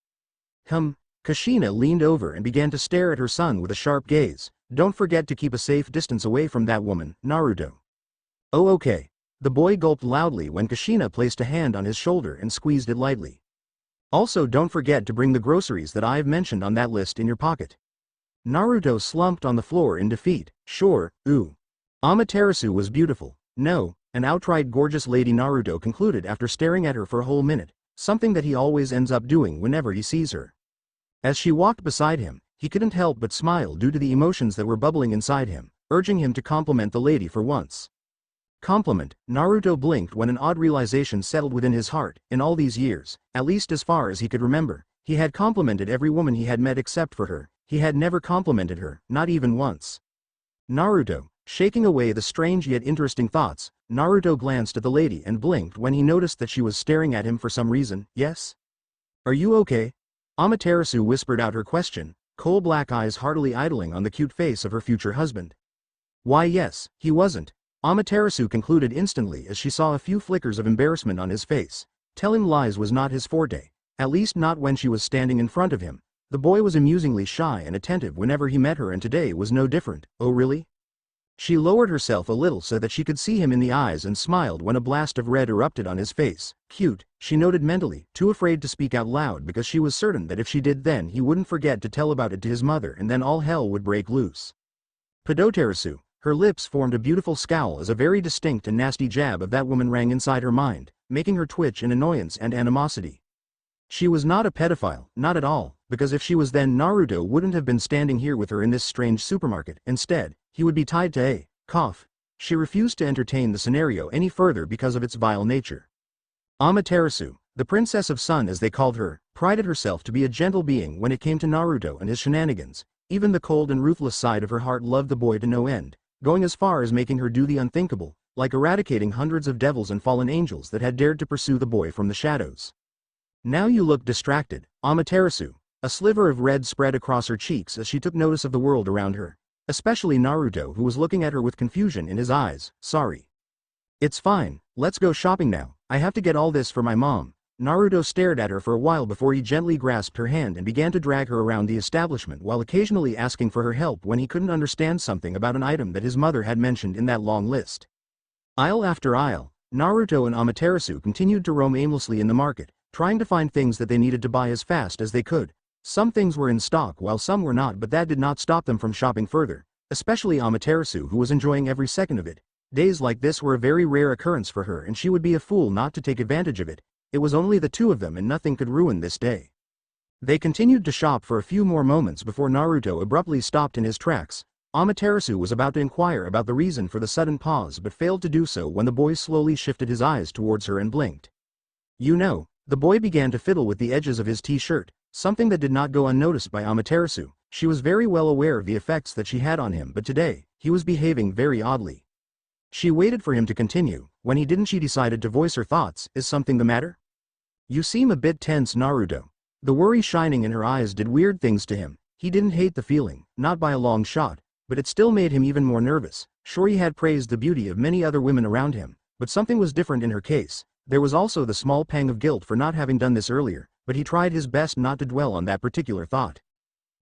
Kushina leaned over and began to stare at her son with a sharp gaze. Don't forget to keep a safe distance away from that woman, Naruto. Oh, okay. The boy gulped loudly when Kushina placed a hand on his shoulder and squeezed it lightly. Also, don't forget to bring the groceries that I've mentioned on that list in your pocket. Naruto slumped on the floor in defeat. Sure, ooh. Amaterasu was beautiful. No, an outright gorgeous lady, Naruto concluded after staring at her for a whole minute, something that he always ends up doing whenever he sees her. As she walked beside him, he couldn't help but smile due to the emotions that were bubbling inside him, urging him to compliment the lady for once. Compliment? Naruto blinked when an odd realization settled within his heart. In all these years, at least as far as he could remember, he had complimented every woman he had met except for her. He had never complimented her, not even once. Naruto, shaking away the strange yet interesting thoughts, Naruto glanced at the lady and blinked when he noticed that she was staring at him for some reason. Yes? Are you okay? Amaterasu whispered out her question, coal black eyes heartily idling on the cute face of her future husband. Why, yes, he wasn't. Amaterasu concluded instantly as she saw a few flickers of embarrassment on his face. Telling lies was not his forte, at least not when she was standing in front of him. The boy was amusingly shy and attentive whenever he met her, and today was no different. Oh really? She lowered herself a little so that she could see him in the eyes and smiled when a blast of red erupted on his face. Cute, she noted mentally, too afraid to speak out loud because she was certain that if she did then he wouldn't forget to tell about it to his mother and then all hell would break loose. Pedoterasu. Her lips formed a beautiful scowl as a very distinct and nasty jab of that woman rang inside her mind, making her twitch in annoyance and animosity. She was not a pedophile, not at all, because if she was then Naruto wouldn't have been standing here with her in this strange supermarket. Instead, he would be tied to a she refused to entertain the scenario any further because of its vile nature. Amaterasu, the Princess of Sun as they called her, prided herself to be a gentle being when it came to Naruto and his shenanigans. Even the cold and ruthless side of her heart loved the boy to no end, going as far as making her do the unthinkable, like eradicating hundreds of devils and fallen angels that had dared to pursue the boy from the shadows. Now you look distracted, Amaterasu. A sliver of red spread across her cheeks as she took notice of the world around her, especially Naruto, who was looking at her with confusion in his eyes. Sorry. It's fine, let's go shopping now. I have to get all this for my mom. Naruto stared at her for a while before he gently grasped her hand and began to drag her around the establishment while occasionally asking for her help when he couldn't understand something about an item that his mother had mentioned in that long list. Aisle after aisle, Naruto and Amaterasu continued to roam aimlessly in the market, trying to find things that they needed to buy as fast as they could. Some things were in stock while some were not, but that did not stop them from shopping further, especially Amaterasu, who was enjoying every second of it. Days like this were a very rare occurrence for her, and she would be a fool not to take advantage of it. It was only the two of them and nothing could ruin this day. They continued to shop for a few more moments before Naruto abruptly stopped in his tracks. Amaterasu was about to inquire about the reason for the sudden pause but failed to do so when the boy slowly shifted his eyes towards her and blinked. You know, the boy began to fiddle with the edges of his t-shirt, something that did not go unnoticed by Amaterasu. She was very well aware of the effects that she had on him, but today, he was behaving very oddly. She waited for him to continue. When he didn't, she decided to voice her thoughts. Is something the matter? You seem a bit tense, Naruto. The worry shining in her eyes did weird things to him. He didn't hate the feeling, not by a long shot, but it still made him even more nervous. Sure, he had praised the beauty of many other women around him, but something was different in her case. There was also the small pang of guilt for not having done this earlier, but he tried his best not to dwell on that particular thought.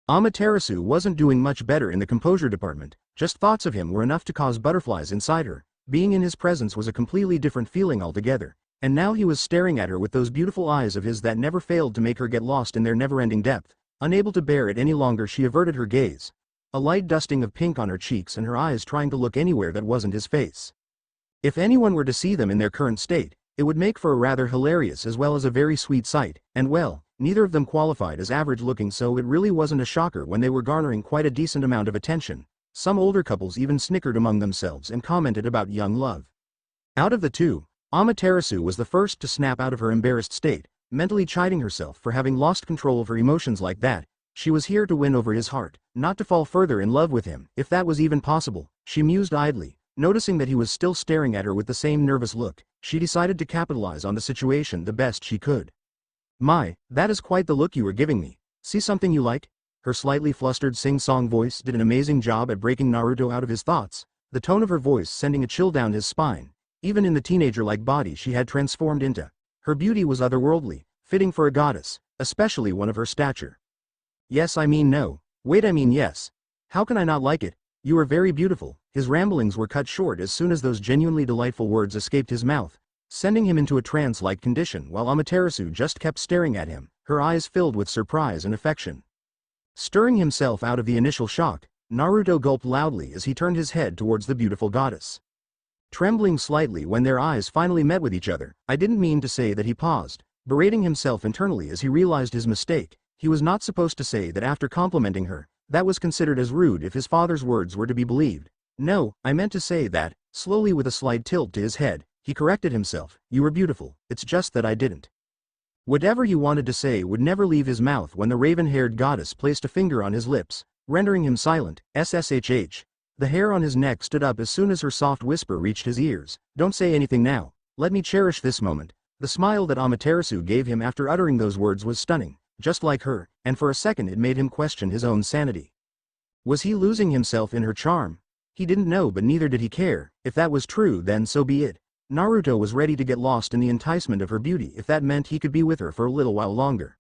Amaterasu wasn't doing much better in the composure department. Just thoughts of him were enough to cause butterflies inside her. Being in his presence was a completely different feeling altogether, and now he was staring at her with those beautiful eyes of his that never failed to make her get lost in their never-ending depth. Unable to bear it any longer, she averted her gaze, a light dusting of pink on her cheeks and her eyes trying to look anywhere that wasn't his face. If anyone were to see them in their current state, it would make for a rather hilarious as well as a very sweet sight, and well, neither of them qualified as average looking, so it really wasn't a shocker when they were garnering quite a decent amount of attention. Some older couples even snickered among themselves and commented about young love. Out of the two, Amaterasu was the first to snap out of her embarrassed state, mentally chiding herself for having lost control of her emotions like that. She was here to win over his heart, not to fall further in love with him, if that was even possible. She mused idly, noticing that he was still staring at her with the same nervous look. She decided to capitalize on the situation the best she could. My, that is quite the look you were giving me. See something you like? Her slightly flustered sing-song voice did an amazing job at breaking Naruto out of his thoughts, the tone of her voice sending a chill down his spine. Even in the teenager-like body she had transformed into, her beauty was otherworldly, fitting for a goddess, especially one of her stature. Yes, I mean no. Wait, I mean yes. How can I not like it? You are very beautiful. His ramblings were cut short as soon as those genuinely delightful words escaped his mouth, sending him into a trance-like condition while Amaterasu just kept staring at him, her eyes filled with surprise and affection. Stirring himself out of the initial shock, Naruto gulped loudly as he turned his head towards the beautiful goddess. Trembling slightly when their eyes finally met with each other, I didn't mean to say that. He paused, berating himself internally as he realized his mistake. He was not supposed to say that after complimenting her. That was considered as rude if his father's words were to be believed. No, I meant to say that. Slowly, with a slight tilt to his head, he corrected himself. You were beautiful, it's just that I didn't. Whatever he wanted to say would never leave his mouth when the raven-haired goddess placed a finger on his lips, rendering him silent. SSHH. The hair on his neck stood up as soon as her soft whisper reached his ears. Don't say anything now. Let me cherish this moment. The smile that Amaterasu gave him after uttering those words was stunning, just like her, and for a second it made him question his own sanity. Was he losing himself in her charm? He didn't know, but neither did he care. If that was true, then so be it. Naruto was ready to get lost in the enticement of her beauty if that meant he could be with her for a little while longer.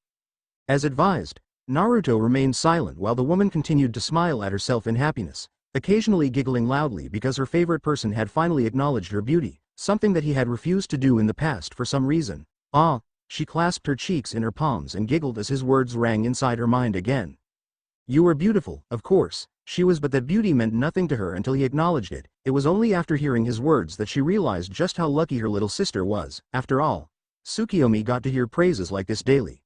As advised, Naruto remained silent while the woman continued to smile at herself in happiness, occasionally giggling loudly because her favorite person had finally acknowledged her beauty, something that he had refused to do in the past for some reason. Ah, she clasped her cheeks in her palms and giggled as his words rang inside her mind again. You were beautiful, of course. She was, but that beauty meant nothing to her until he acknowledged it. It was only after hearing his words that she realized just how lucky her little sister was. After all, Tsukiyomi got to hear praises like this daily.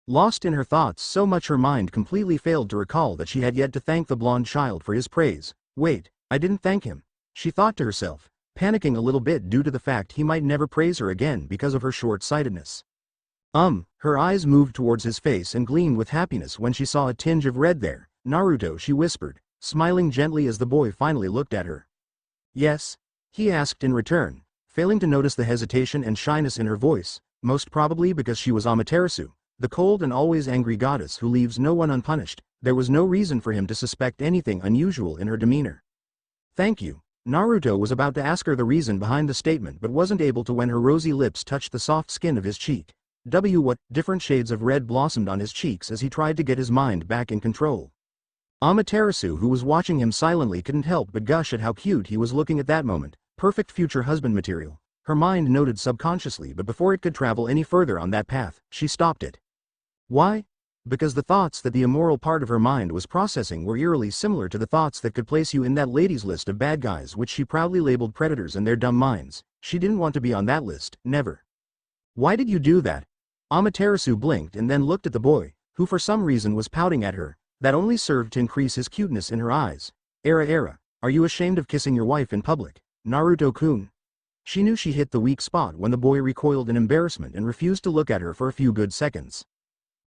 Lost in her thoughts so much her mind completely failed to recall that she had yet to thank the blonde child for his praise. Wait, I didn't thank him. she thought to herself, panicking a little bit due to the fact he might never praise her again because of her short-sightedness. Her eyes moved towards his face and gleamed with happiness when she saw a tinge of red there. Naruto, she whispered, smiling gently as the boy finally looked at her. Yes? He asked in return, failing to notice the hesitation and shyness in her voice, most probably because she was Amaterasu, the cold and always angry goddess who leaves no one unpunished. There was no reason for him to suspect anything unusual in her demeanor. Thank you. Naruto was about to ask her the reason behind the statement but wasn't able to when her rosy lips touched the soft skin of his cheek. What different shades of red blossomed on his cheeks as he tried to get his mind back in control. Amaterasu, who was watching him silently, couldn't help but gush at how cute he was looking at that moment. Perfect future husband material. Her mind noted subconsciously, but before it could travel any further on that path, she stopped it. Why? Because the thoughts that the immoral part of her mind was processing were eerily similar to the thoughts that could place you in that lady's list of bad guys which she proudly labeled predators and their dumb minds. She didn't want to be on that list, never. Why did you do that? Amaterasu blinked and then looked at the boy, who for some reason was pouting at her. That only served to increase his cuteness in her eyes. Are you ashamed of kissing your wife in public, Naruto-kun? She knew she hit the weak spot when the boy recoiled in embarrassment and refused to look at her for a few good seconds.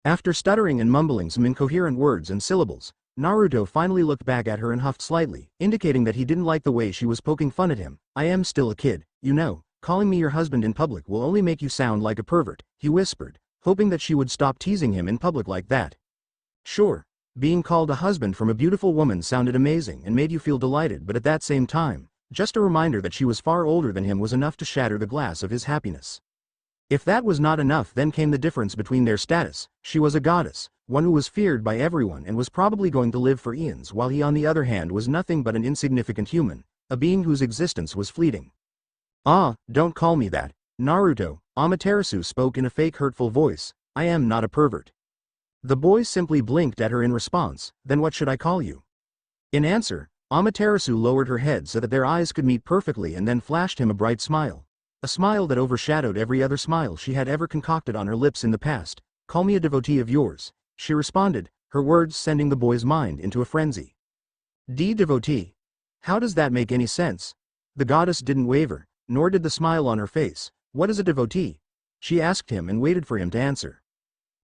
After stuttering and mumbling some incoherent words and syllables, Naruto finally looked back at her and huffed slightly, indicating that he didn't like the way she was poking fun at him. I am still a kid, you know. Calling me your husband in public will only make you sound like a pervert, he whispered, hoping that she would stop teasing him in public like that. Sure, being called a husband from a beautiful woman sounded amazing and made you feel delighted, but at that same time, just a reminder that she was far older than him was enough to shatter the glass of his happiness. If that was not enough, then came the difference between their status. She was a goddess, one who was feared by everyone and was probably going to live for eons, while he on the other hand was nothing but an insignificant human, a being whose existence was fleeting. Ah, don't call me that, Naruto, Amaterasu spoke in a fake hurtful voice. I am not a pervert. The boy simply blinked at her in response. Then what should I call you? In answer, Amaterasu lowered her head so that their eyes could meet perfectly and then flashed him a bright smile. A smile that overshadowed every other smile she had ever concocted on her lips in the past. Call me a devotee of yours, she responded, her words sending the boy's mind into a frenzy. Devotee? How does that make any sense? The goddess didn't waver, nor did the smile on her face. What is a devotee? She asked him and waited for him to answer.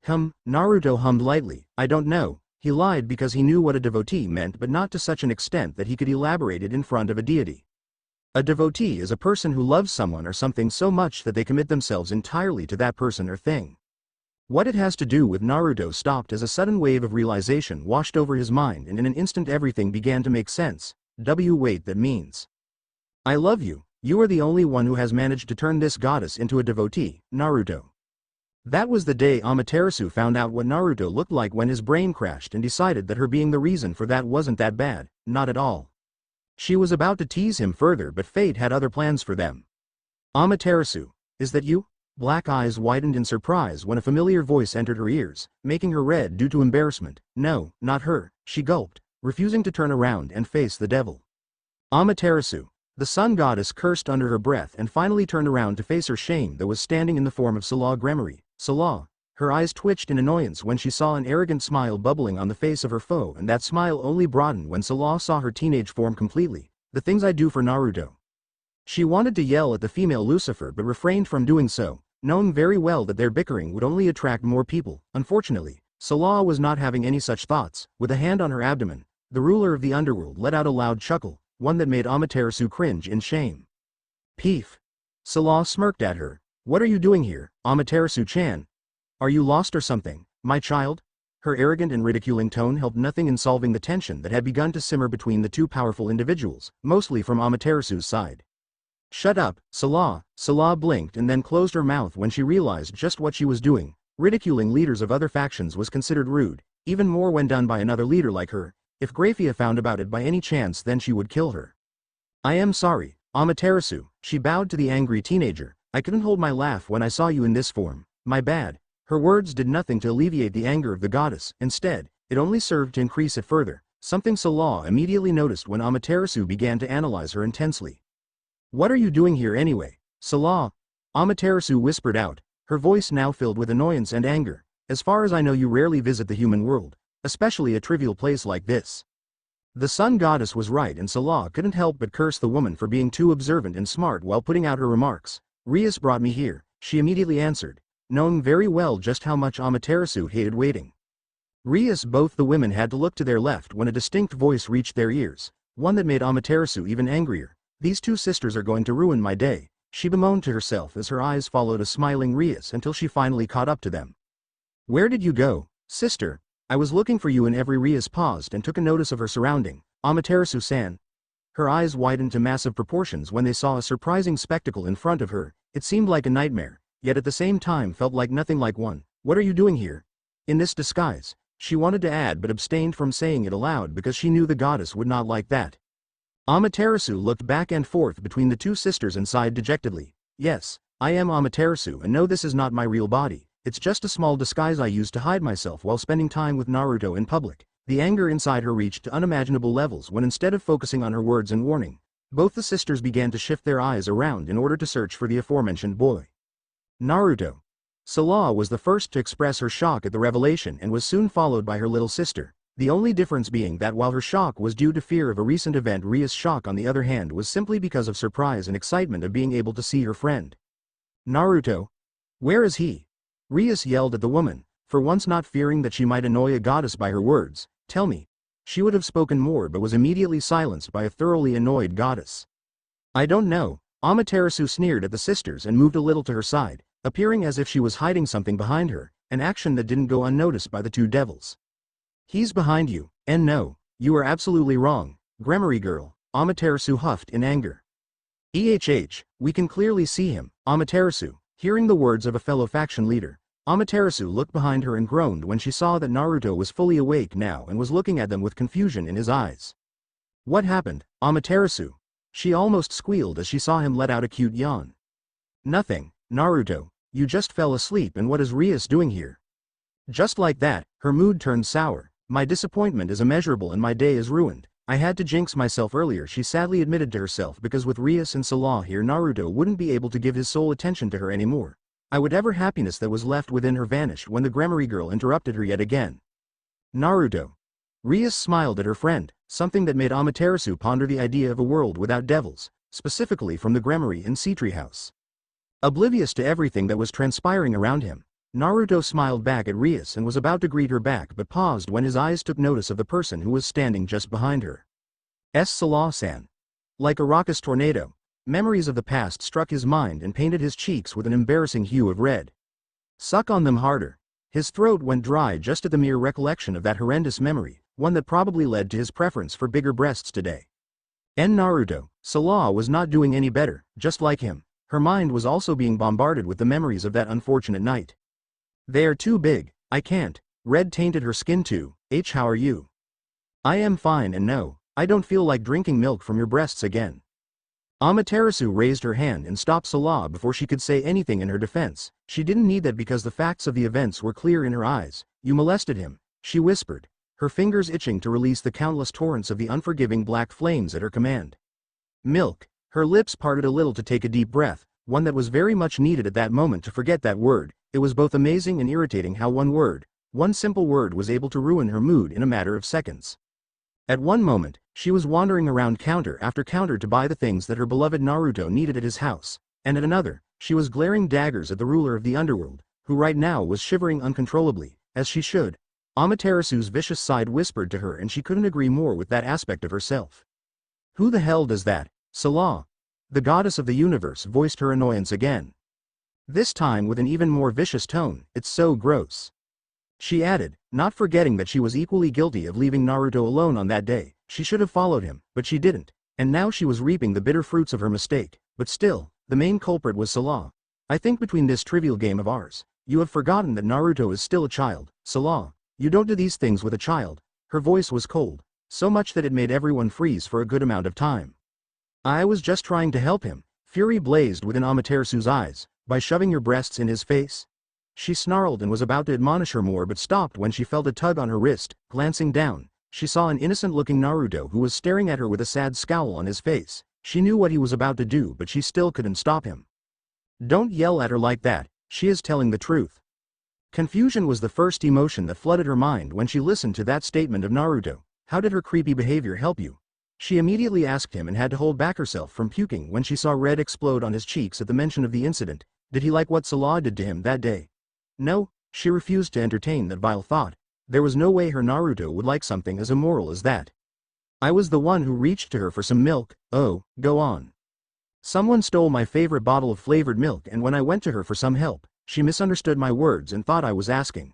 Naruto hummed lightly. I don't know. He lied because he knew what a devotee meant, but not to such an extent that he could elaborate it in front of a deity. A devotee is a person who loves someone or something so much that they commit themselves entirely to that person or thing. What it has to do with Naruto stopped as a sudden wave of realization washed over his mind, and in an instant everything began to make sense. Wait, that means I love you. You are the only one who has managed to turn this goddess into a devotee, Naruto. That was the day Amaterasu found out what Naruto looked like when his brain crashed and decided that her being the reason for that wasn't that bad, not at all. She was about to tease him further, but fate had other plans for them. Amaterasu, is that you? Black eyes widened in surprise when a familiar voice entered her ears, making her red due to embarrassment. No, not her, she gulped, refusing to turn around and face the devil. Amaterasu. The sun goddess cursed under her breath and finally turned around to face her shame that was standing in the form of Gremory. Salah. Her eyes twitched in annoyance when she saw an arrogant smile bubbling on the face of her foe, and that smile only broadened when Salah saw her teenage form completely. The things I do for Naruto. She wanted to yell at the female Lucifer but refrained from doing so, knowing very well that their bickering would only attract more people. Unfortunately, Salah was not having any such thoughts. With a hand on her abdomen, the ruler of the Underworld let out a loud chuckle, one that made Amaterasu cringe in shame. Peef. Salah smirked at her. What are you doing here, Amaterasu-chan? Are you lost or something, my child? Her arrogant and ridiculing tone helped nothing in solving the tension that had begun to simmer between the two powerful individuals, mostly from Amaterasu's side. Shut up, Salah. Salah blinked and then closed her mouth when she realized just what she was doing. Ridiculing leaders of other factions was considered rude, even more when done by another leader like her. If Grafia found about it by any chance, then she would kill her. I am sorry, Amaterasu, she bowed to the angry teenager. I couldn't hold my laugh when I saw you in this form. My bad. Her words did nothing to alleviate the anger of the goddess. Instead, it only served to increase it further, something Salah immediately noticed when Amaterasu began to analyze her intensely. What are you doing here anyway, Salah? Amaterasu whispered out, her voice now filled with annoyance and anger. As far as I know, you rarely visit the human world, especially a trivial place like this. The sun goddess was right, and Salah couldn't help but curse the woman for being too observant and smart while putting out her remarks. Rias brought me here, she immediately answered, knowing very well just how much Amaterasu hated waiting. Rias. Both the women had to look to their left when a distinct voice reached their ears, one that made Amaterasu even angrier. These two sisters are going to ruin my day, she bemoaned to herself as her eyes followed a smiling Rias until she finally caught up to them. Where did you go, sister? I was looking for you in every. Rias paused and took a notice of her surrounding. Amaterasu-san. Her eyes widened to massive proportions when they saw a surprising spectacle in front of her. It seemed like a nightmare, yet at the same time felt like nothing like one. What are you doing here? In this disguise? She wanted to add but abstained from saying it aloud because she knew the goddess would not like that. Amaterasu looked back and forth between the two sisters and sighed dejectedly. Yes, I am Amaterasu, and no, this is not my real body. It's just a small disguise I used to hide myself while spending time with Naruto in public. The anger inside her reached to unimaginable levels when, instead of focusing on her words and warning, both the sisters began to shift their eyes around in order to search for the aforementioned boy. Naruto. Salah was the first to express her shock at the revelation and was soon followed by her little sister, the only difference being that while her shock was due to fear of a recent event, Rias' shock on the other hand was simply because of surprise and excitement of being able to see her friend. Naruto? Where is he? Rias yelled at the woman, for once not fearing that she might annoy a goddess by her words. Tell me. She would have spoken more but was immediately silenced by a thoroughly annoyed goddess. I don't know. Amaterasu sneered at the sisters and moved a little to her side, appearing as if she was hiding something behind her, an action that didn't go unnoticed by the two devils. He's behind you, and no, you are absolutely wrong, Gremory girl, Amaterasu huffed in anger. We can clearly see him, Amaterasu. Hearing the words of a fellow faction leader, Amaterasu looked behind her and groaned when she saw that Naruto was fully awake now and was looking at them with confusion in his eyes. What happened, Amaterasu? She almost squealed as she saw him let out a cute yawn. Nothing, Naruto, you just fell asleep, and what is Rias doing here? Just like that, her mood turned sour. My disappointment is immeasurable and my day is ruined. I had to jinx myself earlier, she sadly admitted to herself, because with Rias and Salah here, Naruto wouldn't be able to give his sole attention to her anymore. Whatever happiness that was left within her vanished when the Gremory girl interrupted her yet again. Naruto. Rias smiled at her friend, something that made Amaterasu ponder the idea of a world without devils, specifically from the Gremory in Sea Tree House. Oblivious to everything that was transpiring around him, Naruto smiled back at Rias and was about to greet her back but paused when his eyes took notice of the person who was standing just behind her. Salah-san. Like a raucous tornado, memories of the past struck his mind and painted his cheeks with an embarrassing hue of red. Suck on them harder. His throat went dry just at the mere recollection of that horrendous memory, one that probably led to his preference for bigger breasts today. Naruto. Salah was not doing any better, just like him. Her mind was also being bombarded with the memories of that unfortunate night. They are too big, I can't. Red tainted her skin too. How are you? I am fine, and no, I don't feel like drinking milk from your breasts again. Amaterasu raised her hand and stopped Salah before she could say anything in her defense. She didn't need that because the facts of the events were clear in her eyes. You molested him, she whispered, her fingers itching to release the countless torrents of the unforgiving black flames at her command. Milk. Her lips parted a little to take a deep breath, one that was very much needed at that moment to forget that word. It was both amazing and irritating how one simple word was able to ruin her mood in a matter of seconds. At one moment, she was wandering around counter after counter to buy the things that her beloved Naruto needed at his house, and at another, she was glaring daggers at the ruler of the Underworld, who right now was shivering uncontrollably, as she should. Amaterasu's vicious side whispered to her, and she couldn't agree more with that aspect of herself. Who the hell does that? Salah. The goddess of the universe voiced her annoyance again. This time with an even more vicious tone. It's so gross. She added, not forgetting that she was equally guilty of leaving Naruto alone on that day. She should have followed him, but she didn't, and now she was reaping the bitter fruits of her mistake. But still, the main culprit was Salah. I think between this trivial game of ours, you have forgotten that Naruto is still a child. Salah, you don't do these things with a child. Her voice was cold, so much that it made everyone freeze for a good amount of time. I was just trying to help him. Fury blazed within Amaterasu's eyes. By shoving your breasts in his face? She snarled and was about to admonish her more but stopped when she felt a tug on her wrist. Glancing down, she saw an innocent-looking Naruto who was staring at her with a sad scowl on his face. She knew what he was about to do, but she still couldn't stop him. Don't yell at her like that, she is telling the truth. Confusion was the first emotion that flooded her mind when she listened to that statement of Naruto. How did her creepy behavior help you? She immediately asked him and had to hold back herself from puking when she saw red explode on his cheeks at the mention of the incident. Did he like what Salah did to him that day? No, she refused to entertain that vile thought. There was no way her Naruto would like something as immoral as that. I was the one who reached to her for some milk. Oh, go on. Someone stole my favorite bottle of flavored milk, and when I went to her for some help, she misunderstood my words and thought I was asking.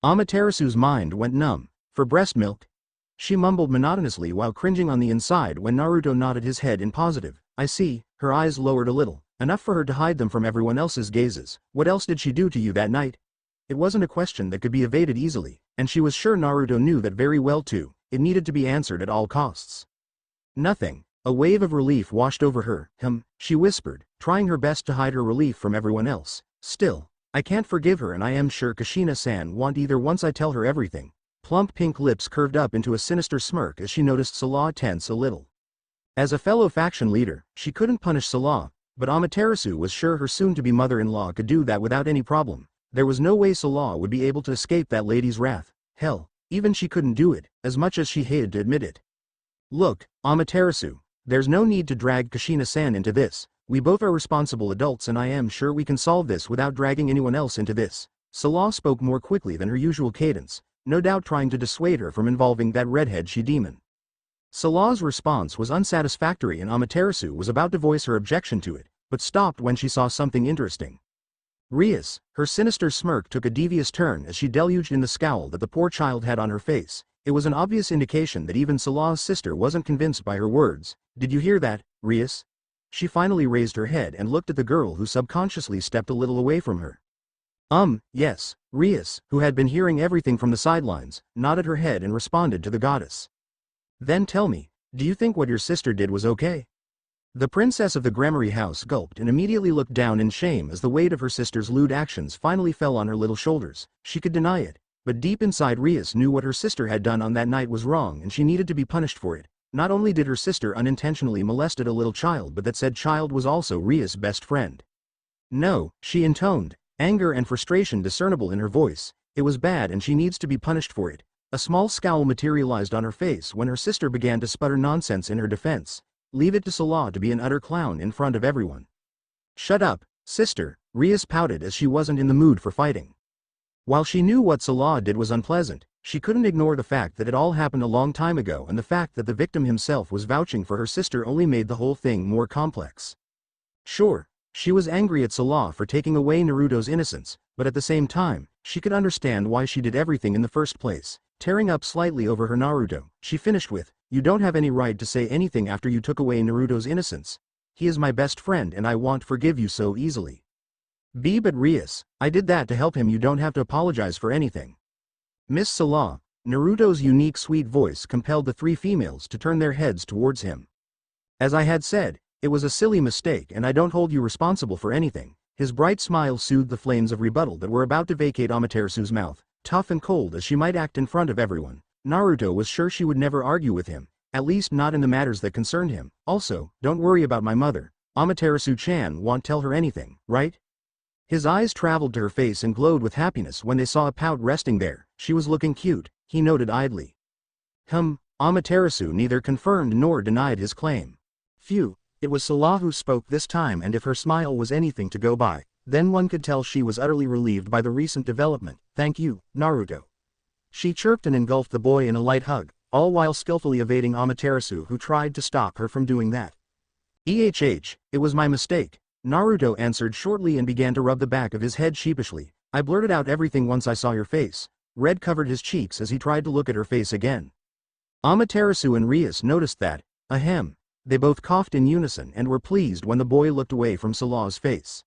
Amaterasu's mind went numb. For breast milk? She mumbled monotonously while cringing on the inside when Naruto nodded his head in positive. I see. Her eyes lowered a little, enough for her to hide them from everyone else's gazes. What else did she do to you that night? It wasn't a question that could be evaded easily, and she was sure Naruto knew that very well too. It needed to be answered at all costs. Nothing. A wave of relief washed over her. She whispered, trying her best to hide her relief from everyone else. Still, I can't forgive her, and I am sure Kushina-san won't either once I tell her everything. Plump pink lips curved up into a sinister smirk as she noticed Salah tense a little. As a fellow faction leader, she couldn't punish Salah, but Amaterasu was sure her soon-to-be mother-in-law could do that without any problem. There was no way Salah would be able to escape that lady's wrath. Hell, even she couldn't do it, as much as she hated to admit it. Look, Amaterasu, there's no need to drag Kushina-san into this. We both are responsible adults, and I am sure we can solve this without dragging anyone else into this. Salah spoke more quickly than her usual cadence, no doubt trying to dissuade her from involving that redhead she-demon. Salah's response was unsatisfactory, and Amaterasu was about to voice her objection to it, but stopped when she saw something interesting. Rias, her sinister smirk took a devious turn as she deluged in the scowl that the poor child had on her face. It was an obvious indication that even Salah's sister wasn't convinced by her words. Did you hear that, Rias? She finally raised her head and looked at the girl, who subconsciously stepped a little away from her. Yes. Rias, who had been hearing everything from the sidelines, nodded her head and responded to the goddess. Then tell me, do you think what your sister did was okay? The princess of the Gremory house gulped and immediately looked down in shame as the weight of her sister's lewd actions finally fell on her little shoulders. She could deny it, but deep inside Rias knew what her sister had done on that night was wrong and she needed to be punished for it. Not only did her sister unintentionally molested a little child, but that said child was also Rias' best friend. No, she intoned, anger and frustration discernible in her voice. It was bad and she needs to be punished for it. A small scowl materialized on her face when her sister began to sputter nonsense in her defense. Leave it to Salah to be an utter clown in front of everyone. Shut up, sister, Rias pouted as she wasn't in the mood for fighting. While she knew what Salah did was unpleasant, she couldn't ignore the fact that it all happened a long time ago, and the fact that the victim himself was vouching for her sister only made the whole thing more complex. Sure, she was angry at Salah for taking away Naruto's innocence, but at the same time, she could understand why she did everything in the first place. Tearing up slightly over her Naruto, she finished with, "You don't have any right to say anything after you took away Naruto's innocence. He is my best friend and I won't forgive you so easily." But Rias, I did that to help him. You don't have to apologize for anything. Miss Salah, Naruto's unique sweet voice compelled the three females to turn their heads towards him. As I had said, it was a silly mistake and I don't hold you responsible for anything. His bright smile soothed the flames of rebuttal that were about to vacate Amaterasu's mouth. Tough and cold as she might act in front of everyone, Naruto was sure she would never argue with him, at least not in the matters that concerned him. Also, don't worry about my mother. Amaterasu-chan won't tell her anything, right? His eyes traveled to her face and glowed with happiness when they saw a pout resting there. She was looking cute, he noted idly. Amaterasu neither confirmed nor denied his claim. Phew, it was Salah who spoke this time, and if her smile was anything to go by, then one could tell she was utterly relieved by the recent development. Thank you, Naruto. She chirped and engulfed the boy in a light hug, all while skillfully evading Amaterasu, who tried to stop her from doing that. It was my mistake, Naruto answered shortly and began to rub the back of his head sheepishly. I blurted out everything once I saw your face. Red covered his cheeks as he tried to look at her face again. Amaterasu and Rias noticed that. They both coughed in unison and were pleased when the boy looked away from Salah's face.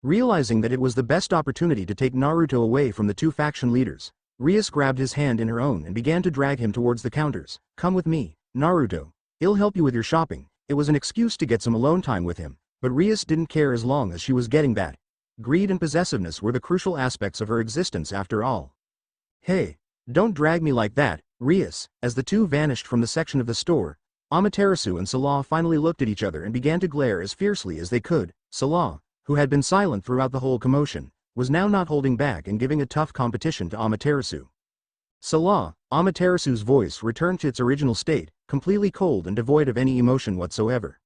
Realizing that it was the best opportunity to take Naruto away from the two faction leaders, Rias grabbed his hand in her own and began to drag him towards the counters. Come with me, Naruto. I'll help you with your shopping. It was an excuse to get some alone time with him, but Rias didn't care as long as she was getting that. Greed and possessiveness were the crucial aspects of her existence after all. Hey, don't drag me like that, Rias. As the two vanished from the section of the store, Amaterasu and Salah finally looked at each other and began to glare as fiercely as they could. Salah, who had been silent throughout the whole commotion, was now not holding back and giving a tough competition to Amaterasu. Salah, Amaterasu's voice returned to its original state, completely cold and devoid of any emotion whatsoever.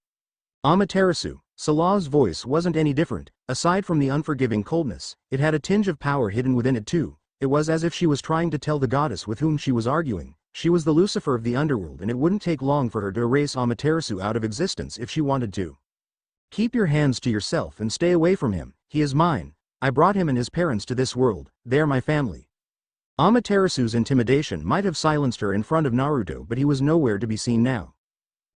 Amaterasu, Salah's voice wasn't any different, aside from the unforgiving coldness, it had a tinge of power hidden within it too. It was as if she was trying to tell the goddess with whom she was arguing, she was the Lucifer of the underworld and it wouldn't take long for her to erase Amaterasu out of existence if she wanted to. Keep your hands to yourself and stay away from him, he is mine. I brought him and his parents to this world, they are my family. Amaterasu's intimidation might have silenced her in front of Naruto, but he was nowhere to be seen now.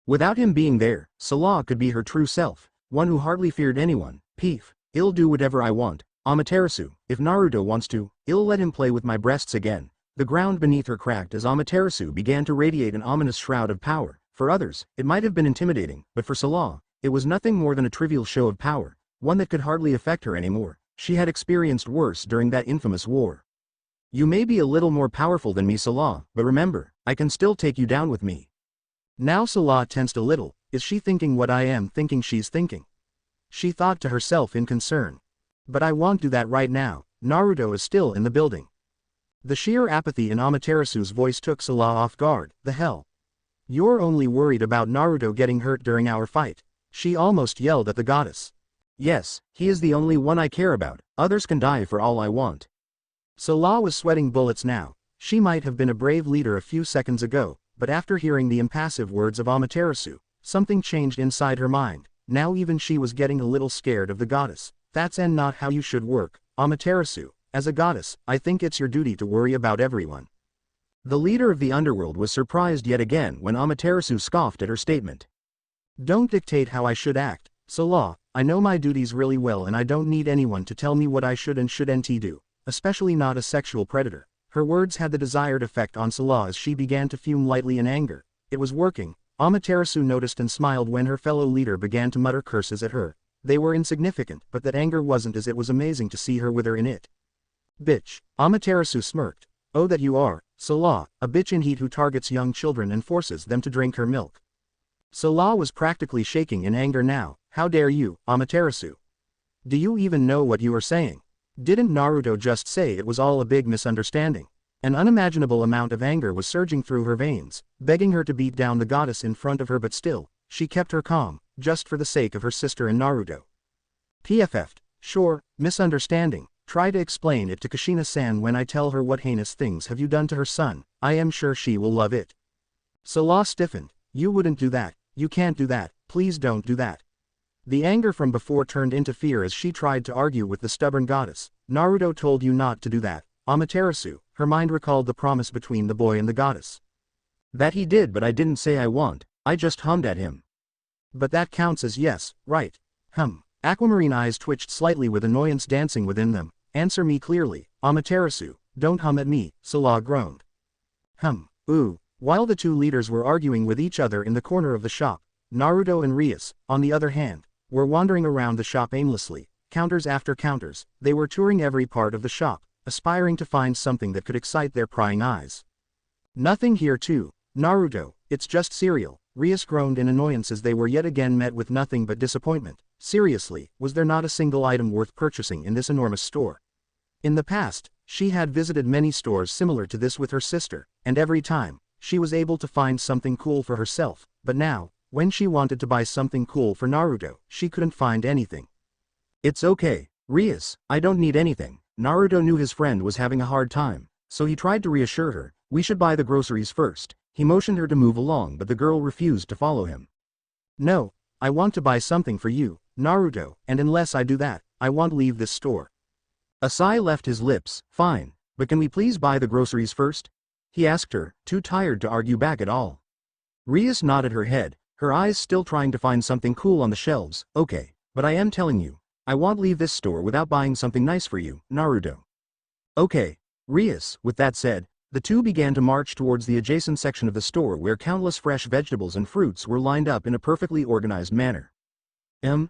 Without him being there, Salah could be her true self, one who hardly feared anyone. Peef, I'll do whatever I want, Amaterasu, if Naruto wants to, I'll let him play with my breasts again. The ground beneath her cracked as Amaterasu began to radiate an ominous shroud of power. For others, it might have been intimidating, but for Salah, it was nothing more than a trivial show of power, one that could hardly affect her anymore. She had experienced worse during that infamous war. You may be a little more powerful than me, Salah, but remember, I can still take you down with me. Now Salah tensed a little. Is she thinking what I am thinking she's thinking? She thought to herself in concern. But I won't do that right now, Naruto is still in the building. The sheer apathy in Amaterasu's voice took Salah off guard. The hell? You're only worried about Naruto getting hurt during our fight. She almost yelled at the goddess. Yes, he is the only one I care about, others can die for all I want. Salah was sweating bullets now. She might have been a brave leader a few seconds ago, but after hearing the impassive words of Amaterasu, something changed inside her mind. Now even she was getting a little scared of the goddess. That's not how you should work, Amaterasu. As a goddess, I think it's your duty to worry about everyone. The leader of the underworld was surprised yet again when Amaterasu scoffed at her statement. Don't dictate how I should act, Salah. I know my duties really well and I don't need anyone to tell me what I should and shouldn't do, especially not a sexual predator. Her words had the desired effect on Salah as she began to fume lightly in anger. It was working. Amaterasu noticed and smiled when her fellow leader began to mutter curses at her. They were insignificant, but that anger wasn't, as it was amazing to see her wither in it. Bitch, Amaterasu smirked. Oh, that you are, Salah, a bitch in heat who targets young children and forces them to drink her milk. Salah was practically shaking in anger now. How dare you, Amaterasu? Do you even know what you are saying? Didn't Naruto just say it was all a big misunderstanding? An unimaginable amount of anger was surging through her veins, begging her to beat down the goddess in front of her, but still, she kept her calm, just for the sake of her sister and Naruto. PFF'd, sure, misunderstanding, try to explain it to Kushina-san when I tell her what heinous things have you done to her son, I am sure she will love it. Salah stiffened, you wouldn't do that, you can't do that, please don't do that. The anger from before turned into fear as she tried to argue with the stubborn goddess. Naruto told you not to do that, Amaterasu. Her mind recalled the promise between the boy and the goddess. That he did, but I didn't say I want, I just hummed at him. But that counts as yes, right? Aquamarine eyes twitched slightly with annoyance dancing within them. Answer me clearly, Amaterasu, don't hum at me, Salah groaned. Ooh. While the two leaders were arguing with each other in the corner of the shop, Naruto and Rias, on the other hand, were wandering around the shop aimlessly, counters after counters. They were touring every part of the shop, aspiring to find something that could excite their prying eyes. Nothing here too, Naruto, it's just cereal. Rias groaned in annoyance as they were yet again met with nothing but disappointment. Seriously, was there not a single item worth purchasing in this enormous store? In the past, she had visited many stores similar to this with her sister, and every time, she was able to find something cool for herself, but now, when she wanted to buy something cool for Naruto, she couldn't find anything. It's okay, Rias, I don't need anything. Naruto knew his friend was having a hard time, so he tried to reassure her. We should buy the groceries first. He motioned her to move along, but the girl refused to follow him. No, I want to buy something for you, Naruto, and unless I do that, I won't leave this store. A sigh left his lips. Fine, but can we please buy the groceries first? He asked her, too tired to argue back at all. Rias nodded her head, her eyes still trying to find something cool on the shelves. Okay, but I am telling you, I won't leave this store without buying something nice for you, Naruto. Okay, Rias. With that said, the two began to march towards the adjacent section of the store where countless fresh vegetables and fruits were lined up in a perfectly organized manner.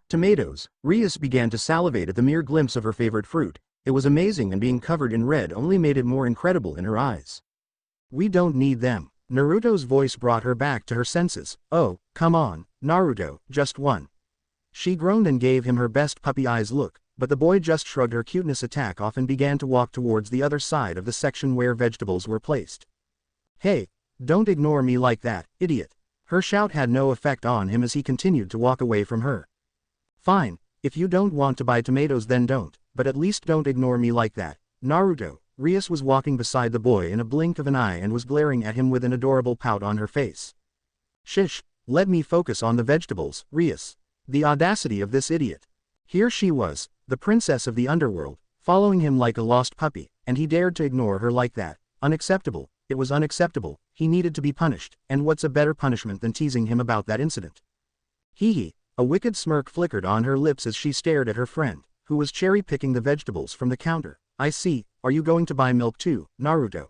Tomatoes. Rias began to salivate at the mere glimpse of her favorite fruit. It was amazing, and being covered in red only made it more incredible in her eyes. We don't need them. Naruto's voice brought her back to her senses. Oh, come on, Naruto, just one. She groaned and gave him her best puppy eyes look. but the boy just shrugged her cuteness attack off and began to walk towards the other side of the section where vegetables were placed. Hey, don't ignore me like that, idiot. Her shout had no effect on him as he continued to walk away from her. Fine, if you don't want to buy tomatoes then don't, but at least don't ignore me like that. Naruto. Rias was walking beside the boy in a blink of an eye and was glaring at him with an adorable pout on her face. Shish, let me focus on the vegetables, Rias. The audacity of this idiot. Here she was, the princess of the underworld, following him like a lost puppy, and he dared to ignore her like that. Unacceptable, it was unacceptable, he needed to be punished, and what's a better punishment than teasing him about that incident? Hee. A wicked smirk flickered on her lips as she stared at her friend, who was cherry-picking the vegetables from the counter. I see, are you going to buy milk too, Naruto?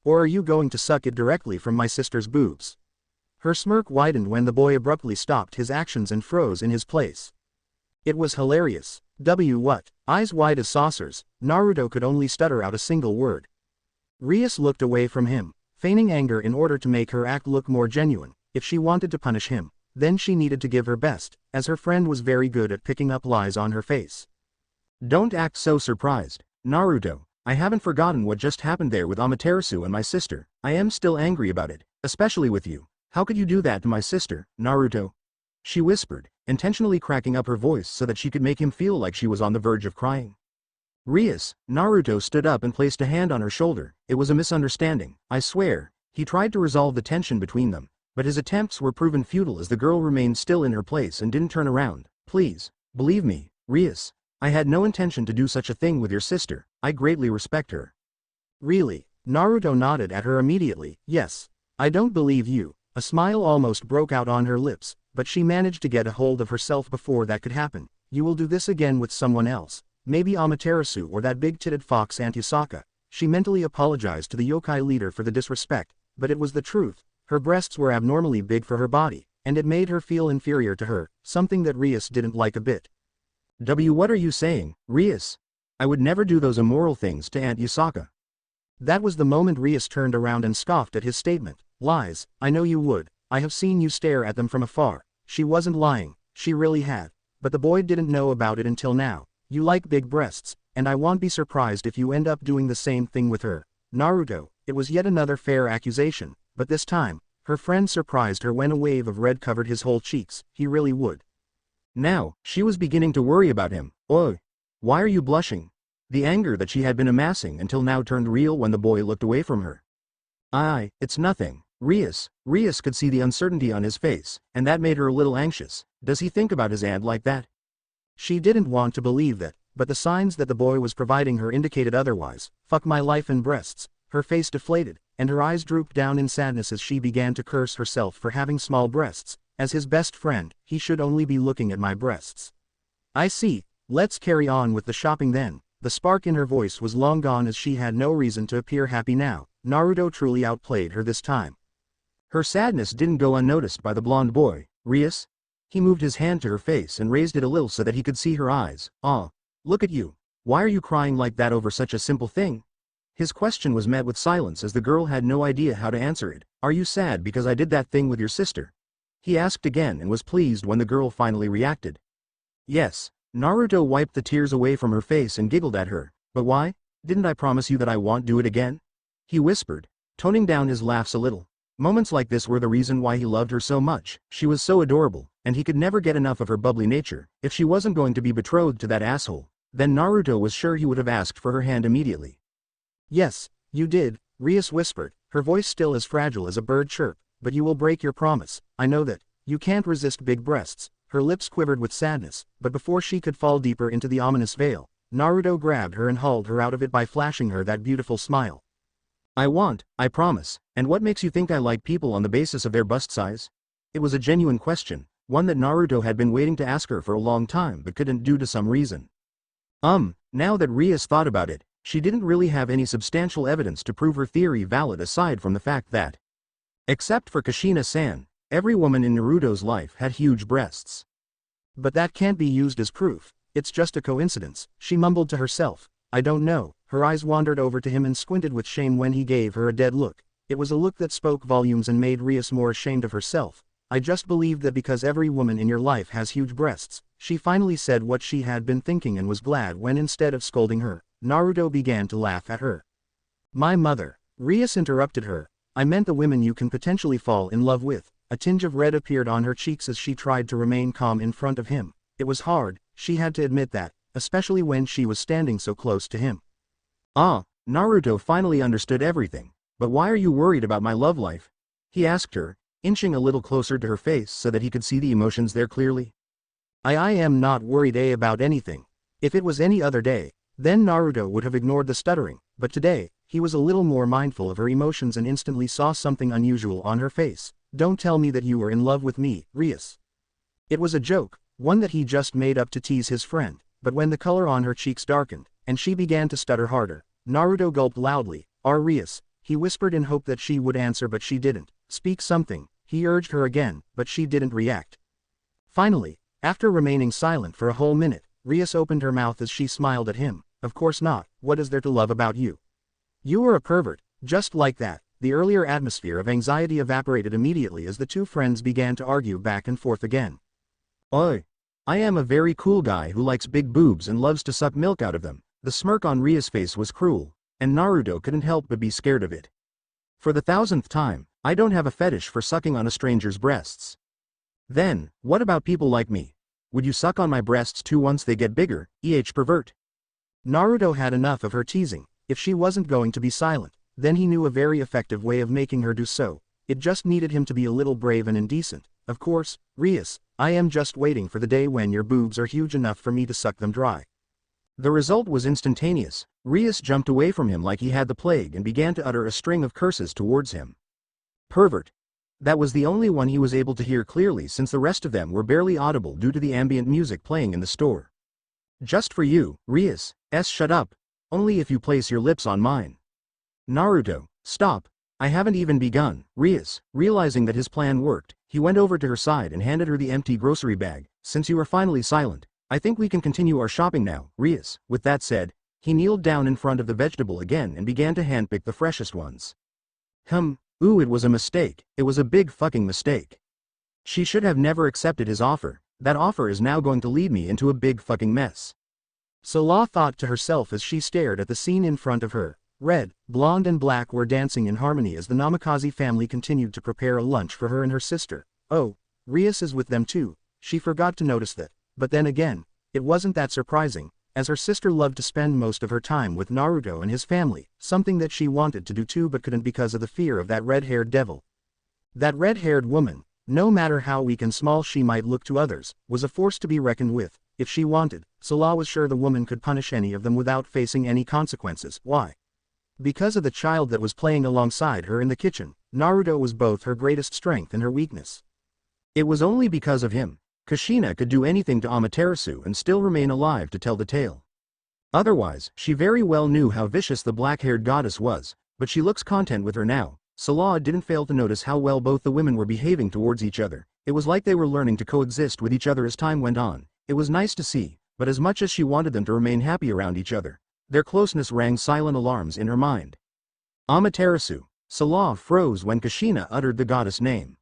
Or are you going to suck it directly from my sister's boobs? Her smirk widened when the boy abruptly stopped his actions and froze in his place. It was hilarious. What? Eyes wide as saucers, Naruto could only stutter out a single word. Rias looked away from him, feigning anger in order to make her act look more genuine. If she wanted to punish him, then she needed to give her best, as her friend was very good at picking up lies on her face. Don't act so surprised, Naruto. I haven't forgotten what just happened there with Amaterasu and my sister. I am still angry about it, especially with you. How could you do that to my sister, Naruto? She whispered, intentionally cracking up her voice so that she could make him feel like she was on the verge of crying. Rias. Naruto stood up and placed a hand on her shoulder. It was a misunderstanding, I swear. He tried to resolve the tension between them, but his attempts were proven futile as the girl remained still in her place and didn't turn around. Please, believe me, Rias. I had no intention to do such a thing with your sister. I greatly respect her. Really? Naruto nodded at her immediately. Yes. I don't believe you. A smile almost broke out on her lips, but she managed to get a hold of herself before that could happen. You will do this again with someone else. Maybe Amaterasu or that big-titted fox Aunt Yasaka. She mentally apologized to the yokai leader for the disrespect, but it was the truth. Her breasts were abnormally big for her body, and it made her feel inferior to her, something that Rias didn't like a bit. What are you saying, Rias? I would never do those immoral things to Aunt Yasaka. That was the moment Rias turned around and scoffed at his statement. Lies, I know you would. I have seen you stare at them from afar. She wasn't lying, she really had. But the boy didn't know about it until now. You like big breasts, and I won't be surprised if you end up doing the same thing with her. Naruto. It was yet another fair accusation, but this time, her friend surprised her when a wave of red covered his whole cheeks. He really would. Now, she was beginning to worry about him. Oh, why are you blushing? The anger that she had been amassing until now turned real when the boy looked away from her. It's nothing. Rias could see the uncertainty on his face, and that made her a little anxious. Does he think about his aunt like that? She didn't want to believe that, but the signs that the boy was providing her indicated otherwise. Fuck my life and breasts. Her face deflated, and her eyes drooped down in sadness as she began to curse herself for having small breasts. As his best friend, he should only be looking at my breasts. I see. Let's carry on with the shopping then. The spark in her voice was long gone as she had no reason to appear happy now. Naruto truly outplayed her this time. Her sadness didn't go unnoticed by the blonde boy. Rias? He moved his hand to her face and raised it a little so that he could see her eyes. Look at you. Why are you crying like that over such a simple thing? His question was met with silence as the girl had no idea how to answer it. Are you sad because I did that thing with your sister? He asked again and was pleased when the girl finally reacted. Yes. Naruto wiped the tears away from her face and giggled at her. But why? Didn't I promise you that I won't do it again? He whispered, toning down his laughs a little. Moments like this were the reason why he loved her so much. She was so adorable, and he could never get enough of her bubbly nature. If she wasn't going to be betrothed to that asshole, then Naruto was sure he would have asked for her hand immediately. Yes, you did, Rias whispered, her voice still as fragile as a bird chirp, but you will break your promise. I know that. You can't resist big breasts. Her lips quivered with sadness, but before she could fall deeper into the ominous veil, Naruto grabbed her and hauled her out of it by flashing her that beautiful smile. I promise. And what makes you think I like people on the basis of their bust size? It was a genuine question, one that Naruto had been waiting to ask her for a long time but couldn't due to some reason. Now that Rias thought about it, she didn't really have any substantial evidence to prove her theory valid aside from the fact that, except for Kushina-san, every woman in Naruto's life had huge breasts. But that can't be used as proof. It's just a coincidence, she mumbled to herself. I don't know. Her eyes wandered over to him and squinted with shame when he gave her a dead look. It was a look that spoke volumes and made Rias more ashamed of herself. I just believed that because every woman in your life has huge breasts, she finally said what she had been thinking and was glad when instead of scolding her, Naruto began to laugh at her. My mother. Rias interrupted her. I meant the women you can potentially fall in love with. A tinge of red appeared on her cheeks as she tried to remain calm in front of him. It was hard, she had to admit that, especially when she was standing so close to him. Ah, Naruto finally understood everything. But why are you worried about my love life? He asked her, inching a little closer to her face so that he could see the emotions there clearly. I am not worried about anything. If it was any other day, then Naruto would have ignored the stuttering, but today, he was a little more mindful of her emotions and instantly saw something unusual on her face. Don't tell me that you were in love with me, Rias. It was a joke, one that he just made up to tease his friend, but when the color on her cheeks darkened, and she began to stutter harder, Naruto gulped loudly. Rias, he whispered in hope that she would answer but she didn't. Speak something, he urged her again, but she didn't react. Finally, after remaining silent for a whole minute, Rias opened her mouth as she smiled at him. Of course not, what is there to love about you? You are a pervert. Just like that, the earlier atmosphere of anxiety evaporated immediately as the two friends began to argue back and forth again. Oi. I am a very cool guy who likes big boobs and loves to suck milk out of them. The smirk on Ria's face was cruel, and Naruto couldn't help but be scared of it. For the 1000th time, I don't have a fetish for sucking on a stranger's breasts. Then, what about people like me? Would you suck on my breasts too once they get bigger, pervert? Naruto had enough of her teasing. If she wasn't going to be silent, then he knew a very effective way of making her do so. It just needed him to be a little brave and indecent. Of course, Rias, I am just waiting for the day when your boobs are huge enough for me to suck them dry. The result was instantaneous. Rias jumped away from him like he had the plague and began to utter a string of curses towards him. Pervert. That was the only one he was able to hear clearly since the rest of them were barely audible due to the ambient music playing in the store. Just for you, Rias, shut up. Only if you place your lips on mine. Naruto, stop. I haven't even begun. Rias, realizing that his plan worked, he went over to her side and handed her the empty grocery bag. Since you are finally silent, I think we can continue our shopping now, Rias. With that said, he kneeled down in front of the vegetable again and began to handpick the freshest ones. Ooh, it was a mistake. It was a big fucking mistake. She should have never accepted his offer. That offer is now going to lead me into a big fucking mess. Salah thought to herself as she stared at the scene in front of her. Red, blonde and black were dancing in harmony as the Namazi family continued to prepare a lunch for her and her sister. Oh, Rias is with them too. She forgot to notice that. But then again, it wasn't that surprising, as her sister loved to spend most of her time with Naruto and his family, something that she wanted to do too but couldn't because of the fear of that red-haired devil. That red-haired woman, no matter how weak and small she might look to others, was a force to be reckoned with. If she wanted, Salah was sure the woman could punish any of them without facing any consequences. Why? Because of the child that was playing alongside her in the kitchen. Naruto was both her greatest strength and her weakness. It was only because of him. Kushina could do anything to Amaterasu and still remain alive to tell the tale. Otherwise, she very well knew how vicious the black-haired goddess was, but she looks content with her now. Salah didn't fail to notice how well both the women were behaving towards each other. It was like they were learning to coexist with each other as time went on. It was nice to see, but as much as she wanted them to remain happy around each other, their closeness rang silent alarms in her mind. Amaterasu. Salah froze when Kushina uttered the goddess name.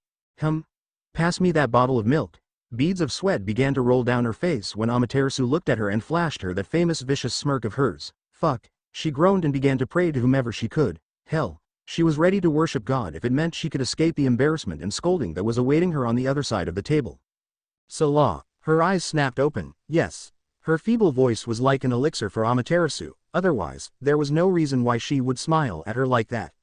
Pass me that bottle of milk. Beads of sweat began to roll down her face when Amaterasu looked at her and flashed her that famous vicious smirk of hers. Fuck. She groaned and began to pray to whomever she could. Hell. She was ready to worship God if it meant she could escape the embarrassment and scolding that was awaiting her on the other side of the table. Salah. Her eyes snapped open. Yes. Her feeble voice was like an elixir for Amaterasu. Otherwise, there was no reason why she would smile at her like that.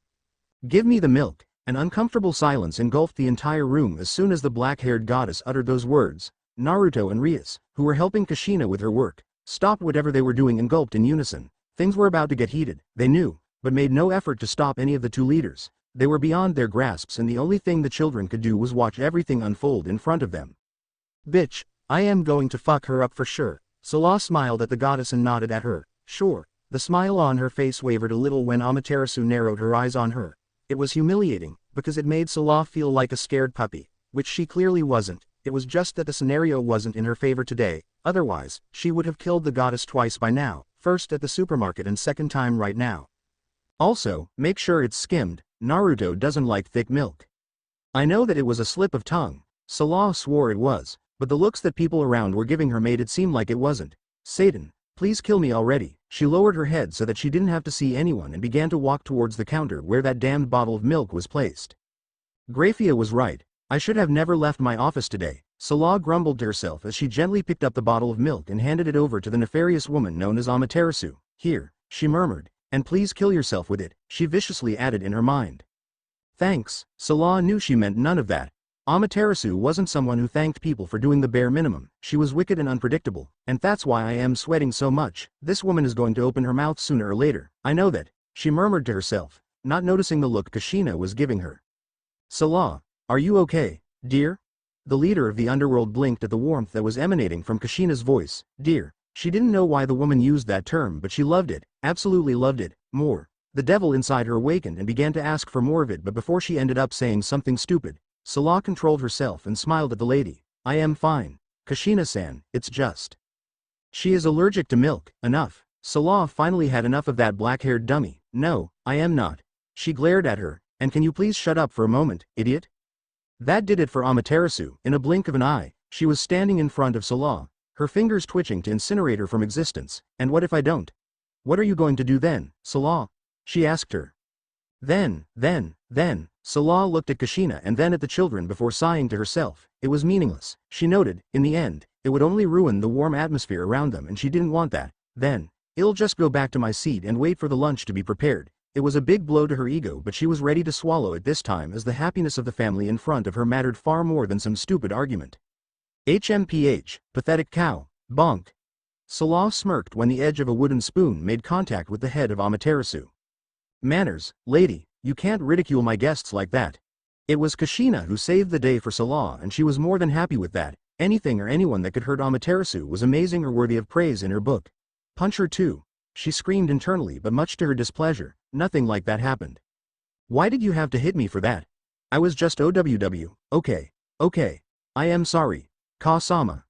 Give me the milk. An uncomfortable silence engulfed the entire room as soon as the black-haired goddess uttered those words. Naruto and Rias, who were helping Kushina with her work, stopped whatever they were doing and gulped in unison. Things were about to get heated, they knew, but made no effort to stop any of the two leaders. They were beyond their grasps and the only thing the children could do was watch everything unfold in front of them. Bitch, I am going to fuck her up for sure. Salah smiled at the goddess and nodded at her. Sure. The smile on her face wavered a little when Amaterasu narrowed her eyes on her. It was humiliating, because it made Salah feel like a scared puppy, which she clearly wasn't. It was just that the scenario wasn't in her favor today. Otherwise, she would have killed the goddess twice by now, first at the supermarket and second time right now. Also, make sure it's skimmed. Naruto doesn't like thick milk. I know that it was a slip of tongue. Salah swore it was, but the looks that people around were giving her made it seem like it wasn't. Satan, please kill me already. She lowered her head so that she didn't have to see anyone and began to walk towards the counter where that damned bottle of milk was placed. Grafia was right. I should have never left my office today, Salah grumbled to herself as she gently picked up the bottle of milk and handed it over to the nefarious woman known as Amaterasu. Here, she murmured, and please kill yourself with it, she viciously added in her mind. Thanks, Salah knew she meant none of that. Amaterasu wasn't someone who thanked people for doing the bare minimum, she was wicked and unpredictable, and that's why I am sweating so much. This woman is going to open her mouth sooner or later, I know that, she murmured to herself, not noticing the look Kushina was giving her. Salah, are you okay, dear? The leader of the underworld blinked at the warmth that was emanating from Kushina's voice. Dear. She didn't know why the woman used that term, but she loved it, absolutely loved it, more. The devil inside her awakened and began to ask for more of it, but before she ended up saying something stupid, Salah controlled herself and smiled at the lady. I am fine. Kushina-san, it's just. She is allergic to milk. Enough. Salah finally had enough of that black-haired dummy. No, I am not. She glared at her, and can you please shut up for a moment, idiot? That did it for Amaterasu. In a blink of an eye, she was standing in front of Salah, her fingers twitching to incinerate her from existence. And what if I don't? What are you going to do then, Salah? She asked her. Then, Salah looked at Kushina and then at the children before sighing to herself. It was meaningless, she noted. In the end, it would only ruin the warm atmosphere around them and she didn't want that. Then, I'll just go back to my seat and wait for the lunch to be prepared. It was a big blow to her ego, but she was ready to swallow it this time, as the happiness of the family in front of her mattered far more than some stupid argument. HMPH, pathetic cow, bonk. Salah smirked when the edge of a wooden spoon made contact with the head of Amaterasu. Manners, lady, you can't ridicule my guests like that. It was Kushina who saved the day for Salah, and she was more than happy with that. Anything or anyone that could hurt Amaterasu was amazing or worthy of praise in her book. Punch her too. She screamed internally, but much to her displeasure, nothing like that happened. Why did you have to hit me for that? I was just OWW, okay. I am sorry. Ka-sama.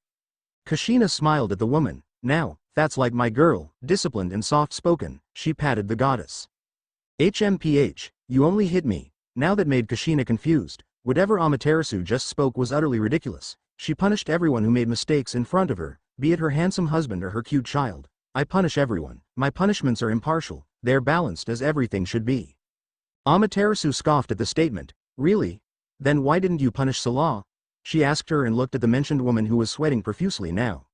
Kushina smiled at the woman. Now, that's like my girl, disciplined and soft-spoken, she patted the goddess. HMPH, you only hit me. Now that made Kushina confused. Whatever Amaterasu just spoke was utterly ridiculous. She punished everyone who made mistakes in front of her, be it her handsome husband or her cute child. I punish everyone. My punishments are impartial, they're balanced as everything should be. Amaterasu scoffed at the statement. Really? Then why didn't you punish Salah? She asked her and looked at the mentioned woman who was sweating profusely now.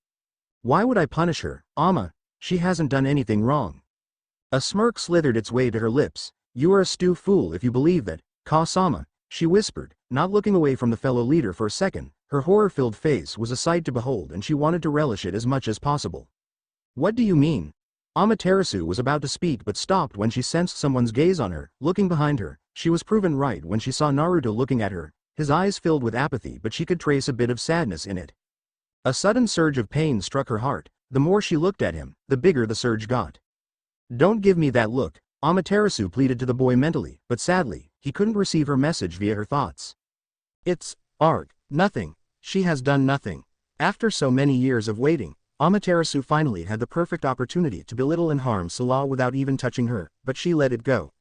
Why would I punish her, Ama? She hasn't done anything wrong. A smirk slithered its way to her lips. You are a fool if you believe that, Ka-sama, she whispered, not looking away from the fellow leader for a second. Her horror-filled face was a sight to behold and she wanted to relish it as much as possible. What do you mean? Amaterasu was about to speak but stopped when she sensed someone's gaze on her. Looking behind her, she was proven right when she saw Naruto looking at her, his eyes filled with apathy, but she could trace a bit of sadness in it. A sudden surge of pain struck her heart. The more she looked at him, the bigger the surge got. Don't give me that look, Amaterasu pleaded to the boy mentally, but sadly, he couldn't receive her message via her thoughts. It's nothing. She has done nothing. After so many years of waiting, Amaterasu finally had the perfect opportunity to belittle and harm Salah without even touching her, but she let it go.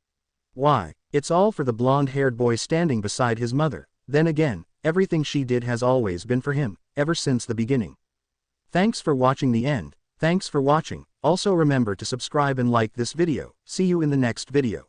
Why? It's all for the blonde-haired boy standing beside his mother. Then again, everything she did has always been for him, ever since the beginning. Thanks for watching the end. Thanks for watching. Also remember to subscribe and like this video. See you in the next video.